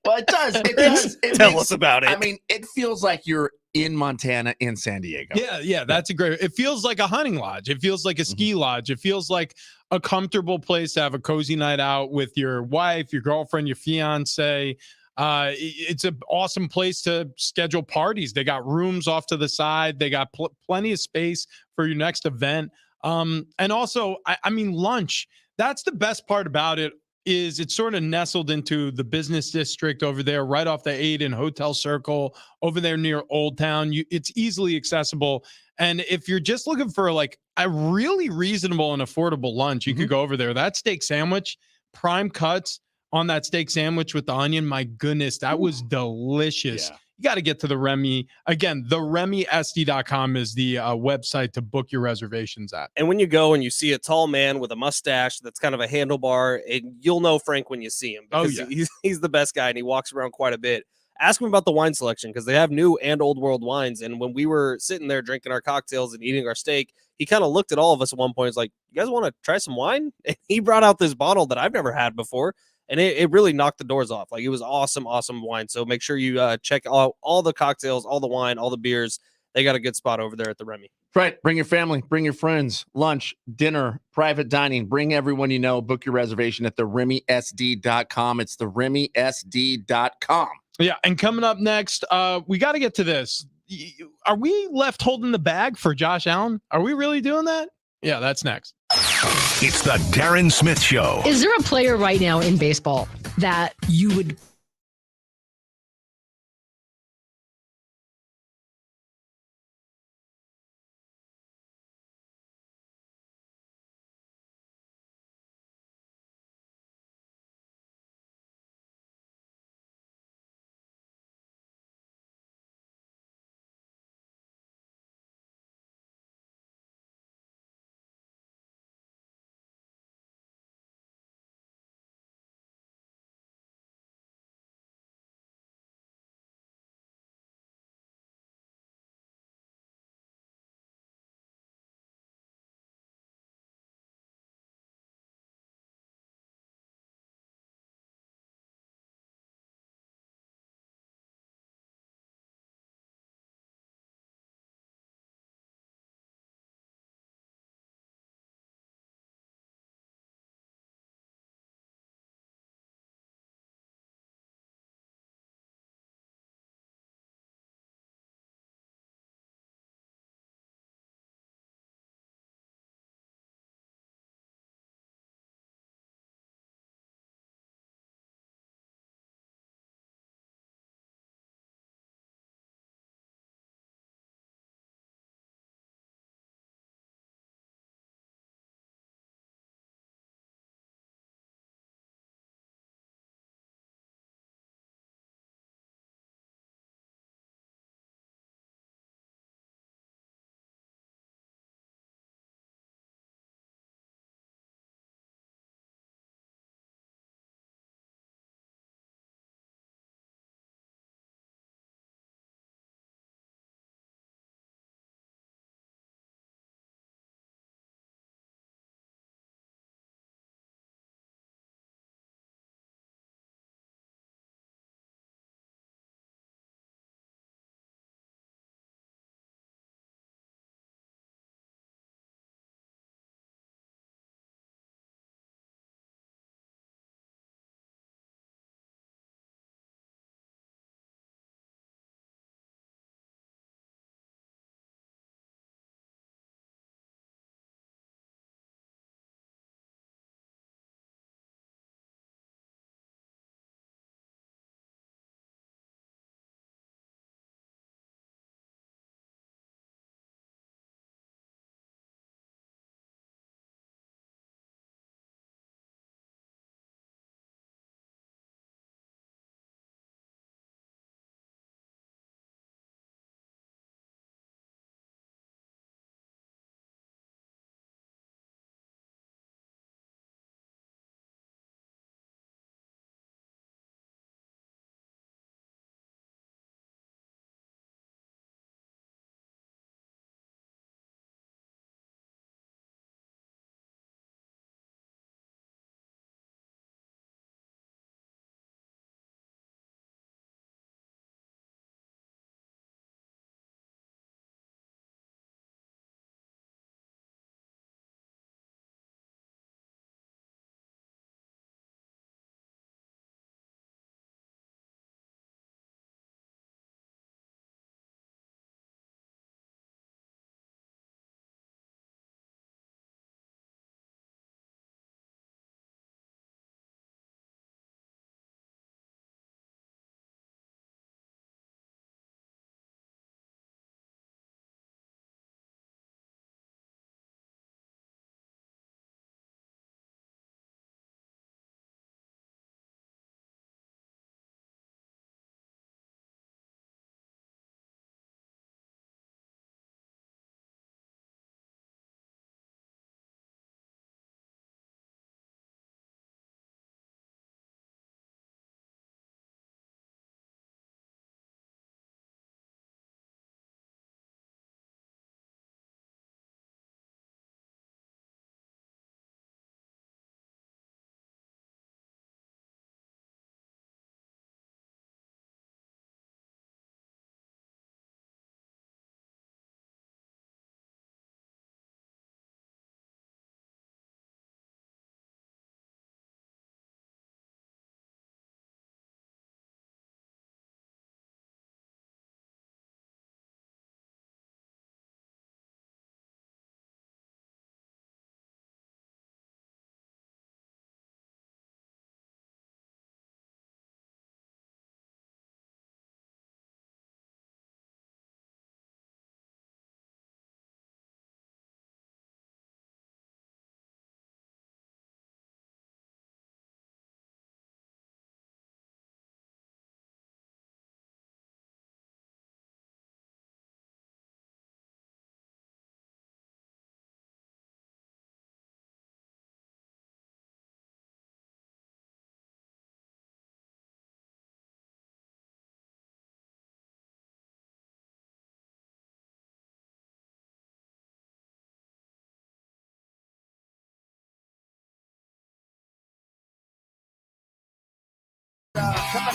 Well, it does. It does. Tell us about it. I mean, it feels like you're in Montana in San Diego. Yeah, that's a great. It feels like a hunting lodge. It feels like a ski lodge. It feels like a comfortable place to have a cozy night out with your wife, your girlfriend, your fiance. It's an awesome place to schedule parties. They got rooms off to the side. They got plenty of space for your next event. And also, I mean, lunch. That's the best part about it. Is it's sort of nestled into the business district over there, right off the 8 in Hotel Circle, over there near Old Town. It's easily accessible. And if you're just looking for like a really reasonable and affordable lunch, you could go over there. That steak sandwich, prime cuts on that steak sandwich with the onion. My goodness, that was delicious. Yeah. You got to get to the Remy. Again, the RemySD.com is the website to book your reservations at. And when you go and you see a tall man with a mustache that's kind of a handlebar, you'll know Frank when you see him because he's the best guy and he walks around quite a bit. Ask him about the wine selection because they have new and old world wines. And when we were sitting there drinking our cocktails and eating our steak, he kind of looked at all of us at one point. He's like, "You guys want to try some wine?" And he brought out this bottle that I've never had before. And it really knocked the doors off. Like, it was awesome wine. So make sure you check out all the cocktails, all the wine, all the beers. They got a good spot over there at the Remy. Right. Bring your family, bring your friends, lunch, dinner, private dining. Bring everyone you know. Book your reservation at the RemySD.com. It's the RemySD.com. Yeah. And coming up next, we got to get to this. Are we left holding the bag for Josh Allen? Are we really doing that? Yeah, that's next. It's the Darren Smith Show. Is there a player right now in baseball that you would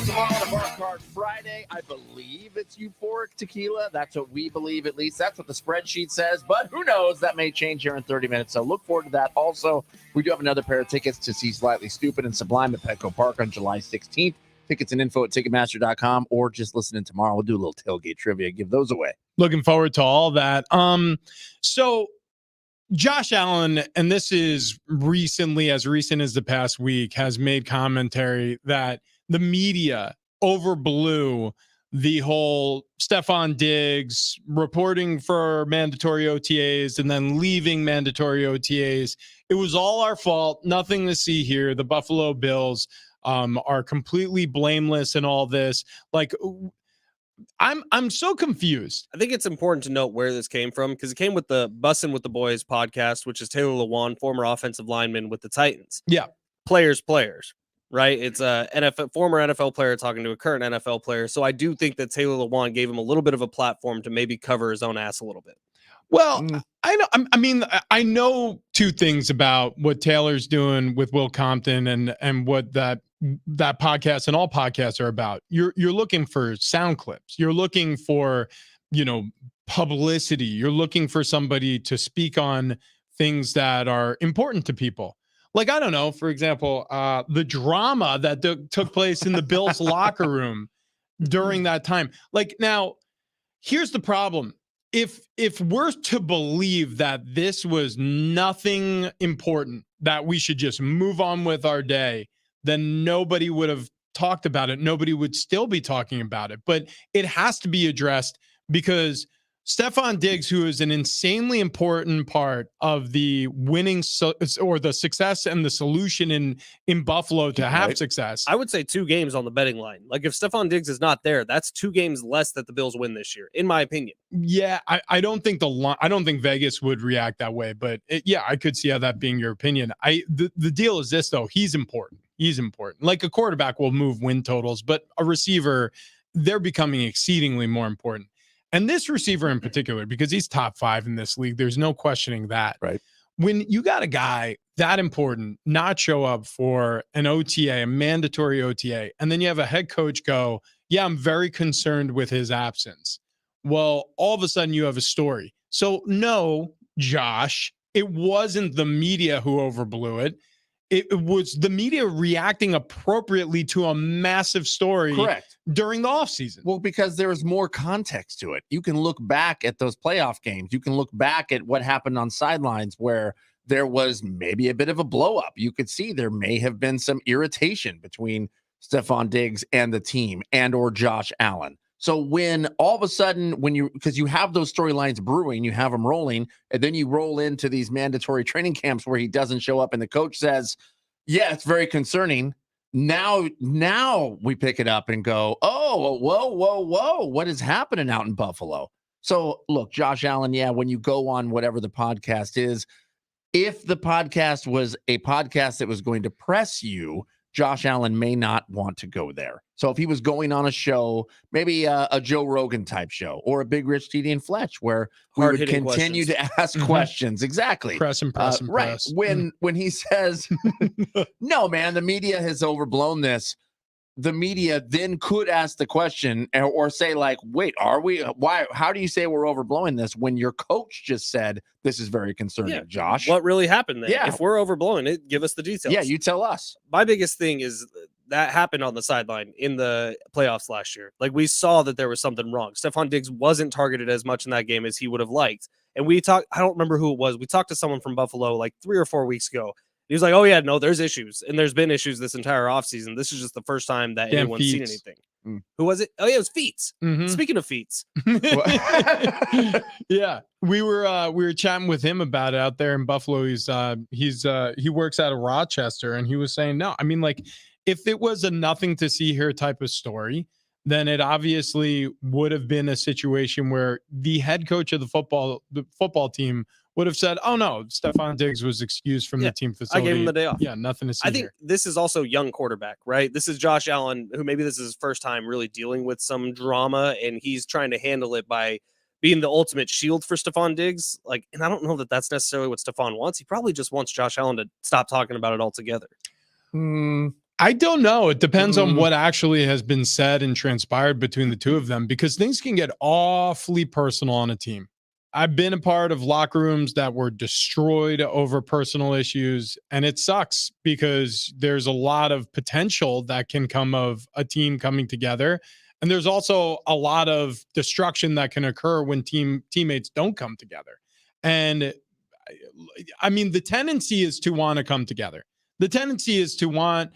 Tomorrow on a Bar Card Friday, I believe it's euphoric tequila. That's what we believe, at least. That's what the spreadsheet says. But who knows? That may change here in 30 minutes. So look forward to that. Also, we do have another pair of tickets to see Slightly Stupid and Sublime at Petco Park on July 16th. Tickets and info at Ticketmaster.com, or just listen in tomorrow. We'll do a little tailgate trivia, give those away. Looking forward to all that. So Josh Allen, and this is as recent as the past week, has made commentary that the media overblew the whole Stephon Diggs reporting for mandatory OTAs and then leaving mandatory OTAs. It was all our fault. Nothing to see here. The Buffalo Bills are completely blameless in all this. Like, I'm so confused. I think it's important to note where this came from, because it came with the Bussin' with the Boys podcast, which is Taylor Lewan, former offensive lineman with the Titans. Yeah. Players, right? It's a former NFL player talking to a current NFL player. So I do think that Taylor Lewan gave him a little bit of a platform to maybe cover his own ass a little bit. Well, I know two things about what Taylor's doing with Will Compton and what that podcast and all podcasts are about. You're looking for sound clips. You're looking for, publicity. You're looking for somebody to speak on things that are important to people. Like, I don't know, for example, the drama that took place in the Bills locker room during that time. Like, now, here's the problem. If we're to believe that this was nothing important, that we should just move on with our day, then nobody would have talked about it. Nobody would still be talking about it. But it has to be addressed, because Stephon Diggs, who is an insanely important part of the winning or the success and the solution in Buffalo to have success. I would say 2 games on the betting line. Like, if Stephon Diggs is not there, that's 2 games less that the Bills win this year, in my opinion. Yeah, I don't think I don't think Vegas would react that way, but I could see how that being your opinion. The deal is this, though. He's important. Like, a quarterback will move win totals, but a receiver, they're becoming exceedingly more important. And this receiver in particular, because he's top 5 in this league, there's no questioning that. Right. When you got a guy that important not show up for an OTA, a mandatory OTA, and then you have a head coach go, yeah, I'm very concerned with his absence. Well, all of a sudden you have a story. So no, Josh, it wasn't the media who overblew it. It was the media reacting appropriately to a massive story. Correct. During the offseason. Well, because there was more context to it. You can look back at those playoff games. You can look back at what happened on sidelines where there was maybe a bit of a blow up. You could see there may have been some irritation between Stephon Diggs and the team and or Josh Allen. So when all of a sudden, because you have those storylines brewing, you have them rolling, and then you roll into these mandatory training camps where he doesn't show up and the coach says, yeah, it's very concerning. Now we pick it up and go, oh, whoa, what is happening out in Buffalo? So look, Josh Allen, when you go on whatever the podcast is, if the podcast was a podcast that was going to press you, Josh Allen may not want to go there. So if he was going on a show, maybe a Joe Rogan type show or a Big Rich TD and Fletch, where we would continue to ask questions. Exactly. Press. Right. When he says, no, man, the media has overblown this. The media then could ask the question or say, like, wait, are we? Why? How do you say we're overblowing this when your coach just said this is very concerning, Josh? What really happened then? Yeah. If we're overblowing it, give us the details. Yeah, you tell us. My biggest thing is that happened on the sideline in the playoffs last year. Like, we saw that there was something wrong. Stephon Diggs wasn't targeted as much in that game as he would have liked. And we talked, I don't remember who it was. We talked to someone from Buffalo like 3 or 4 weeks ago. He was like, oh, yeah, no, there's issues. And there's been issues this entire offseason. This is just the first time that anyone's seen anything. Who was it? Oh, yeah, it was Feets. Mm-hmm. Speaking of Feets. Yeah, we were chatting with him about it out there in Buffalo. He works out of Rochester, and he was saying, no, I mean, like, if it was a nothing to see here type of story, then it obviously would have been a situation where the head coach of the football team would have said, oh, no, Stephon Diggs was excused from the team facility. I gave him the day off. Yeah, nothing to see I think here. this is also young quarterback, right? This is Josh Allen, who maybe this is his first time really dealing with some drama, and he's trying to handle it by being the ultimate shield for Stephon Diggs. Like, and I don't know that that's necessarily what Stephon wants. He probably just wants Josh Allen to stop talking about it altogether. I don't know. It depends on what actually has been said and transpired between the two of them, because things can get awfully personal on a team. I've been a part of locker rooms that were destroyed over personal issues, and it sucks because there's a lot of potential that can come of a team coming together. And there's also a lot of destruction that can occur when teammates don't come together. And I mean, the tendency is to want to come together. The tendency is to want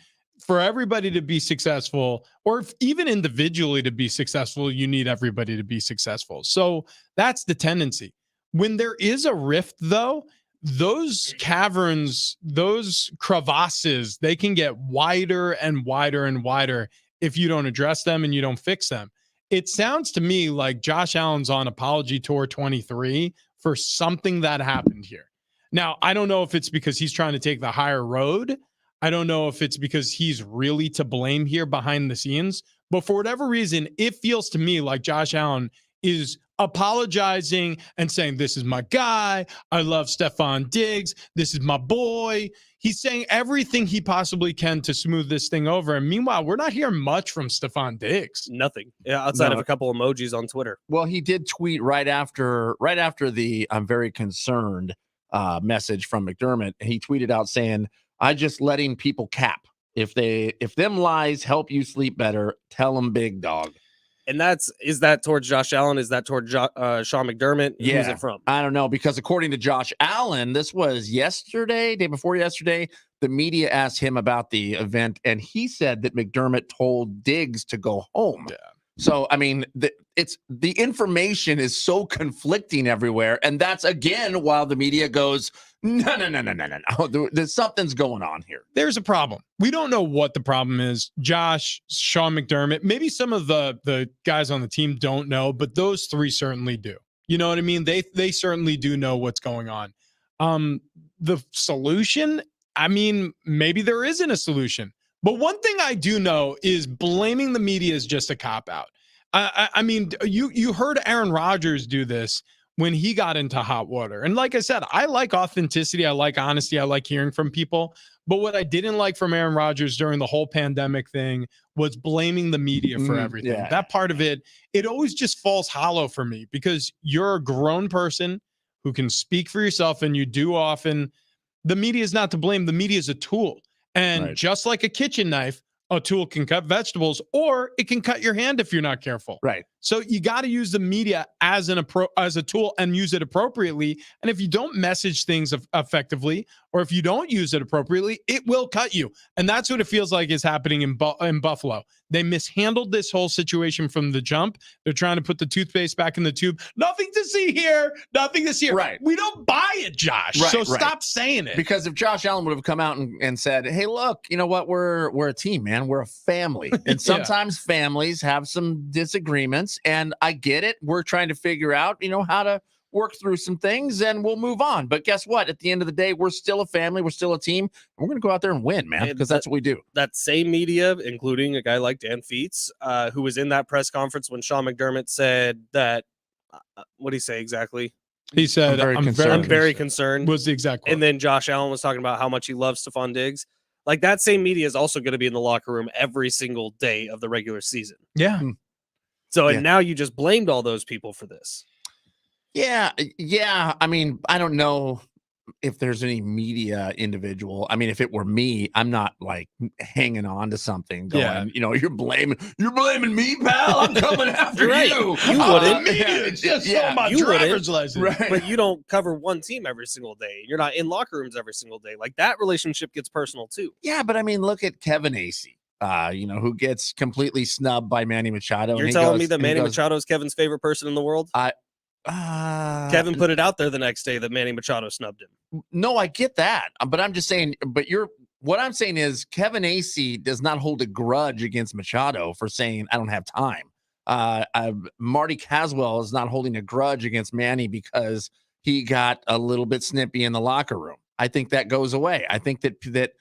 for everybody to be successful, or if even individually to be successful, you need everybody to be successful. So that's the tendency. When there is a rift, though, those caverns, those crevasses, they can get wider and wider and wider if you don't address them and you don't fix them. It sounds to me like Josh Allen's on apology tour 23 for something that happened here. Now, I don't know if it's because he's trying to take the higher road. I don't know if it's because he's really to blame here behind the scenes, but for whatever reason, it feels to me like Josh Allen is apologizing and saying, this is my guy. I love Stephon Diggs. This is my boy. He's saying everything he possibly can to smooth this thing over. And meanwhile, we're not hearing much from Stephon Diggs. Nothing. Yeah, outside of a couple emojis on Twitter. Well, he did tweet right after the "I'm very concerned" message from McDermott. He tweeted out saying, I just letting people cap. If them lies help you sleep better, tell them, big dog. And is that towards Josh Allen? Is that towards Sean McDermott? Yeah. Who's it from? I don't know, because according to Josh Allen, this was day before yesterday, the media asked him about the event, and he said that McDermott told Diggs to go home. Yeah. So, I mean, the information is so conflicting everywhere. And that's, again, while the media goes, no. There's something's going on here. There's a problem. We don't know what the problem is. Josh, Sean McDermott, maybe some of the guys on the team don't know, but those three certainly do. You know what I mean? They certainly do know what's going on. The solution, I mean, maybe there isn't a solution. But one thing I do know is blaming the media is just a cop-out. I mean, you heard Aaron Rodgers do this when he got into hot water. And like I said, I like authenticity. I like honesty. I like hearing from people. But what I didn't like from Aaron Rodgers during the whole pandemic thing was blaming the media for everything. Yeah. That part of it always just falls hollow for me, because you're a grown person who can speak for yourself, and you do often. The media is not to blame. The media is a tool. And just like a kitchen knife, a tool can cut vegetables, or it can cut your hand if you're not careful. Right. So you got to use the media as a tool and use it appropriately. And if you don't message things effectively, or if you don't use it appropriately, it will cut you. And that's what it feels like is happening in Buffalo. They mishandled this whole situation from the jump. They're trying to put the toothpaste back in the tube. Nothing to see here. Nothing to see here. Right. We don't buy it, Josh. Right, so right. stop saying it. Because if Josh Allen would have come out and said, hey, look, you know what? We're a team, man. We're a family. And sometimes families have some disagreements, and I get it. We're trying to figure out, how to work through some things, and we'll move on. But guess what? At the end of the day, we're still a family. We're still a team. And we're going to go out there and win, man, because that's what we do. That same media, including a guy like Dan Feets, who was in that press conference when Sean McDermott said that, what did he say exactly? He said, I'm very concerned. Was the exact quote. And then Josh Allen was talking about how much he loves Stephon Diggs. Like, that same media is also going to be in the locker room every single day of the regular season. Yeah. So, and now you just blamed all those people for this. Yeah. I mean, I don't know if there's any media individual. I mean, if it were me, I'm not like hanging on to something going, you're blaming me, pal. I'm coming after you. You wouldn't. It's just my driver's license. Right. But you don't cover one team every single day. You're not in locker rooms every single day. Like, that relationship gets personal too. Yeah, but I mean, look at Kevin Acee. Who gets completely snubbed by Manny Machado. You're telling me that Manny Machado is Kevin's favorite person in the world? Kevin put it out there the next day that Manny Machado snubbed him. No, I get that, but I'm just saying. What I'm saying is Kevin Acee does not hold a grudge against Machado for saying I don't have time. Marty Caswell is not holding a grudge against Manny because he got a little bit snippy in the locker room. I think that goes away. I think that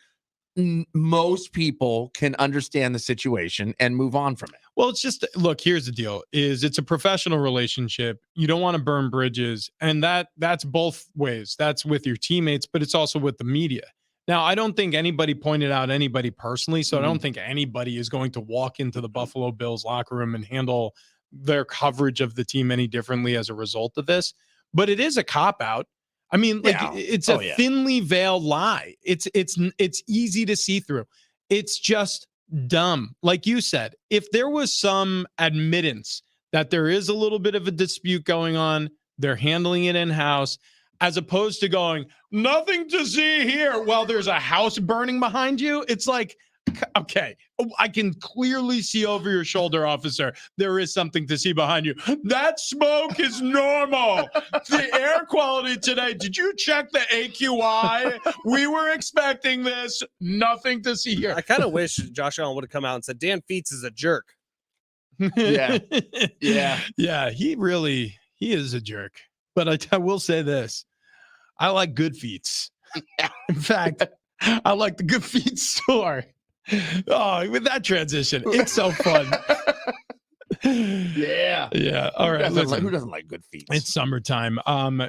most people can understand the situation and move on from it. Well, it's just, look, here's the deal, it's a professional relationship. You don't want to burn bridges. And that's both ways. That's with your teammates, but it's also with the media. Now, I don't think anybody pointed out anybody personally, so I don't think anybody is going to walk into the Buffalo Bills locker room and handle their coverage of the team any differently as a result of this. But it is a cop out. I mean, like it's a thinly veiled lie. It's easy to see through. It's just dumb. Like you said, if there was some admittance that there is a little bit of a dispute going on, they're handling it in-house, as opposed to going, nothing to see here while there's a house burning behind you. It's like, okay, I can clearly see over your shoulder, officer. There is something to see behind you. That smoke is normal. The air quality today, did you check the AQI? We were expecting this. Nothing to see here. I kind of wish Josh Allen would have come out and said, Dan Feets is a jerk. Yeah. He is a jerk. But I will say this. I like Good Feets. In fact, I like the Good Feet store. Oh, with that transition, it's so fun. Yeah. All right. Who doesn't like Good Feet? It's summertime.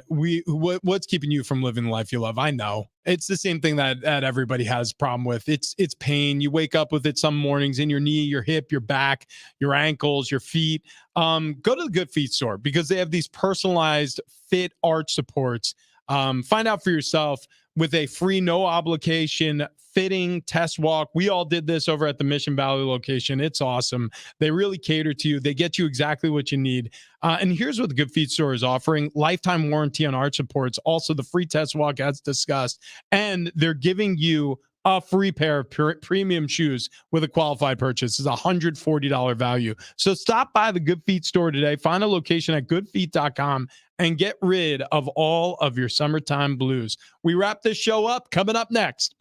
What's keeping you from living the life you love? I know it's the same thing that everybody has a problem with. It's pain. You wake up with it some mornings in your knee, your hip, your back, your ankles, your feet. Go to the Good Feet store because they have these personalized fit arch supports. Find out for yourself with a free, no obligation fitting test walk. We all did this over at the Mission Valley location. It's awesome. They really cater to you. They get you exactly what you need. And here's what the Good Feet store is offering: lifetime warranty on arch supports, also the free test walk as discussed, and they're giving you a free pair of premium shoes with a qualified purchase. It's $140 value. So stop by the Good Feet store today. Find a location at goodfeet.com and get rid of all of your summertime blues. We wrap this show up. Coming up next.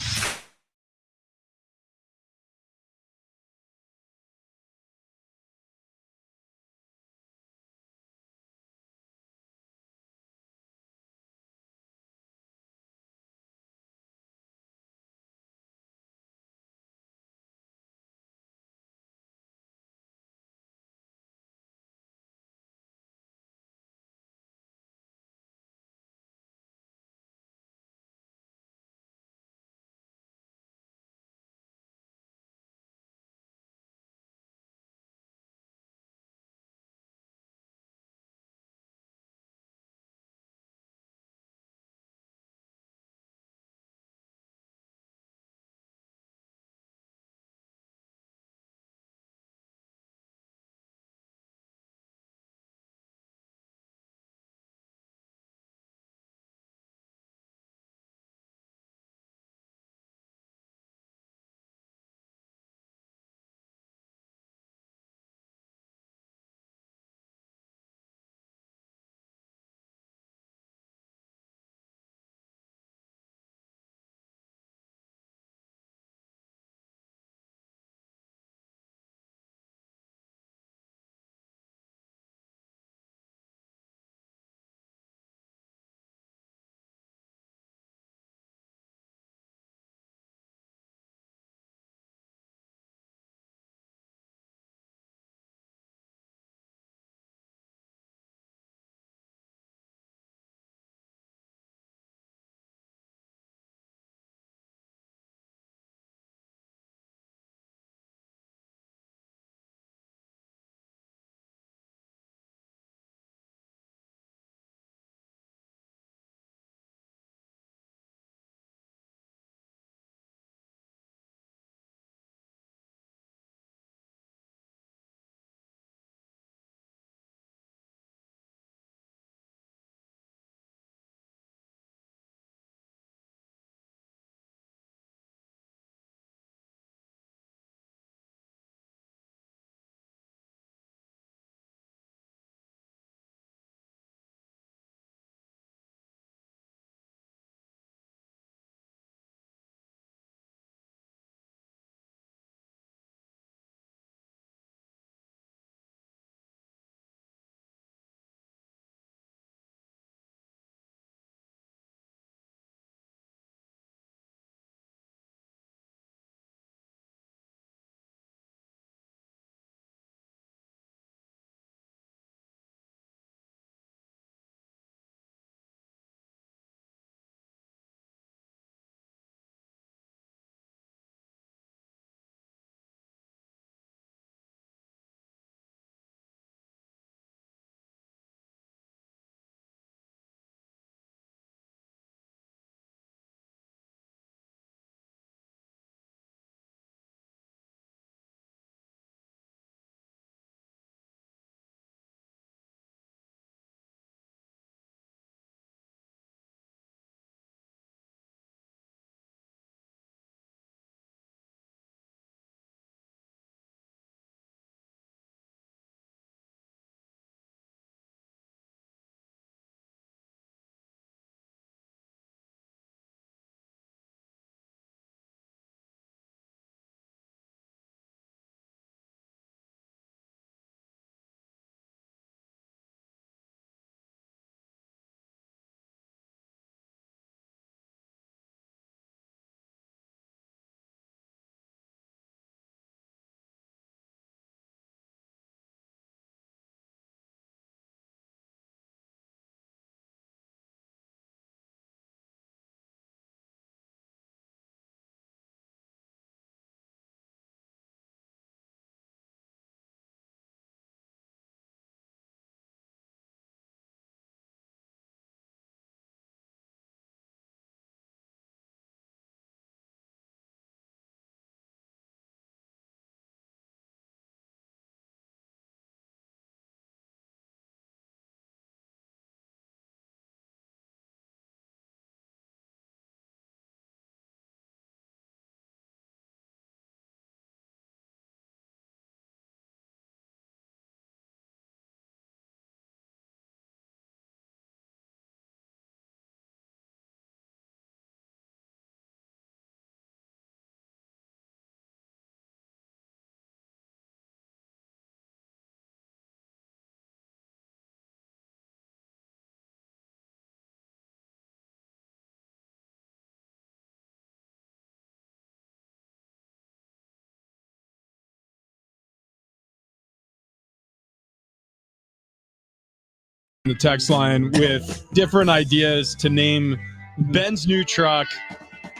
the text line with different ideas to name Ben's new truck.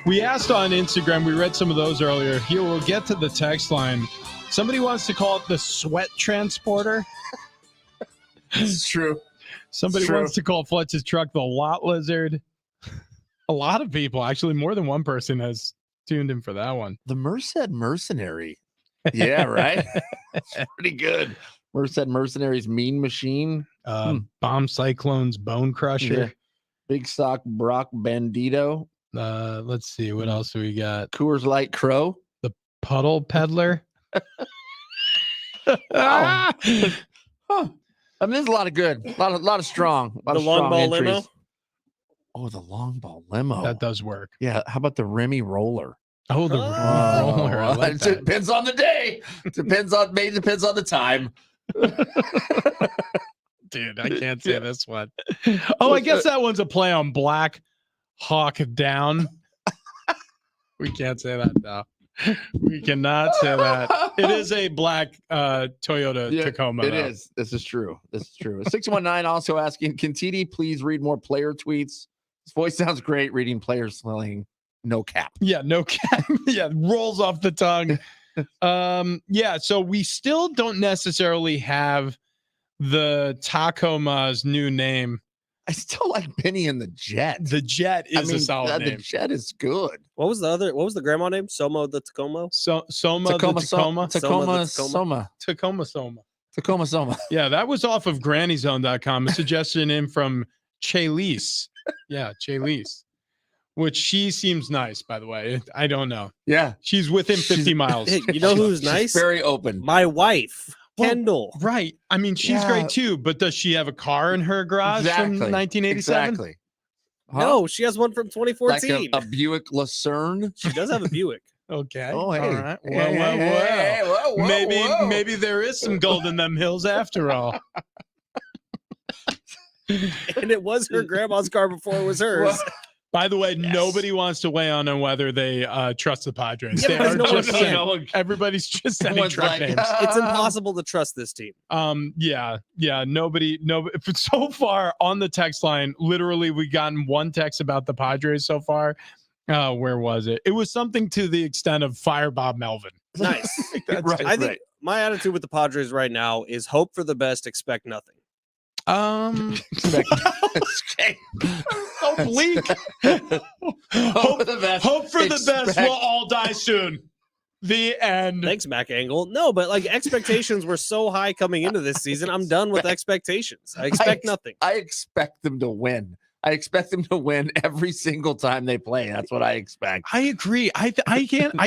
We asked on Instagram. We read some of those earlier. Here, we'll get to the text line. Somebody wants to call it the sweat transporter. It's true. Somebody wants to call Fletch's truck the lot lizard. A lot of people, actually, more than one person has tuned in for that one. The Merced Mercenary. Yeah, right? Pretty good. Merced Mercenary's Mean Machine. Bomb Cyclone's Bone Crusher. Yeah. Big Sock Brock Bandito. Let's see. What else do we got? Coors Light Crow. The Puddle Peddler. Wow. Huh. I mean, there's a lot of good. A lot of strong. The long ball entries. limo. Oh, the long ball limo. That does work. Yeah. How about the Remy Roller? Oh, the roller. I like It that. depends on the day. Depends on the time. Dude, I can't say this one. Oh, I guess that one's a play on Black Hawk Down. We can't say that now. We cannot say that. It is a black Toyota Tacoma. It is. This is true. 619 also asking, can TD please read more player tweets? His voice sounds great reading players slang. No cap. Yeah, no cap. Yeah, rolls off the tongue. Yeah, so we still don't necessarily have the Tacoma's new name. I still like Benny and the Jet. The Jet is a solid name. The Jet is good. What was the grandma name? Soma the Tacoma? Soma the Tacoma. Tacoma Soma. Yeah, that was off of GrannyZone.com. A suggestion in from Chalise. Yeah, Chalise. Which she seems nice, by the way. I don't know. Yeah. She's within 50 miles. Hey, you know who's nice? Very open. My wife, Kendall. Right. I mean, she's great too, but does she have a car in her garage from 1987? Exactly. No, she has one from 2014. Like a Buick Lucerne. She does have a Buick. Okay. Oh, hey. All right. Well. Maybe there is some gold in them hills after all. And it was her grandma's car before it was hers. By the way, nobody wants to weigh on whether they trust the Padres. Yeah, They are no one just can. saying, everybody's just sending truck names. It's impossible to trust this team. Yeah. Nobody. So far on the text line, literally, we gotten one text about the Padres so far. Where was it? It was something to the extent of fire Bob Melvin. Nice. I think my attitude with the Padres right now is hope for the best, expect nothing. So bleak. Hope for the best. Hope for the best. We'll all die soon. The end. Thanks, Mac Angle. No, but like expectations were so high coming into this season. I'm done with expectations. I expect nothing. I expect them to win. I expect them to win every single time they play. That's what I expect. I agree. I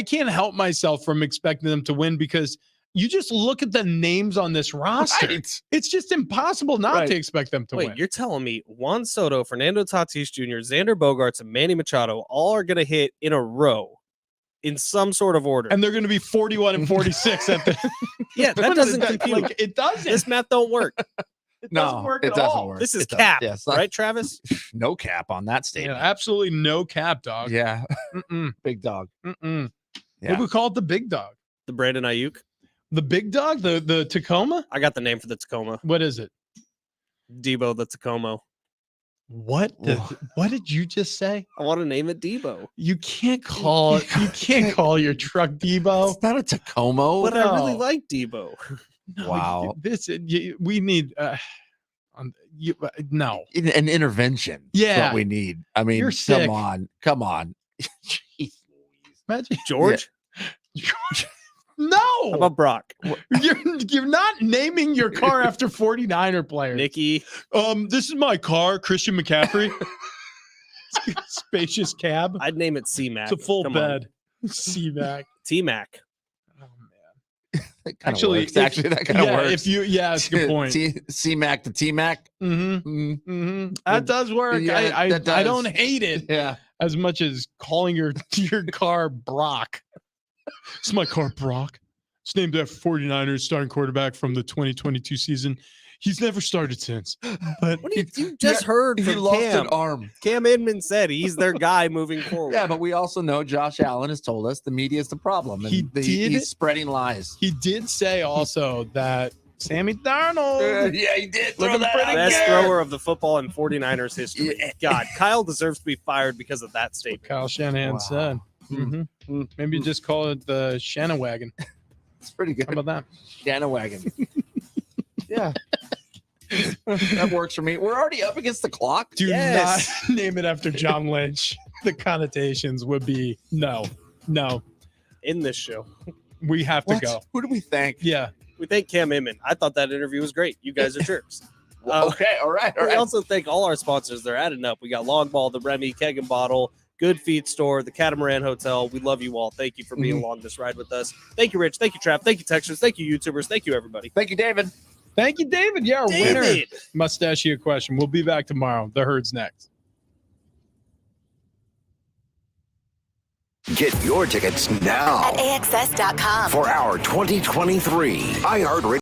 can't help myself from expecting them to win because you just look at the names on this roster. Right. It's just impossible not to expect them to win. Wait, you're telling me Juan Soto, Fernando Tatis Jr., Xander Bogaerts, and Manny Machado all are going to hit in a row in some sort of order. And they're going to be 41 and 46 at the. Yeah, that doesn't compute. Like, it doesn't. This math don't work. It doesn't work at all. This is It doesn't. cap, Yeah, it's not- right, Travis? No cap on that Yeah, statement. absolutely no cap, dog. Yeah. Mm-mm. Big dog. Mm-mm. Yeah. What we call it the big dog? The Brandon Ayuk. The big dog? The Tacoma? I got the name for the Tacoma. What is it? Debo the Tacoma. What did you just say? I want to name it Debo. You can't call your truck Debo. It's not a Tacoma. But I really like Debo. No, Wow. We need no. An intervention. is Yeah. what we need. I mean, You're sick. come on. Jeez. Imagine George? George. No. How about Brock? You're not naming your car after 49er players. Nicky. This is my car, Christian McCaffrey. Spacious cab. I'd name it C-Mac. It's a full Come on. bed. C-Mac. T-Mac. Actually, that kind of works. That's a good point. C-Mac to T-Mac. That does work. Yeah, I that does. I don't hate it Yeah. as much as calling your car Brock. This is my car, Brock. It's named after 49ers starting quarterback from the 2022 season. He's never started since. But What you just heard He from lost Cam. an arm. Cam Inman said he's their guy moving forward. Yeah, but we also know Josh Allen has told us the media is the problem. And He did- he's spreading lies. he did say also that Sammy Darnold. Yeah, he did. Looking pretty Best good. thrower of the football in 49ers history. God, Kyle deserves to be fired because of that statement. Kyle Shanahan said. Maybe just call it the Shanna wagon. It's pretty good. How about that? Shanna wagon. Yeah. That works for me. We're already up against the clock. Do not name it after John Lynch. The connotations would be no. In this show. We have to What? go. Who do we thank? Yeah. We thank Cam Inman. I thought that interview was great. You guys are jerks. Okay, all right. We also thank all our sponsors. They're adding up. We got Long Ball, the Remy, Keg and Bottle, Good Feet Store, the Catamaran Hotel. We love you all. Thank you for being along this ride with us. Thank you, Rich. Thank you, Trav. Thank you, Texters. Thank you, YouTubers. Thank you, everybody. Thank you, David. Thank you, David. Yeah, our winner. David. Mustachio question. We'll be back tomorrow. The Herd's next. Get your tickets now at AXS.com for our 2023 iHeartRadio.